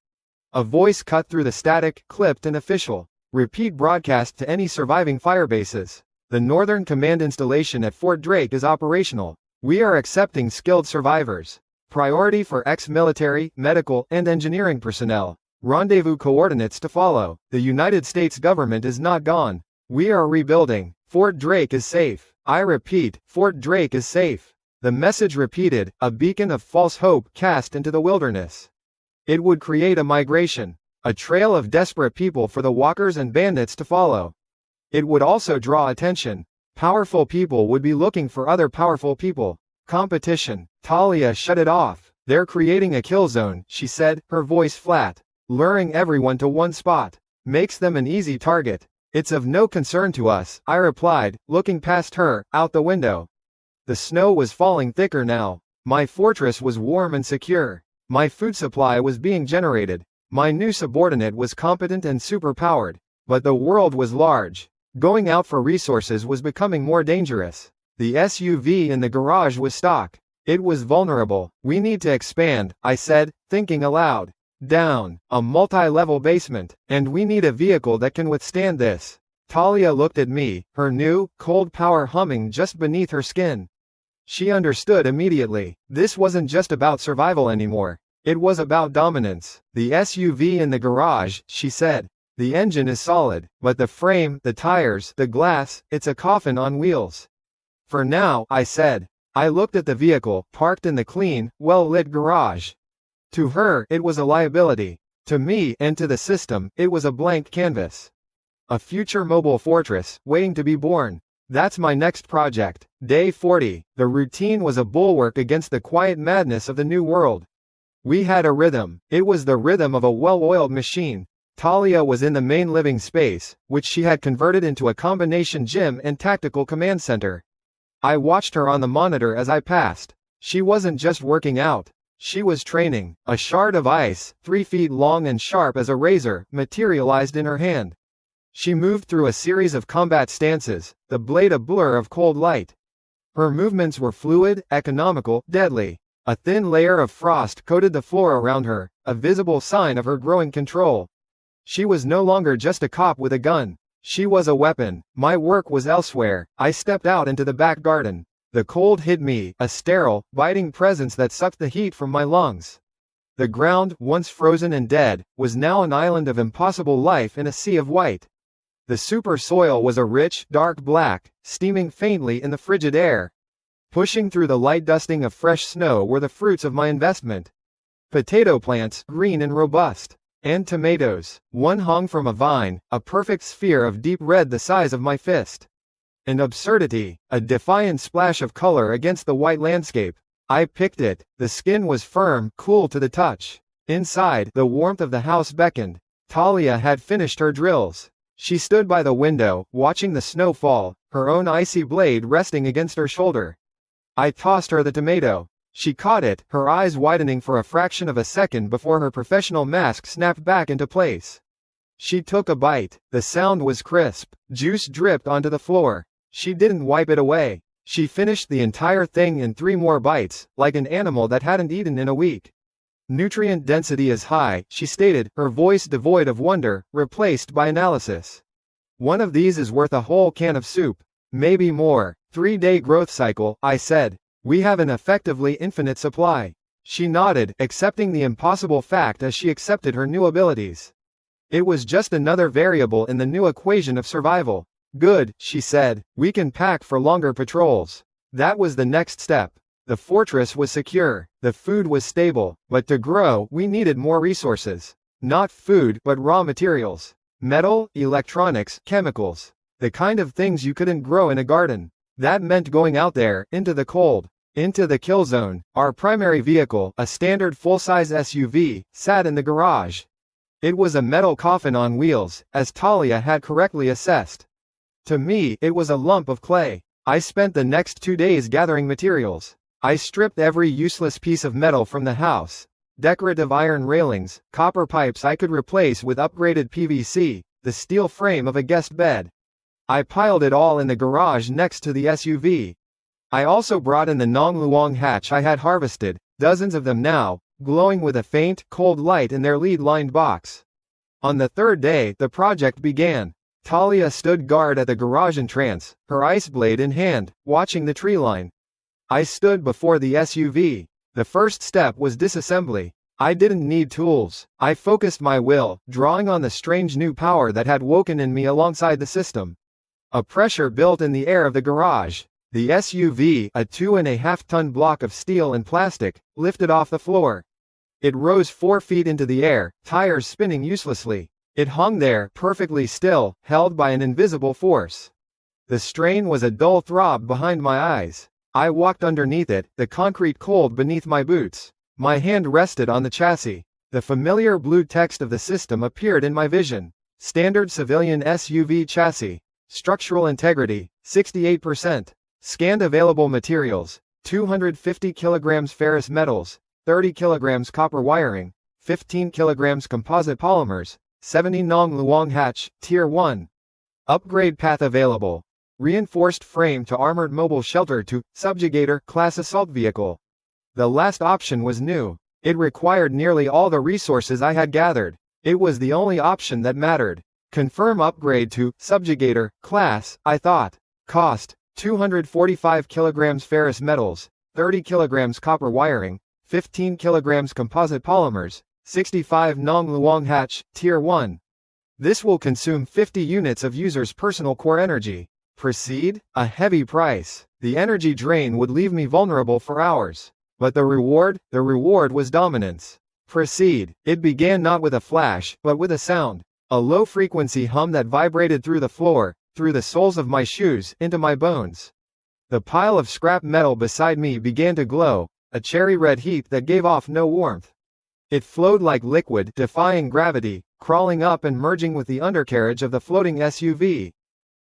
A voice cut through the static, clipped and official. Repeat broadcast to any surviving firebases. The Northern Command installation at Fort Drake is operational. We are accepting skilled survivors. Priority for ex-military, medical, and engineering personnel. Rendezvous coordinates to follow. The United States government is not gone. We are rebuilding. Fort Drake is safe. I repeat, Fort Drake is safe. The message repeated, a beacon of false hope cast into the wilderness. It would create a migration. A trail of desperate people for the walkers and bandits to follow. It would also draw attention. Powerful people would be looking for other powerful people. Competition. Talia shut it off. They're creating a kill zone, she said, her voice flat. Luring everyone to one spot. Makes them an easy target. It's of no concern to us, I replied, looking past her, out the window. The snow was falling thicker now. My fortress was warm and secure. My food supply was being generated. My new subordinate was competent and superpowered. But the world was large. Going out for resources was becoming more dangerous. The SUV in the garage was stock. It was vulnerable. We need to expand, I said, thinking aloud. Down, a multi-level basement, and we need a vehicle that can withstand this. Talia looked at me, her new, cold power humming just beneath her skin. She understood immediately. This wasn't just about survival anymore. It was about dominance. The SUV in the garage, she said. The engine is solid, but the frame, the tires, the glass, it's a coffin on wheels. For now, I said. I looked at the vehicle, parked in the clean, well-lit garage. To her, it was a liability. To me, and to the system, it was a blank canvas. A future mobile fortress, waiting to be born. That's my next project. Day 40. The routine was a bulwark against the quiet madness of the new world. We had a rhythm. It was the rhythm of a well-oiled machine. Talia was in the main living space, which she had converted into a combination gym and tactical command center. I watched her on the monitor as I passed. She wasn't just working out. She was training. A shard of ice, 3 feet long and sharp as a razor, materialized in her hand. She moved through a series of combat stances, the blade a blur of cold light. Her movements were fluid, economical, deadly. A thin layer of frost coated the floor around her, a visible sign of her growing control. She was no longer just a cop with a gun. She was a weapon. My work was elsewhere. I stepped out into the back garden. The cold hit me, a sterile, biting presence that sucked the heat from my lungs. The ground, once frozen and dead, was now an island of impossible life in a sea of white. The super soil was a rich, dark black, steaming faintly in the frigid air. Pushing through the light dusting of fresh snow were the fruits of my investment. Potato plants, green and robust. And tomatoes. One hung from a vine, a perfect sphere of deep red the size of my fist. An absurdity, a defiant splash of color against the white landscape. I picked it. The skin was firm, cool to the touch. Inside, the warmth of the house beckoned. Talia had finished her drills. She stood by the window, watching the snow fall, her own icy blade resting against her shoulder. I tossed her the tomato. She caught it, her eyes widening for a fraction of a second before her professional mask snapped back into place. She took a bite. The sound was crisp. Juice dripped onto the floor. She didn't wipe it away. She finished the entire thing in 3 more bites, like an animal that hadn't eaten in a week. Nutrient density is high, she stated, her voice devoid of wonder, replaced by analysis. One of these is worth a whole can of soup. Maybe more. 3-day growth cycle, I said. We have an effectively infinite supply. She nodded, accepting the impossible fact as she accepted her new abilities. It was just another variable in the new equation of survival. Good, she said, we can pack for longer patrols. That was the next step. The fortress was secure, the food was stable, but to grow, we needed more resources. Not food, but raw materials. Metal, electronics, chemicals. The kind of things you couldn't grow in a garden. That meant going out there, into the cold. Into the kill zone. Our primary vehicle, a standard full-size SUV, sat in the garage. It was a metal coffin on wheels, as Talia had correctly assessed. To me, it was a lump of clay. I spent the next 2 days gathering materials. I stripped every useless piece of metal from the house. Decorative iron railings, copper pipes I could replace with upgraded PVC, the steel frame of a guest bed. I piled it all in the garage next to the SUV. I also brought in the Nong Luong hatch I had harvested, dozens of them now, glowing with a faint, cold light in their lead-lined box. On the third day, the project began. Talia stood guard at the garage entrance, her ice blade in hand, watching the tree line. I stood before the SUV. The first step was disassembly. I didn't need tools. I focused my will, drawing on the strange new power that had woken in me alongside the system. A pressure built in the air of the garage. The SUV, a 2.5-ton block of steel and plastic, lifted off the floor. It rose 4 feet into the air, tires spinning uselessly. It hung there, perfectly still, held by an invisible force. The strain was a dull throb behind my eyes. I walked underneath it, the concrete cold beneath my boots. My hand rested on the chassis. The familiar blue text of the system appeared in my vision. Standard civilian SUV chassis. Structural integrity, 68%. Scanned available materials, 250 kilograms ferrous metals, 30 kilograms copper wiring, 15 kilograms composite polymers, 70 Nong Luong hatch, Tier 1. Upgrade path available. Reinforced frame to armored mobile shelter to subjugator class assault vehicle. The last option was new. It required nearly all the resources I had gathered. It was the only option that mattered. Confirm upgrade to subjugator class, I thought. Cost 245 kilograms ferrous metals, 30 kilograms copper wiring, 15 kilograms composite polymers, 65 Nong Luong hatch, Tier 1. This will consume 50 units of user's personal core energy. Proceed? A heavy price. The energy drain would leave me vulnerable for hours. But the reward was dominance. Proceed. It began not with a flash, but with a sound. A low-frequency hum that vibrated through the floor, through the soles of my shoes, into my bones. The pile of scrap metal beside me began to glow, a cherry-red heat that gave off no warmth. It flowed like liquid, defying gravity, crawling up and merging with the undercarriage of the floating SUV.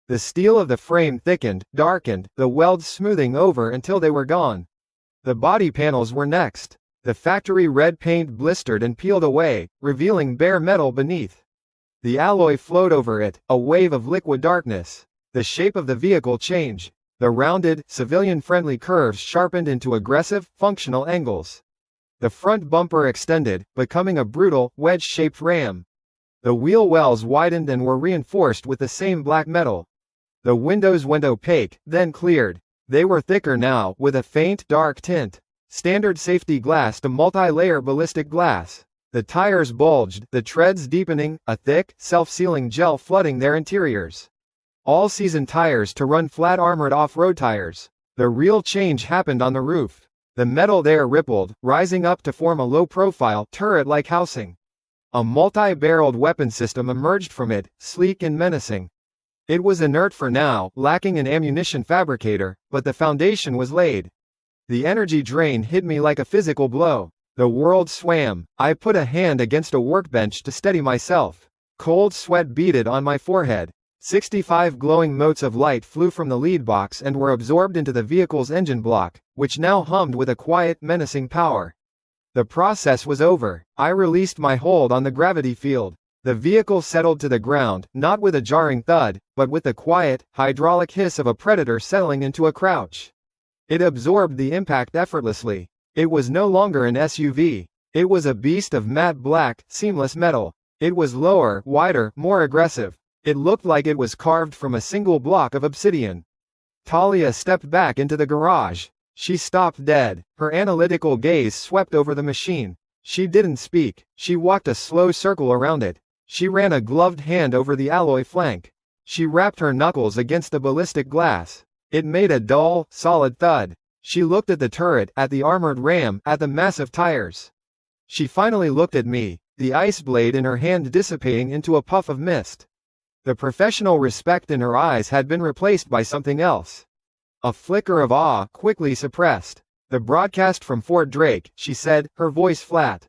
The steel of the frame thickened, darkened, the welds smoothing over until they were gone. The body panels were next. The factory red paint blistered and peeled away, revealing bare metal beneath. The alloy flowed over it, a wave of liquid darkness. The shape of the vehicle changed. The rounded, civilian-friendly curves sharpened into aggressive, functional angles. The front bumper extended, becoming a brutal, wedge-shaped ram. The wheel wells widened and were reinforced with the same black metal. The windows went opaque, then cleared. They were thicker now, with a faint, dark tint. Standard safety glass to multi-layer ballistic glass. The tires bulged, the treads deepening, a thick, self-sealing gel flooding their interiors. All-season tires to run flat armored off-road tires. The real change happened on the roof. The metal there rippled, rising up to form a low-profile, turret-like housing. A multi-barreled weapon system emerged from it, sleek and menacing. It was inert for now, lacking an ammunition fabricator, but the foundation was laid. The energy drain hit me like a physical blow. The world swam. I put a hand against a workbench to steady myself. Cold sweat beaded on my forehead. 65 glowing motes of light flew from the lead box and were absorbed into the vehicle's engine block, which now hummed with a quiet, menacing power. The process was over. I released my hold on the gravity field. The vehicle settled to the ground, not with a jarring thud, but with the quiet, hydraulic hiss of a predator settling into a crouch. It absorbed the impact effortlessly. It was no longer an SUV. It was a beast of matte black, seamless metal. It was lower, wider, more aggressive. It looked like it was carved from a single block of obsidian. Talia stepped back into the garage. She stopped dead. Her analytical gaze swept over the machine. She didn't speak. She walked a slow circle around it. She ran a gloved hand over the alloy flank. She rapped her knuckles against the ballistic glass. It made a dull, solid thud. She looked at the turret, at the armored ram, at the massive tires. She finally looked at me, the ice blade in her hand dissipating into a puff of mist. The professional respect in her eyes had been replaced by something else. A flicker of awe, quickly suppressed. "The broadcast from Fort Drake," she said, her voice flat.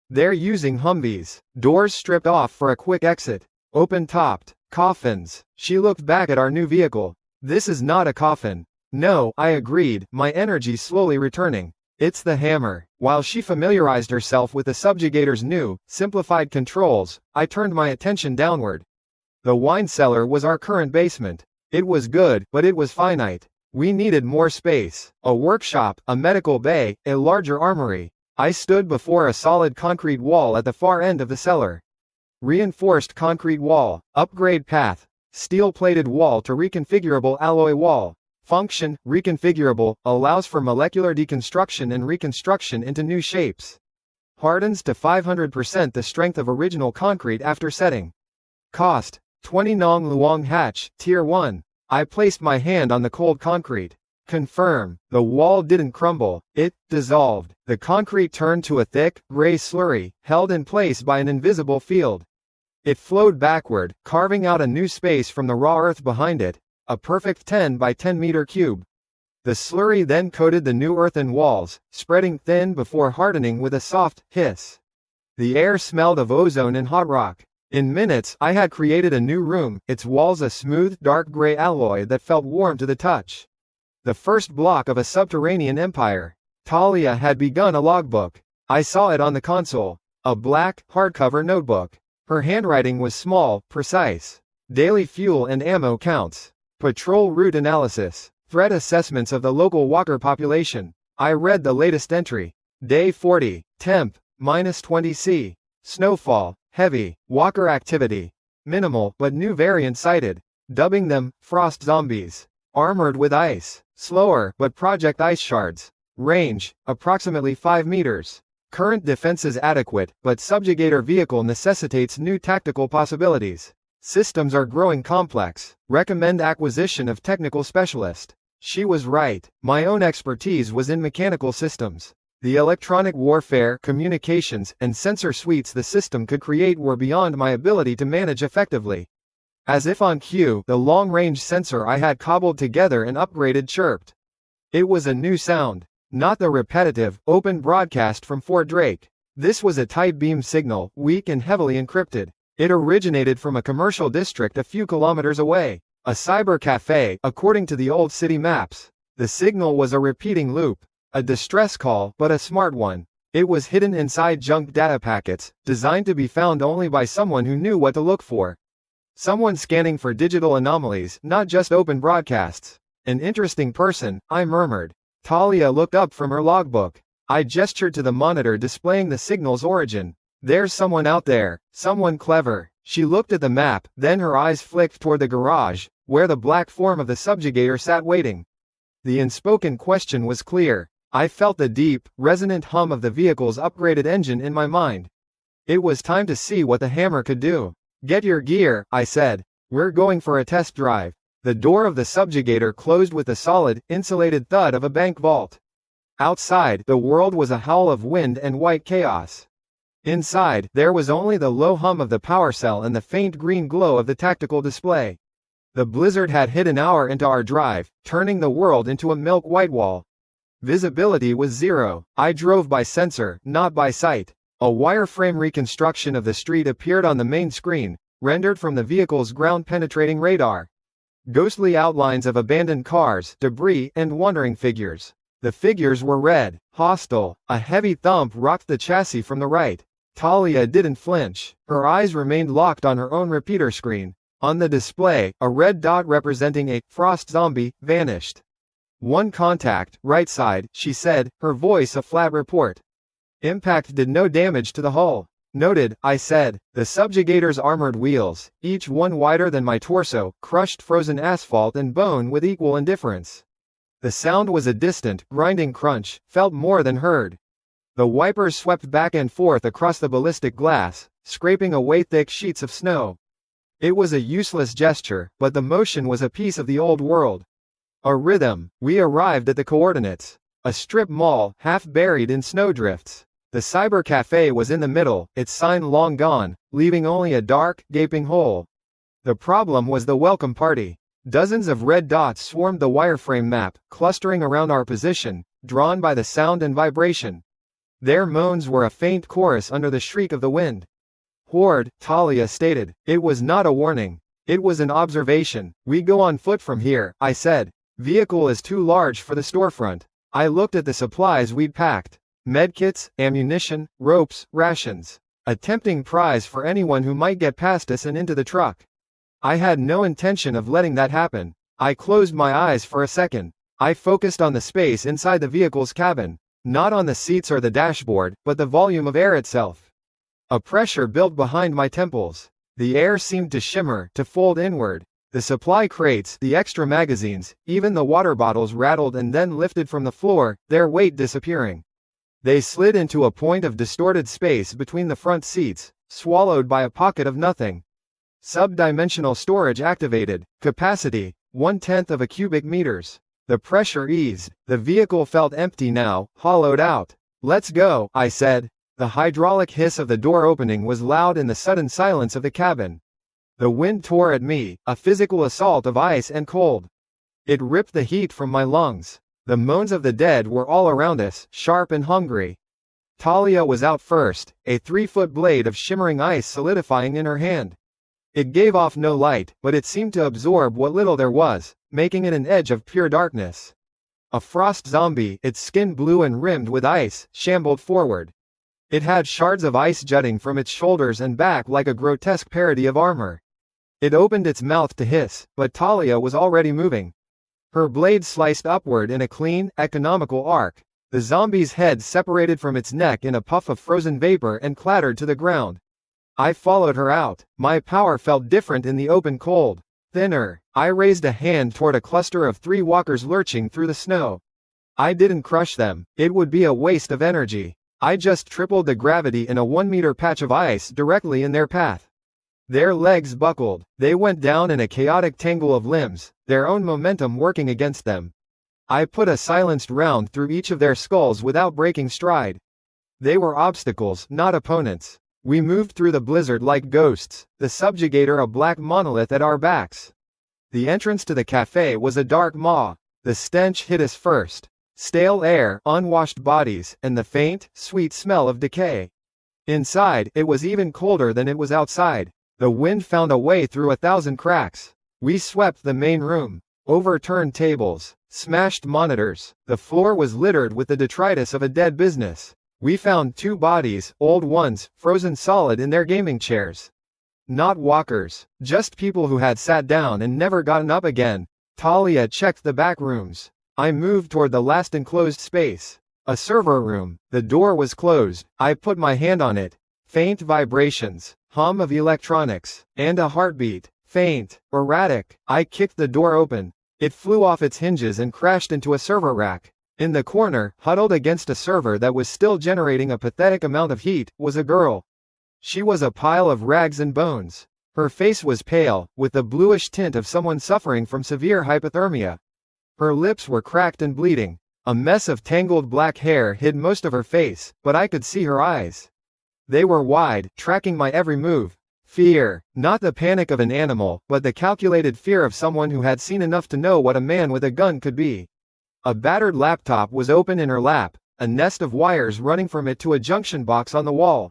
"They're using Humvees. Doors stripped off for a quick exit. Open-topped. Coffins." She looked back at our new vehicle. "This is not a coffin." "No," I agreed, my energy slowly returning. "It's the hammer." While she familiarized herself with the subjugator's new, simplified controls, I turned my attention downward. The wine cellar was our current basement. It was good, but it was finite. We needed more space. A workshop, a medical bay, a larger armory. I stood before a solid concrete wall at the far end of the cellar. Reinforced concrete wall, upgrade path, steel-plated wall to reconfigurable alloy wall. Function, reconfigurable, allows for molecular deconstruction and reconstruction into new shapes. Hardens to 500% the strength of original concrete after setting. Cost, 20 Nong Luong Hatch, Tier 1. I placed my hand on the cold concrete. Confirm. The wall didn't crumble, it dissolved. The concrete turned to a thick, gray slurry, held in place by an invisible field. It flowed backward, carving out a new space from the raw earth behind it, a perfect 10 by 10 meter cube. The slurry then coated the new earthen walls, spreading thin before hardening with a soft hiss. The air smelled of ozone and hot rock. In minutes, I had created a new room, its walls a smooth, dark gray alloy that felt warm to the touch. The first block of a subterranean empire. Talia had begun a logbook. I saw it on the console. A black, hardcover notebook. Her handwriting was small, precise. Daily fuel and ammo counts. Patrol route analysis. Threat assessments of the local walker population. I read the latest entry. Day 40. Temp. -20°C. Snowfall. Heavy. Walker activity. Minimal, but new variant sighted. Dubbing them, frost zombies. Armored with ice. Slower, but project ice shards. Range, approximately 5 meters. Current defenses adequate, but subjugator vehicle necessitates new tactical possibilities. Systems are growing complex. Recommend acquisition of technical specialist. She was right. My own expertise was in mechanical systems. The electronic warfare, communications, and sensor suites the system could create were beyond my ability to manage effectively. As if on cue, the long-range sensor I had cobbled together and upgraded chirped. It was a new sound. Not the repetitive, open broadcast from Fort Drake. This was a tight beam signal, weak and heavily encrypted. It originated from a commercial district a few kilometers away. A cyber cafe, according to the old city maps. The signal was a repeating loop. A distress call, but a smart one. It was hidden inside junk data packets, designed to be found only by someone who knew what to look for. Someone scanning for digital anomalies, not just open broadcasts. An interesting person, I murmured. Talia looked up from her logbook. I gestured to the monitor displaying the signal's origin. There's someone out there, someone clever. She looked at the map, then her eyes flicked toward the garage, where the black form of the subjugator sat waiting. The unspoken question was clear. I felt the deep, resonant hum of the vehicle's upgraded engine in my mind. It was time to see what the hammer could do. Get your gear, I said. We're going for a test drive. The door of the subjugator closed with the solid, insulated thud of a bank vault. Outside, the world was a howl of wind and white chaos. Inside, there was only the low hum of the power cell and the faint green glow of the tactical display. The blizzard had hit an hour into our drive, turning the world into a milk white wall. Visibility was zero. I drove by sensor, not by sight. A wireframe reconstruction of the street appeared on the main screen, rendered from the vehicle's ground-penetrating radar. Ghostly outlines of abandoned cars, debris, and wandering figures. The figures were red, hostile. A heavy thump rocked the chassis from the right. Talia didn't flinch. Her eyes remained locked on her own repeater screen. On the display, a red dot representing a frost zombie vanished. One contact, right side, she said, her voice a flat report. Impact did no damage to the hull. Noted, I said. The subjugator's armored wheels, each one wider than my torso, crushed frozen asphalt and bone with equal indifference. The sound was a distant, grinding crunch, felt more than heard. The wipers swept back and forth across the ballistic glass, scraping away thick sheets of snow. It was a useless gesture, but the motion was a piece of the old world. A rhythm. We arrived at the coordinates. A strip mall, half buried in snowdrifts. The cyber cafe was in the middle, its sign long gone, leaving only a dark, gaping hole. The problem was the welcome party. Dozens of red dots swarmed the wireframe map, clustering around our position, drawn by the sound and vibration. Their moans were a faint chorus under the shriek of the wind. Horde, Talia stated. It was not a warning. It was an observation. We go on foot from here, I said. Vehicle is too large for the storefront. I looked at the supplies we'd packed. Medkits, ammunition, ropes, rations. A tempting prize for anyone who might get past us and into the truck. I had no intention of letting that happen. I closed my eyes for a second. I focused on the space inside the vehicle's cabin. Not on the seats or the dashboard, but the volume of air itself. A pressure built behind my temples. The air seemed to shimmer, to fold inward. The supply crates, the extra magazines, even the water bottles rattled and then lifted from the floor, their weight disappearing. They slid into a point of distorted space between the front seats, swallowed by a pocket of nothing. Subdimensional storage activated. Capacity, 1/10 of a cubic meters. The pressure eased. The vehicle felt empty now, hollowed out. Let's go, I said. The hydraulic hiss of the door opening was loud in the sudden silence of the cabin. The wind tore at me, a physical assault of ice and cold. It ripped the heat from my lungs. The moans of the dead were all around us, sharp and hungry. Talia was out first, a 3-foot blade of shimmering ice solidifying in her hand. It gave off no light, but it seemed to absorb what little there was, making it an edge of pure darkness. A frost zombie, its skin blue and rimmed with ice, shambled forward. It had shards of ice jutting from its shoulders and back like a grotesque parody of armor. It opened its mouth to hiss, but Talia was already moving. Her blade sliced upward in a clean, economical arc. The zombie's head separated from its neck in a puff of frozen vapor and clattered to the ground. I followed her out. My power felt different in the open cold. Thinner. I raised a hand toward a cluster of 3 walkers lurching through the snow. I didn't crush them. It would be a waste of energy. I just tripled the gravity in a 1-meter patch of ice directly in their path. Their legs buckled. They went down in a chaotic tangle of limbs, their own momentum working against them. I put a silenced round through each of their skulls without breaking stride. They were obstacles, not opponents. We moved through the blizzard like ghosts, the subjugator a black monolith at our backs. The entrance to the cafe was a dark maw. The stench hit us first. Stale air, unwashed bodies, and the faint, sweet smell of decay. Inside, it was even colder than it was outside. The wind found a way through 1,000 cracks. We swept the main room. Overturned tables. Smashed monitors. The floor was littered with the detritus of a dead business. We found 2 bodies, old ones, frozen solid in their gaming chairs. Not walkers, just people who had sat down and never gotten up again. Talia checked the back rooms. I moved toward the last enclosed space. A server room. The door was closed. I put my hand on it. Faint vibrations. Hum of electronics. And a heartbeat. Faint. Erratic. I kicked the door open. It flew off its hinges and crashed into a server rack. In the corner, huddled against a server that was still generating a pathetic amount of heat, was a girl. She was a pile of rags and bones. Her face was pale, with the bluish tint of someone suffering from severe hypothermia. Her lips were cracked and bleeding. A mess of tangled black hair hid most of her face, but I could see her eyes. They were wide, tracking my every move. Fear. Not the panic of an animal, but the calculated fear of someone who had seen enough to know what a man with a gun could be. A battered laptop was open in her lap, a nest of wires running from it to a junction box on the wall.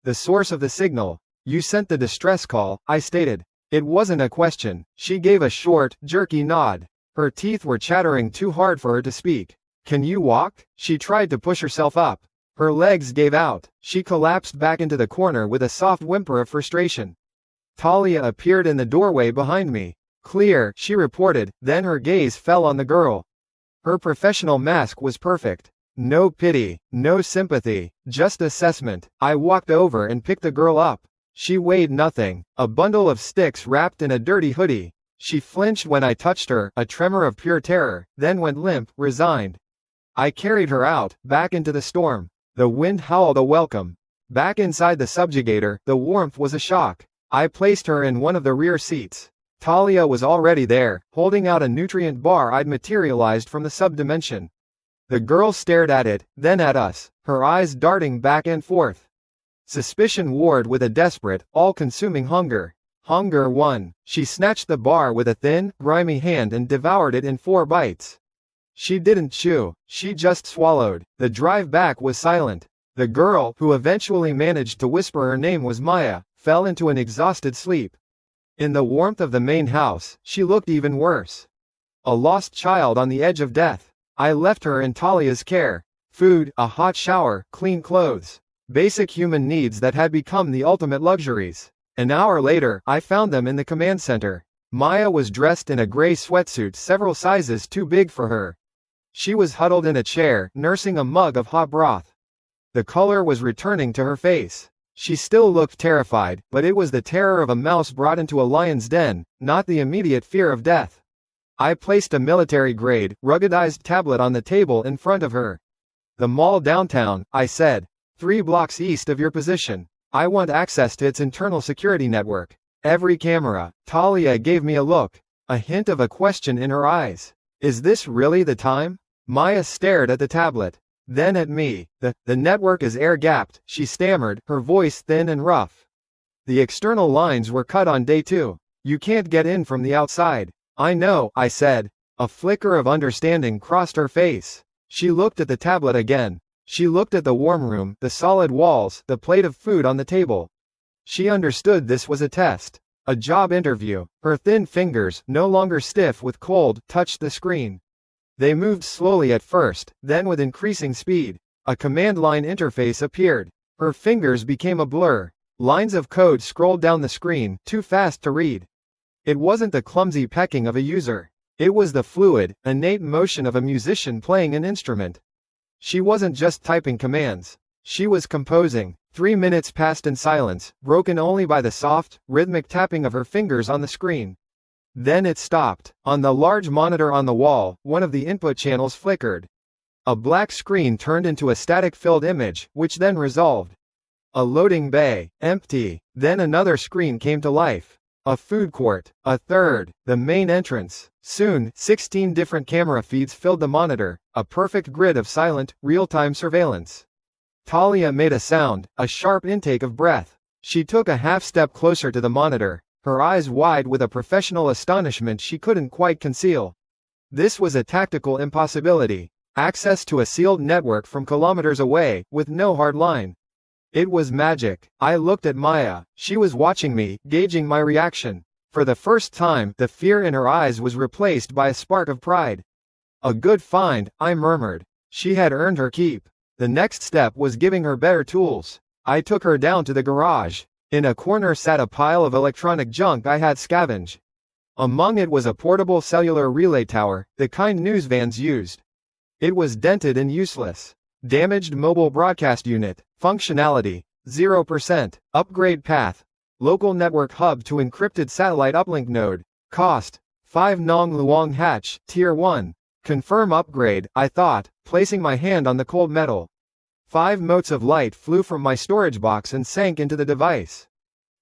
The source of the signal. You sent the distress call, I stated. It wasn't a question. She gave a short, jerky nod. Her teeth were chattering too hard for her to speak. Can you walk? She tried to push herself up. Her legs gave out. She collapsed back into the corner with a soft whimper of frustration. Talia appeared in the doorway behind me. Clear, she reported, then her gaze fell on the girl. Her professional mask was perfect. No pity, no sympathy, just assessment. I walked over and picked the girl up. She weighed nothing, a bundle of sticks wrapped in a dirty hoodie. She flinched when I touched her, a tremor of pure terror, then went limp, resigned. I carried her out, back into the storm. The wind howled a welcome. Back inside the subjugator, the warmth was a shock. I placed her in one of the rear seats. Talia was already there, holding out a nutrient bar I'd materialized from the subdimension. The girl stared at it, then at us, her eyes darting back and forth. Suspicion warred with a desperate, all-consuming hunger. Hunger won. She snatched the bar with a thin, grimy hand and devoured it in 4 bites. She didn't chew, she just swallowed. The drive back was silent. The girl, who eventually managed to whisper her name was Maya, fell into an exhausted sleep. In the warmth of the main house, she looked even worse. A lost child on the edge of death. I left her in Talia's care. Food, a hot shower, clean clothes. Basic human needs that had become the ultimate luxuries. An hour later, I found them in the command center. Maya was dressed in a gray sweatsuit several sizes too big for her. She was huddled in a chair, nursing a mug of hot broth. The color was returning to her face. She still looked terrified, but it was the terror of a mouse brought into a lion's den, not the immediate fear of death. I placed a military-grade, ruggedized tablet on the table in front of her. "The mall downtown," I said. 3 blocks east of your position. I want access to its internal security network. Every camera." Talia gave me a look. A hint of a question in her eyes. "Is this really the time?" Maya stared at the tablet. Then at me. The network is air-gapped," she stammered, her voice thin and rough. "The external lines were cut on day 2. You can't get in from the outside." "I know," I said. A flicker of understanding crossed her face. She looked at the tablet again. She looked at the warm room, the solid walls, the plate of food on the table. She understood this was a test. A job interview. Her thin fingers, no longer stiff with cold, touched the screen. They moved slowly at first, then with increasing speed. A command line interface appeared. Her fingers became a blur. Lines of code scrolled down the screen, too fast to read. It wasn't the clumsy pecking of a user. It was the fluid, innate motion of a musician playing an instrument. She wasn't just typing commands. She was composing. 3 minutes passed in silence, broken only by the soft, rhythmic tapping of her fingers on the screen. Then it stopped. On the large monitor on the wall, one of the input channels flickered. A black screen turned into a static-filled image, which then resolved. A loading bay. Empty. Then another screen came to life. A food court. A third. The main entrance. Soon, 16 different camera feeds filled the monitor, a perfect grid of silent, real-time surveillance. Talia made a sound, a sharp intake of breath. She took a half-step closer to the monitor, her eyes wide with a professional astonishment she couldn't quite conceal. This was a tactical impossibility. Access to a sealed network from kilometers away, with no hard line. It was magic. I looked at Maya. She was watching me, gauging my reaction. For the first time, the fear in her eyes was replaced by a spark of pride. "A good find," I murmured. She had earned her keep. The next step was giving her better tools. I took her down to the garage. In a corner sat a pile of electronic junk I had scavenged. Among it was a portable cellular relay tower, the kind news vans used. It was dented and useless. Damaged mobile broadcast unit. Functionality: 0%. Upgrade path: local network hub to encrypted satellite uplink node. Cost: 5 Nong Luong hatch, Tier 1. Confirm upgrade, I thought, placing my hand on the cold metal. 5 motes of light flew from my storage box and sank into the device.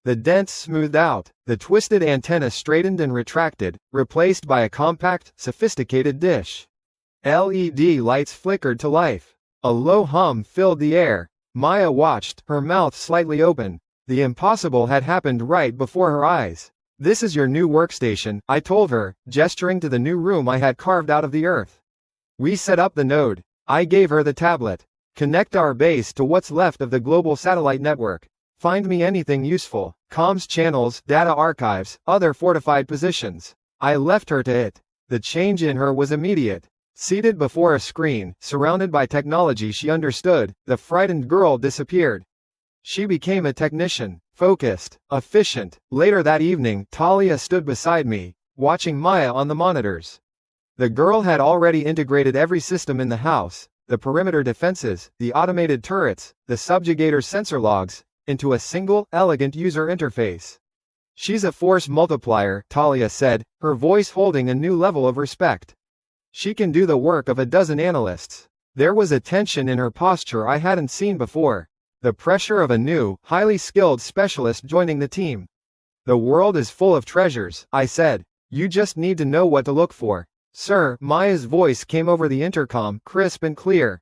The dents smoothed out, the twisted antenna straightened and retracted, replaced by a compact, sophisticated dish. LED lights flickered to life. A low hum filled the air. Maya watched, her mouth slightly open. The impossible had happened right before her eyes. "This is your new workstation," I told her, gesturing to the new room I had carved out of the earth. "We set up the node." I gave her the tablet. "Connect our base to what's left of the global satellite network. Find me anything useful, comms channels, data archives, other fortified positions." I left her to it. The change in her was immediate. Seated before a screen, surrounded by technology she understood, the frightened girl disappeared. She became a technician, focused, efficient. Later that evening, Talia stood beside me, watching Maya on the monitors. The girl had already integrated every system in the house, the perimeter defenses, the automated turrets, the subjugator sensor logs, into a single, elegant user interface. "She's a force multiplier," Talia said, her voice holding a new level of respect. "She can do the work of a dozen analysts." There was a tension in her posture I hadn't seen before. The pressure of a new, highly skilled specialist joining the team. The world is full of treasures, I said. You just need to know what to look for. Sir, Maya's voice came over the intercom, crisp and clear.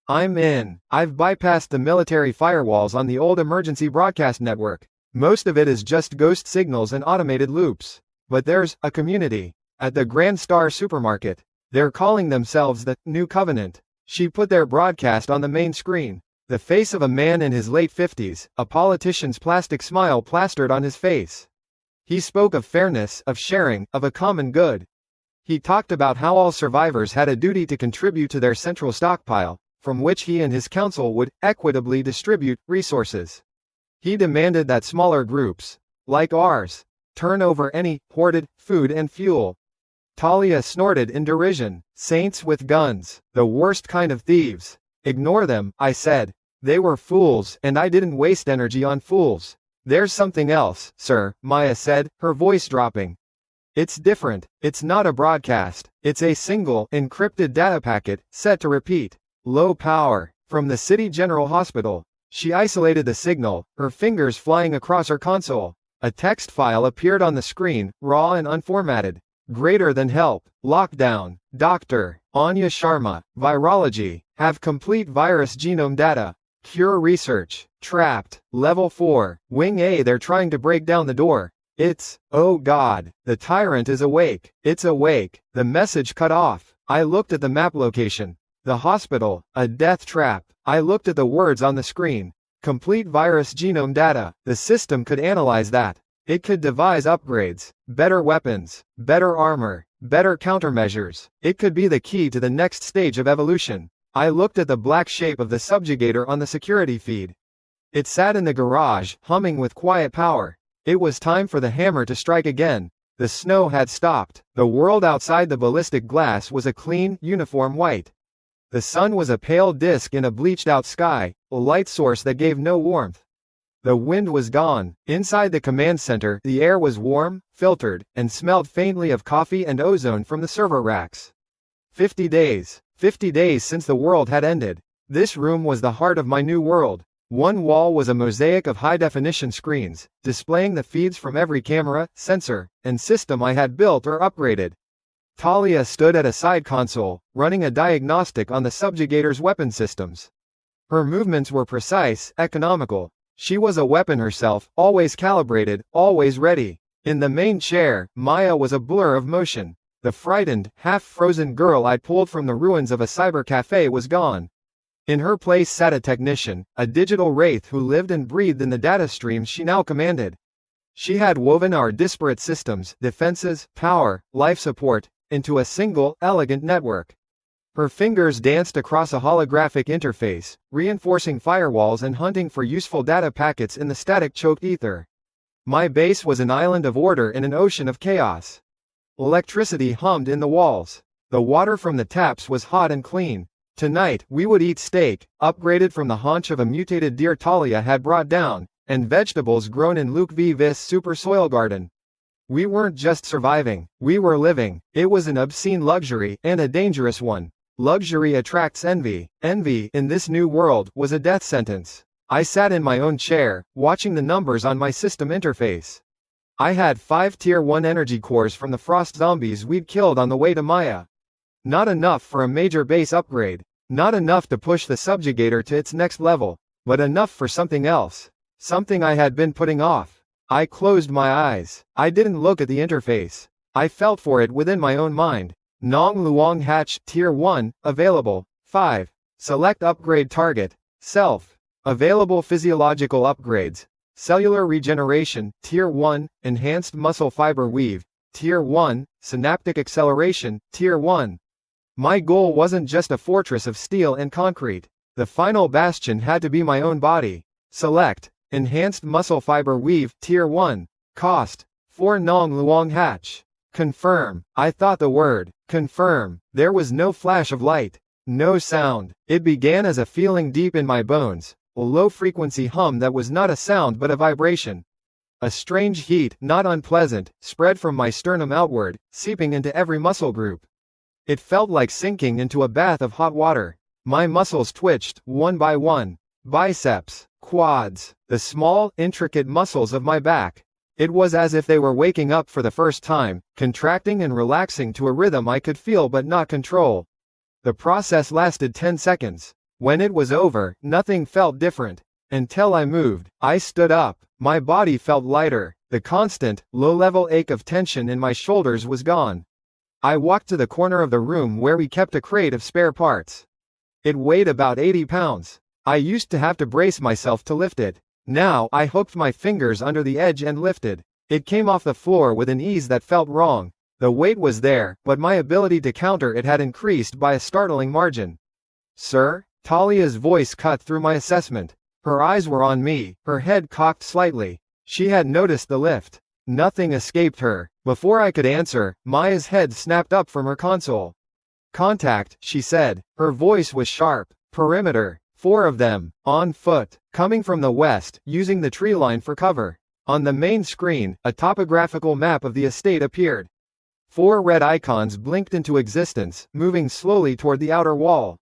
I'm in. I've bypassed the military firewalls on the old emergency broadcast network. Most of it is just ghost signals and automated loops. But there's a community. At the Grand Star supermarket. They're calling themselves the New Covenant. She put their broadcast on the main screen. The face of a man in his late 50s, a politician's plastic smile plastered on his face. He spoke of fairness, of sharing, of a common good. He talked about how all survivors had a duty to contribute to their central stockpile, from which he and his council would equitably distribute resources. He demanded that smaller groups, like ours, turn over any hoarded food and fuel. Talia snorted in derision. Saints with guns, the worst kind of thieves. Ignore them, I said. They were fools, and I didn't waste energy on fools. There's something else, sir, Maya said, her voice dropping. It's different. It's not a broadcast. It's a single, encrypted data packet, set to repeat. Low power. From the City General Hospital. She isolated the signal, her fingers flying across her console. A text file appeared on the screen, raw and unformatted. Greater than help. Lockdown. Dr. Anya Sharma. Virology. Have complete virus genome data. Cure research. Trapped. Level 4. Wing A. They're trying to break down the door. It's, oh God. The tyrant is awake. It's awake. The message cut off. I looked at the map location. The hospital. A death trap. I looked at the words on the screen. Complete virus genome data. The system could analyze that. It could devise upgrades, better weapons, better armor, better countermeasures. It could be the key to the next stage of evolution. I looked at the black shape of the subjugator on the security feed. It sat in the garage, humming with quiet power. It was time for the hammer to strike again. The snow had stopped. The world outside the ballistic glass was a clean, uniform white. The sun was a pale disk in a bleached-out sky, a light source that gave no warmth. The wind was gone. Inside the command center, the air was warm, filtered, and smelled faintly of coffee and ozone from the server racks. 50 days. 50 days since the world had ended. This room was the heart of my new world. One wall was a mosaic of high-definition screens, displaying the feeds from every camera, sensor, and system I had built or upgraded. Talia stood at a side console, running a diagnostic on the subjugator's weapon systems. Her movements were precise, economical. She was a weapon herself, always calibrated, always ready. In the main chair, Maya was a blur of motion. The frightened, half-frozen girl I'd pulled from the ruins of a cyber cafe was gone. In her place sat a technician, a digital wraith who lived and breathed in the data streams she now commanded. She had woven our disparate systems, defenses, power, life support, into a single, elegant network. Her fingers danced across a holographic interface, reinforcing firewalls and hunting for useful data packets in the static-choked ether. My base was an island of order in an ocean of chaos. Electricity hummed in the walls. The water from the taps was hot and clean. Tonight, we would eat steak, upgraded from the haunch of a mutated deer Talia had brought down, and vegetables grown in Luke V. Vis' super soil garden. We weren't just surviving, we were living. It was an obscene luxury, and a dangerous one. Luxury attracts envy. Envy, in this new world, was a death sentence. I sat in my own chair, watching the numbers on my system interface. I had 5 Tier 1 energy cores from the frost zombies we'd killed on the way to Maya. Not enough for a major base upgrade. Not enough to push the subjugator to its next level. But enough for something else. Something I had been putting off. I closed my eyes. I didn't look at the interface. I felt for it within my own mind. Nong Luong Hatch, Tier 1, available. 5. Select upgrade target. Self. Available physiological upgrades. Cellular regeneration, Tier 1, enhanced muscle fiber weave. Tier 1, synaptic acceleration, Tier 1. My goal wasn't just a fortress of steel and concrete. The final bastion had to be my own body. Select. Enhanced muscle fiber weave, Tier 1. Cost. 4 Nong Luong Hatch. Confirm. I thought the word, confirm. There was no flash of light. No sound. It began as a feeling deep in my bones. A low-frequency hum that was not a sound but a vibration. A strange heat, not unpleasant, spread from my sternum outward, seeping into every muscle group. It felt like sinking into a bath of hot water. My muscles twitched, one by one. Biceps, quads, the small, intricate muscles of my back. It was as if they were waking up for the first time, contracting and relaxing to a rhythm I could feel but not control. The process lasted 10 seconds. When it was over, nothing felt different. Until I moved. I stood up. My body felt lighter. The constant, low-level ache of tension in my shoulders was gone. I walked to the corner of the room where we kept a crate of spare parts. It weighed about 80 pounds. I used to have to brace myself to lift it. Now, I hooked my fingers under the edge and lifted. It came off the floor with an ease that felt wrong. The weight was there, but my ability to counter it had increased by a startling margin. "Sir?" Talia's voice cut through my assessment. Her eyes were on me, her head cocked slightly. She had noticed the lift. Nothing escaped her. Before I could answer, Maya's head snapped up from her console. "Contact," she said. Her voice was sharp. "Perimeter. 4 of them. On foot. Coming from the west, using the tree line for cover." On the main screen, a topographical map of the estate appeared. 4 red icons blinked into existence, moving slowly toward the outer wall.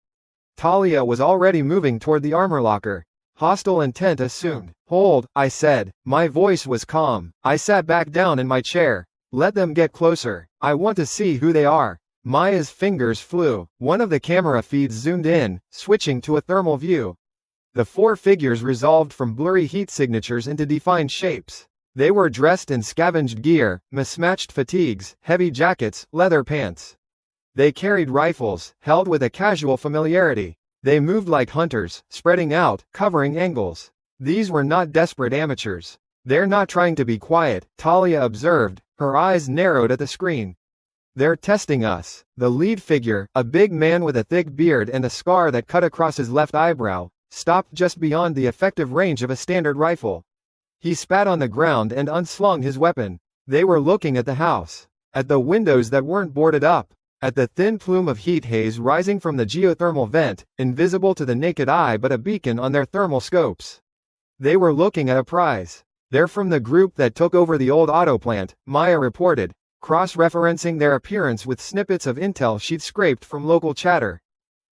Talia was already moving toward the armor locker. Hostile intent assumed. "Hold," I said. My voice was calm. I sat back down in my chair. "Let them get closer. I want to see who they are." Maya's fingers flew. One of the camera feeds zoomed in, switching to a thermal view. The 4 figures resolved from blurry heat signatures into defined shapes. They were dressed in scavenged gear, mismatched fatigues, heavy jackets, leather pants. They carried rifles, held with a casual familiarity. They moved like hunters, spreading out, covering angles. These were not desperate amateurs. "They're not trying to be quiet," Talia observed, her eyes narrowed at the screen. "They're testing us." The lead figure, a big man with a thick beard and a scar that cut across his left eyebrow, stopped just beyond the effective range of a standard rifle. He spat on the ground and unslung his weapon. They were looking at the house. At the windows that weren't boarded up. At the thin plume of heat haze rising from the geothermal vent, invisible to the naked eye but a beacon on their thermal scopes. They were looking at a prize. "They're from the group that took over the old auto plant," Maya reported, cross-referencing their appearance with snippets of intel she'd scraped from local chatter.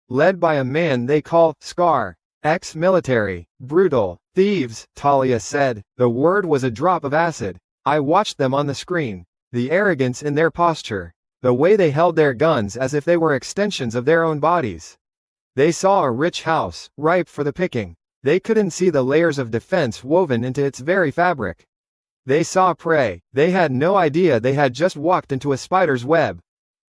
"Led by a man they call Scar. Ex-military. Brutal. Thieves," Talia said. The word was a drop of acid. I watched them on the screen. The arrogance in their posture. The way they held their guns as if they were extensions of their own bodies. They saw a rich house, ripe for the picking. They couldn't see the layers of defense woven into its very fabric. They saw prey. They had no idea they had just walked into a spider's web.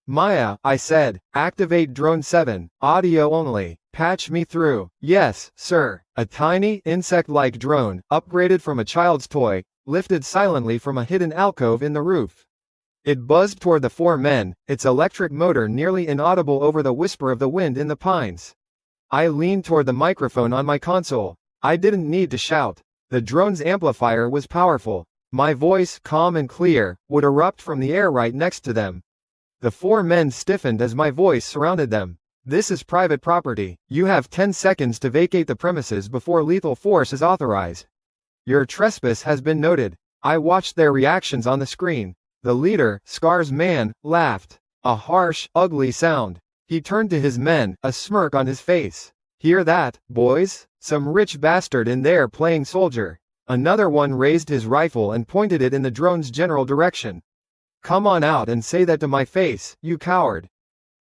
"Maya," I said, "activate drone 7, audio only. Patch me through." "Yes, sir." A tiny, insect-like drone, upgraded from a child's toy, lifted silently from a hidden alcove in the roof. It buzzed toward the 4 men, its electric motor nearly inaudible over the whisper of the wind in the pines. I leaned toward the microphone on my console. I didn't need to shout. The drone's amplifier was powerful. My voice, calm and clear, would erupt from the air right next to them. The 4 men stiffened as my voice surrounded them. "This is private property. You have 10 seconds to vacate the premises before lethal force is authorized. Your trespass has been noted." I watched their reactions on the screen. The leader, Scar's man, laughed. A harsh, ugly sound. He turned to his men, a smirk on his face. "Hear that, boys? Some rich bastard in there playing soldier." Another one raised his rifle and pointed it in the drone's general direction. "Come on out and say that to my face, you coward."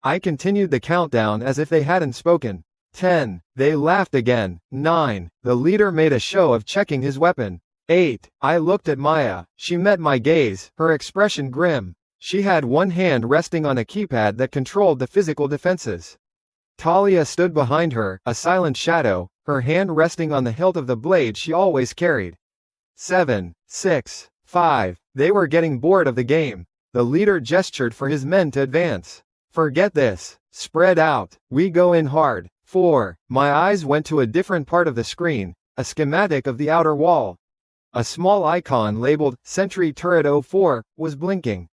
I continued the countdown as if they hadn't spoken. 10. They laughed again. 9. The leader made a show of checking his weapon. 8. I looked at Maya. She met my gaze, her expression grim. She had one hand resting on a keypad that controlled the physical defenses. Talia stood behind her, a silent shadow, her hand resting on the hilt of the blade she always carried. 7. 6. 5. They were getting bored of the game. The leader gestured for his men to advance. "Forget this. Spread out. We go in hard." 4. My eyes went to a different part of the screen, a schematic of the outer wall. A small icon labeled Sentry Turret 04 was blinking.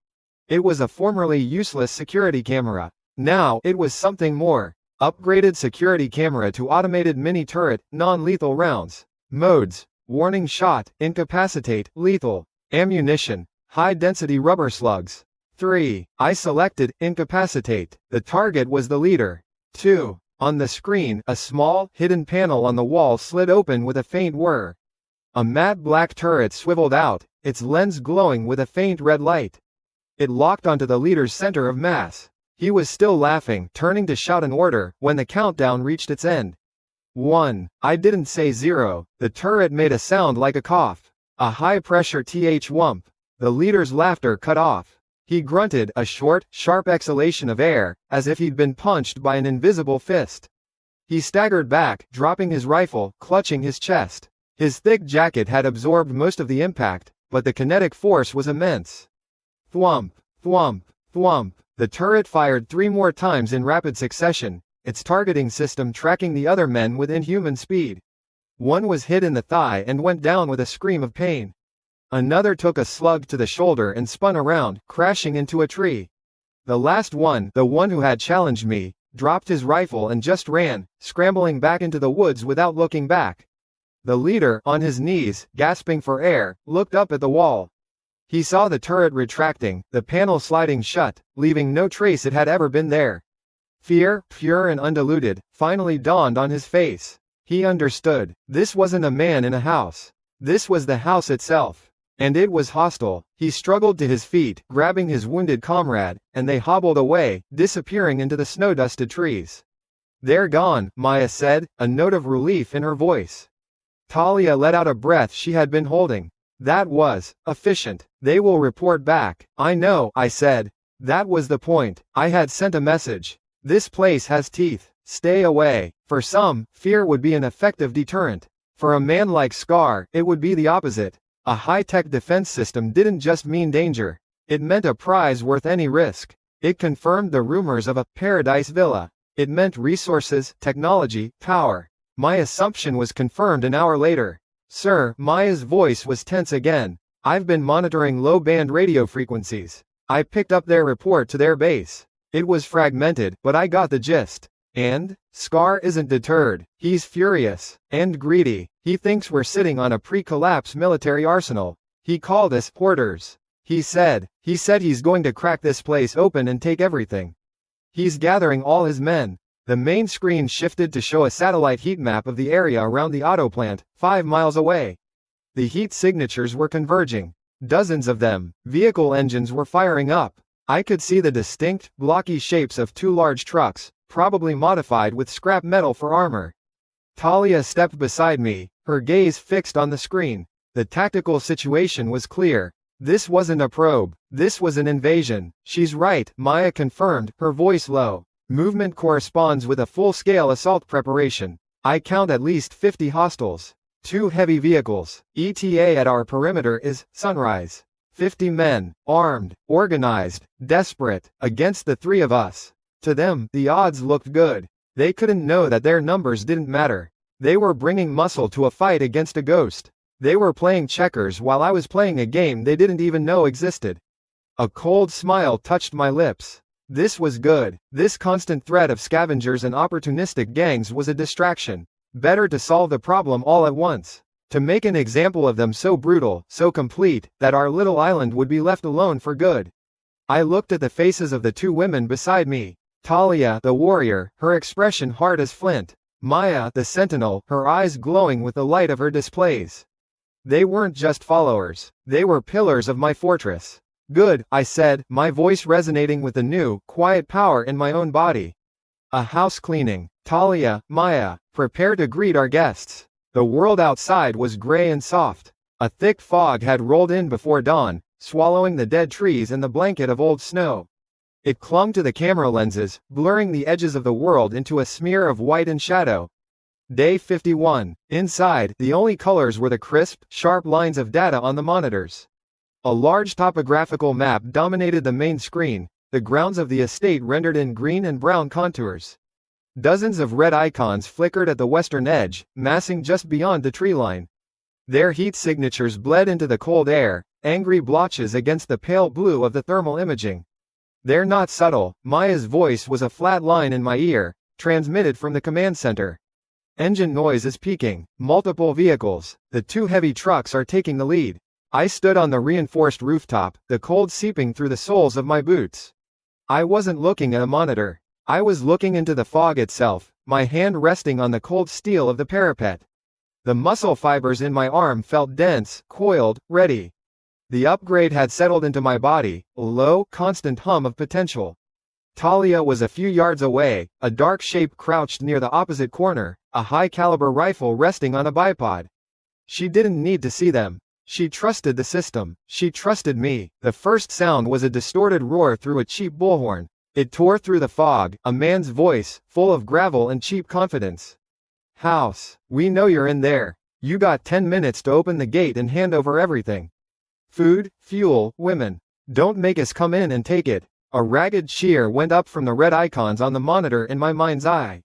It was a formerly useless security camera. Now, it was something more. Upgraded security camera to automated mini turret, non-lethal rounds. Modes: warning shot, incapacitate, lethal. Ammunition: high-density rubber slugs. 3. I selected incapacitate. The target was the leader. 2. On the screen, a small, hidden panel on the wall slid open with a faint whir. A matte black turret swiveled out, its lens glowing with a faint red light. It locked onto the leader's center of mass. He was still laughing, turning to shout an order, when the countdown reached its end. 1. I didn't say 0. The turret made a sound like a cough. A high-pressure whump. The leader's laughter cut off. He grunted, a short, sharp exhalation of air, as if he'd been punched by an invisible fist. He staggered back, dropping his rifle, clutching his chest. His thick jacket had absorbed most of the impact, but the kinetic force was immense. Thwump, thwump, thwump. The turret fired 3 more times in rapid succession, its targeting system tracking the other men with inhuman speed. One was hit in the thigh and went down with a scream of pain. Another took a slug to the shoulder and spun around, crashing into a tree. The last one, the one who had challenged me, dropped his rifle and just ran, scrambling back into the woods without looking back. The leader, on his knees, gasping for air, looked up at the wall. He saw the turret retracting, the panel sliding shut, leaving no trace it had ever been there. Fear, pure and undiluted, finally dawned on his face. He understood. This wasn't a man in a house. This was the house itself. And it was hostile. He struggled to his feet, grabbing his wounded comrade, and they hobbled away, disappearing into the snow-dusted trees. They're gone, Maya said, a note of relief in her voice. Talia let out a breath she had been holding. That was efficient. They will report back. I know, I said. That was the point. I had sent a message. This place has teeth. Stay away. For some, fear would be an effective deterrent. For a man like Scar, it would be the opposite. A high-tech defense system didn't just mean danger. It meant a prize worth any risk. It confirmed the rumors of a paradise villa. It meant resources, technology, power. My assumption was confirmed an hour later. Sir, Maya's voice was tense again. I've been monitoring low-band radio frequencies. I picked up their report to their base. It was fragmented, but I got the gist. And? Scar isn't deterred. He's furious. And greedy. He thinks we're sitting on a pre-collapse military arsenal. He called us hoarders. He said he's going to crack this place open and take everything. He's gathering all his men. The main screen shifted to show a satellite heat map of the area around the auto plant, 5 miles away. The heat signatures were converging. Dozens of them. Vehicle engines were firing up. I could see the distinct, blocky shapes of 2 large trucks, probably modified with scrap metal for armor. Talia stepped beside me, her gaze fixed on the screen. The tactical situation was clear. This wasn't a probe. This was an invasion. She's right, Maya confirmed, her voice low. Movement corresponds with a full-scale assault preparation. I count at least 50 hostiles. 2 heavy vehicles. ETA at our perimeter is sunrise. 50 men, armed, organized, desperate, against the 3 of us. To them, the odds looked good. They couldn't know that their numbers didn't matter. They were bringing muscle to a fight against a ghost. They were playing checkers while I was playing a game they didn't even know existed. A cold smile touched my lips. This was good. This constant threat of scavengers and opportunistic gangs was a distraction. Better to solve the problem all at once. To make an example of them so brutal, so complete, that our little island would be left alone for good. I looked at the faces of the 2 women beside me. Talia, the warrior, her expression hard as flint. Maya, the sentinel, her eyes glowing with the light of her displays. They weren't just followers. They were pillars of my fortress. Good, I said, my voice resonating with the new, quiet power in my own body. A house cleaning. Talia, Maya, prepare to greet our guests. The world outside was gray and soft. A thick fog had rolled in before dawn, swallowing the dead trees and the blanket of old snow. It clung to the camera lenses, blurring the edges of the world into a smear of white and shadow. Day 51. Inside, the only colors were the crisp, sharp lines of data on the monitors. A large topographical map dominated the main screen, the grounds of the estate rendered in green and brown contours. Dozens of red icons flickered at the western edge, massing just beyond the tree line. Their heat signatures bled into the cold air, angry blotches against the pale blue of the thermal imaging. They're not subtle. Maya's voice was a flat line in my ear, transmitted from the command center. Engine noise is peaking. Multiple vehicles. The 2 heavy trucks are taking the lead. I stood on the reinforced rooftop, the cold seeping through the soles of my boots. I wasn't looking at a monitor. I was looking into the fog itself, my hand resting on the cold steel of the parapet. The muscle fibers in my arm felt dense, coiled, ready. The upgrade had settled into my body, a low, constant hum of potential. Talia was a few yards away, a dark shape crouched near the opposite corner, a high-caliber rifle resting on a bipod. She didn't need to see them. She trusted the system. She trusted me. The first sound was a distorted roar through a cheap bullhorn. It tore through the fog, a man's voice, full of gravel and cheap confidence. "House, we know you're in there. You got 10 minutes to open the gate and hand over everything. Food, fuel, women. Don't make us come in and take it." A ragged cheer went up from the red icons on the monitor in my mind's eye.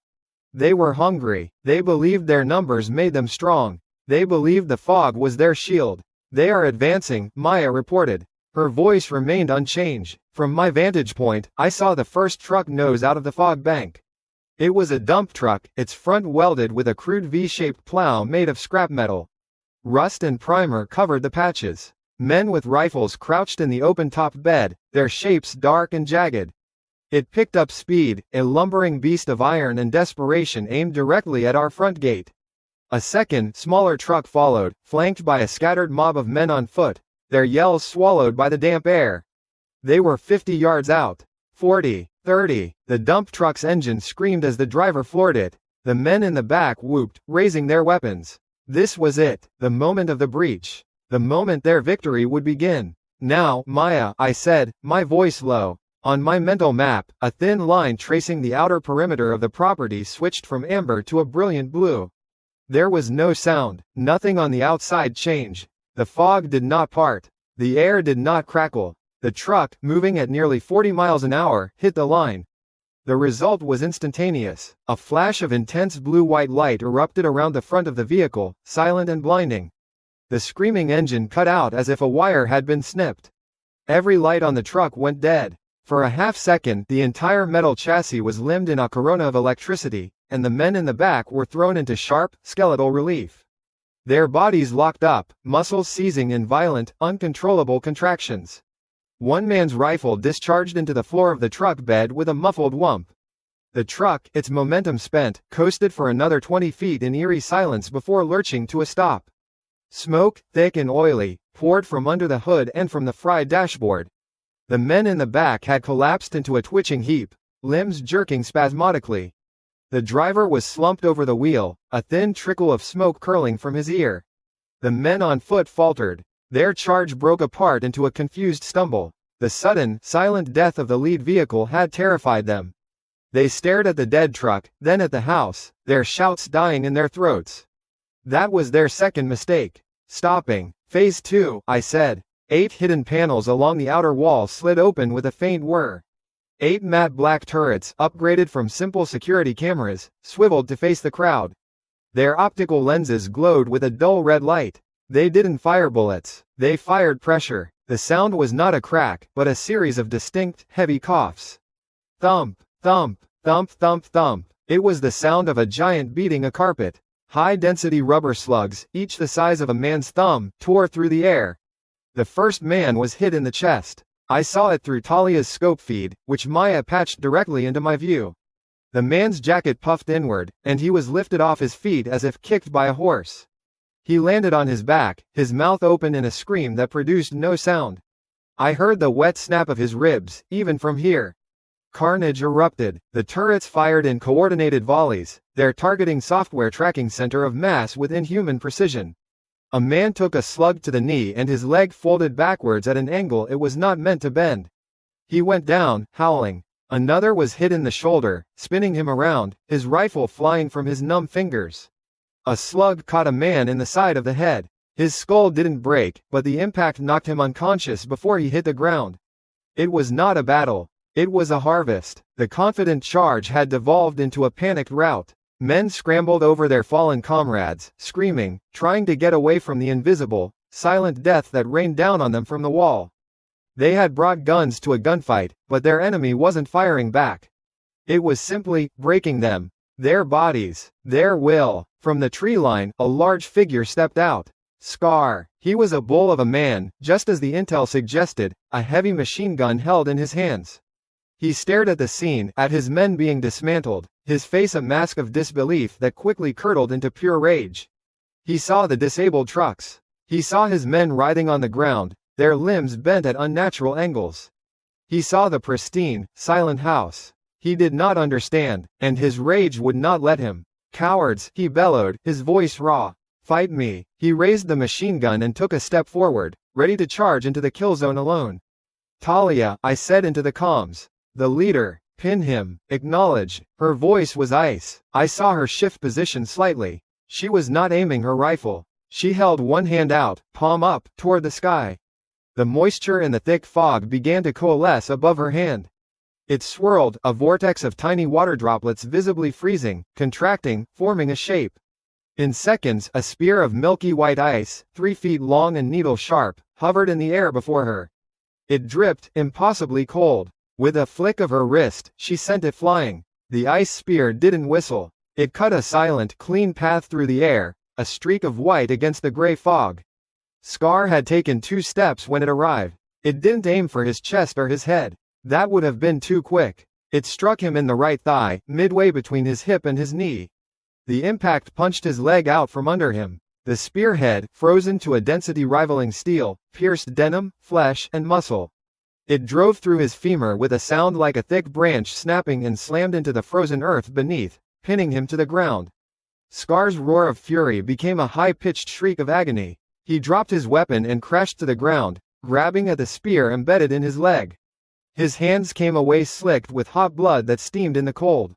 They were hungry. They believed their numbers made them strong. They believed the fog was their shield. "They are advancing," Maya reported. Her voice remained unchanged. From my vantage point, I saw the first truck nose out of the fog bank. It was a dump truck, its front welded with a crude V-shaped plow made of scrap metal. Rust and primer covered the patches. Men with rifles crouched in the open-top bed, their shapes dark and jagged. It picked up speed, a lumbering beast of iron and desperation aimed directly at our front gate. A second, smaller truck followed, flanked by a scattered mob of men on foot, their yells swallowed by the damp air. They were 50 yards out. 40, 30. The dump truck's engine screamed as the driver floored it. The men in the back whooped, raising their weapons. This was it, the moment of the breach. The moment their victory would begin. "Now, Maya," I said, my voice low. On my mental map, a thin line tracing the outer perimeter of the property switched from amber to a brilliant blue. There was no sound, nothing on the outside changed. The fog did not part. The air did not crackle. The truck, moving at nearly 40 miles an hour, hit the line. The result was instantaneous. A flash of intense blue-white light erupted around the front of the vehicle, silent and blinding. The screaming engine cut out as if a wire had been snipped. Every light on the truck went dead. For a half-second, the entire metal chassis was limned in a corona of electricity, and the men in the back were thrown into sharp, skeletal relief. Their bodies locked up, muscles seizing in violent, uncontrollable contractions. One man's rifle discharged into the floor of the truck bed with a muffled whump. The truck, its momentum spent, coasted for another 20 feet in eerie silence before lurching to a stop. Smoke, thick and oily, poured from under the hood and from the fried dashboard. The men in the back had collapsed into a twitching heap, limbs jerking spasmodically. The driver was slumped over the wheel, a thin trickle of smoke curling from his ear. The men on foot faltered. Their charge broke apart into a confused stumble. The sudden, silent death of the lead vehicle had terrified them. They stared at the dead truck, then at the house, their shouts dying in their throats. That was their second mistake. "Stopping. Phase 2, I said. 8 hidden panels along the outer wall slid open with a faint whir. 8 matte black turrets, upgraded from simple security cameras, swiveled to face the crowd. Their optical lenses glowed with a dull red light. They didn't fire bullets. They fired pressure. The sound was not a crack, but a series of distinct, heavy coughs. Thump, thump, thump, thump, thump. It was the sound of a giant beating a carpet. High-density rubber slugs, each the size of a man's thumb, tore through the air. The first man was hit in the chest. I saw it through Talia's scope feed, which Maya patched directly into my view. The man's jacket puffed inward, and he was lifted off his feet as if kicked by a horse. He landed on his back, his mouth open in a scream that produced no sound. I heard the wet snap of his ribs, even from here. Carnage erupted. The turrets fired in coordinated volleys, their targeting software tracking center of mass with inhuman precision. A man took a slug to the knee and his leg folded backwards at an angle it was not meant to bend. He went down, howling. Another was hit in the shoulder, spinning him around, his rifle flying from his numb fingers. A slug caught a man in the side of the head. His skull didn't break, but the impact knocked him unconscious before he hit the ground. It was not a battle. It was a harvest. The confident charge had devolved into a panicked rout. Men scrambled over their fallen comrades, screaming, trying to get away from the invisible, silent death that rained down on them from the wall. They had brought guns to a gunfight, but their enemy wasn't firing back. It was simply breaking them. Their bodies, their will. From the tree line, a large figure stepped out. Scar. He was a bull of a man, just as the intel suggested, a heavy machine gun held in his hands. He stared at the scene, at his men being dismantled, his face a mask of disbelief that quickly curdled into pure rage. He saw the disabled trucks. He saw his men writhing on the ground, their limbs bent at unnatural angles. He saw the pristine, silent house. He did not understand, and his rage would not let him. "Cowards," he bellowed, his voice raw. "Fight me." He raised the machine gun and took a step forward, ready to charge into the kill zone alone. "Talia," I said into the comms. "The leader. Pin him. Acknowledge." Her voice was ice. I saw her shift position slightly. She was not aiming her rifle. She held one hand out, palm up, toward the sky. The moisture and the thick fog began to coalesce above her hand. It swirled, a vortex of tiny water droplets visibly freezing, contracting, forming a shape. In seconds, a spear of milky white ice, 3 feet long and needle-sharp, hovered in the air before her. It dripped, impossibly cold. With a flick of her wrist, she sent it flying. The ice spear didn't whistle. It cut a silent, clean path through the air, a streak of white against the gray fog. Scar had taken 2 steps when it arrived. It didn't aim for his chest or his head. That would have been too quick. It struck him in the right thigh, midway between his hip and his knee. The impact punched his leg out from under him. The spearhead, frozen to a density rivaling steel, pierced denim, flesh, and muscle. It drove through his femur with a sound like a thick branch snapping and slammed into the frozen earth beneath, pinning him to the ground. Scar's roar of fury became a high-pitched shriek of agony. He dropped his weapon and crashed to the ground, grabbing at the spear embedded in his leg. His hands came away slicked with hot blood that steamed in the cold.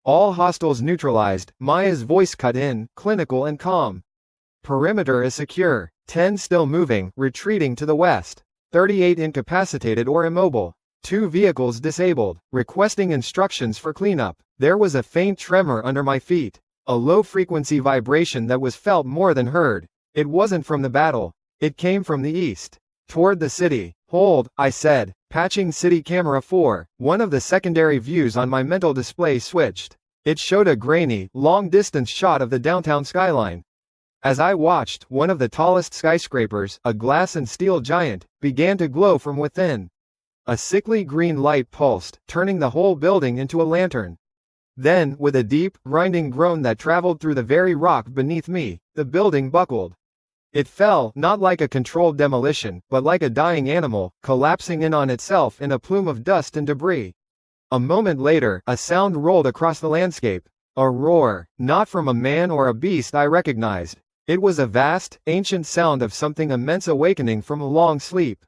"All hostiles neutralized," Maya's voice cut in, clinical and calm. "Perimeter is secure. 10 still moving, retreating to the west. 38 incapacitated or immobile. 2 vehicles disabled, requesting instructions for cleanup." There was a faint tremor under my feet. A low-frequency vibration that was felt more than heard. It wasn't from the battle. It came from the east. Toward the city. "Hold," I said, patching city camera 4. One of the secondary views on my mental display switched. It showed a grainy, long-distance shot of the downtown skyline. As I watched, one of the tallest skyscrapers, a glass and steel giant, began to glow from within. A sickly green light pulsed, turning the whole building into a lantern. Then, with a deep, grinding groan that traveled through the very rock beneath me, the building buckled. It fell, not like a controlled demolition, but like a dying animal, collapsing in on itself in a plume of dust and debris. A moment later, a sound rolled across the landscape. A roar, not from a man or a beast I recognized. It was a vast, ancient sound of something immense awakening from a long sleep.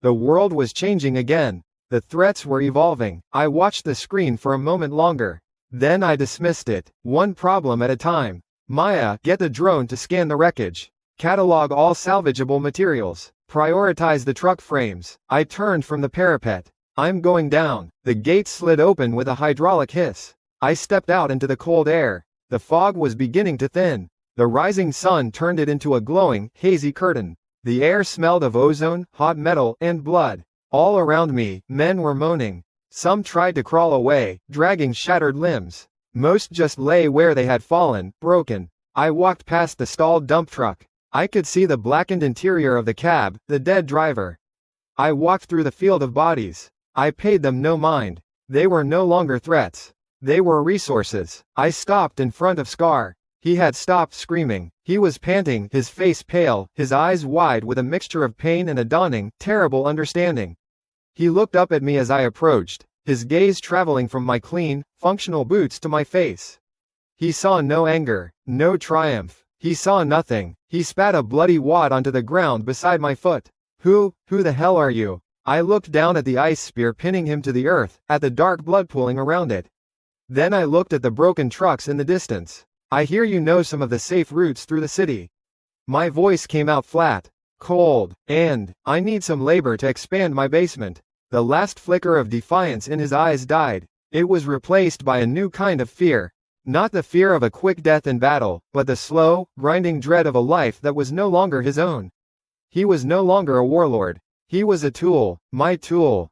The world was changing again. The threats were evolving. I watched the screen for a moment longer. Then I dismissed it, one problem at a time. "Maya, get the drone to scan the wreckage. Catalog all salvageable materials. Prioritize the truck frames." I turned from the parapet. "I'm going down." The gate slid open with a hydraulic hiss. I stepped out into the cold air. The fog was beginning to thin. The rising sun turned it into a glowing, hazy curtain. The air smelled of ozone, hot metal, and blood. All around me, men were moaning. Some tried to crawl away, dragging shattered limbs. Most just lay where they had fallen, broken. I walked past the stalled dump truck. I could see the blackened interior of the cab, the dead driver. I walked through the field of bodies. I paid them no mind. They were no longer threats. They were resources. I stopped in front of Scar. He had stopped screaming. He was panting, his face pale, his eyes wide with a mixture of pain and a dawning, terrible understanding. He looked up at me as I approached, his gaze traveling from my clean, functional boots to my face. He saw no anger, no triumph. He saw nothing. He spat a bloody wad onto the ground beside my foot. Who the hell are you?" I looked down at the ice spear pinning him to the earth, at the dark blood pooling around it. Then I looked at the broken trucks in the distance. "I hear you know some of the safe routes through the city." My voice came out flat, cold, and I need some labor to expand my basement. The last flicker of defiance in his eyes died. It was replaced by a new kind of fear. Not the fear of a quick death in battle, but the slow, grinding dread of a life that was no longer his own. He was no longer a warlord. He was a tool, my tool.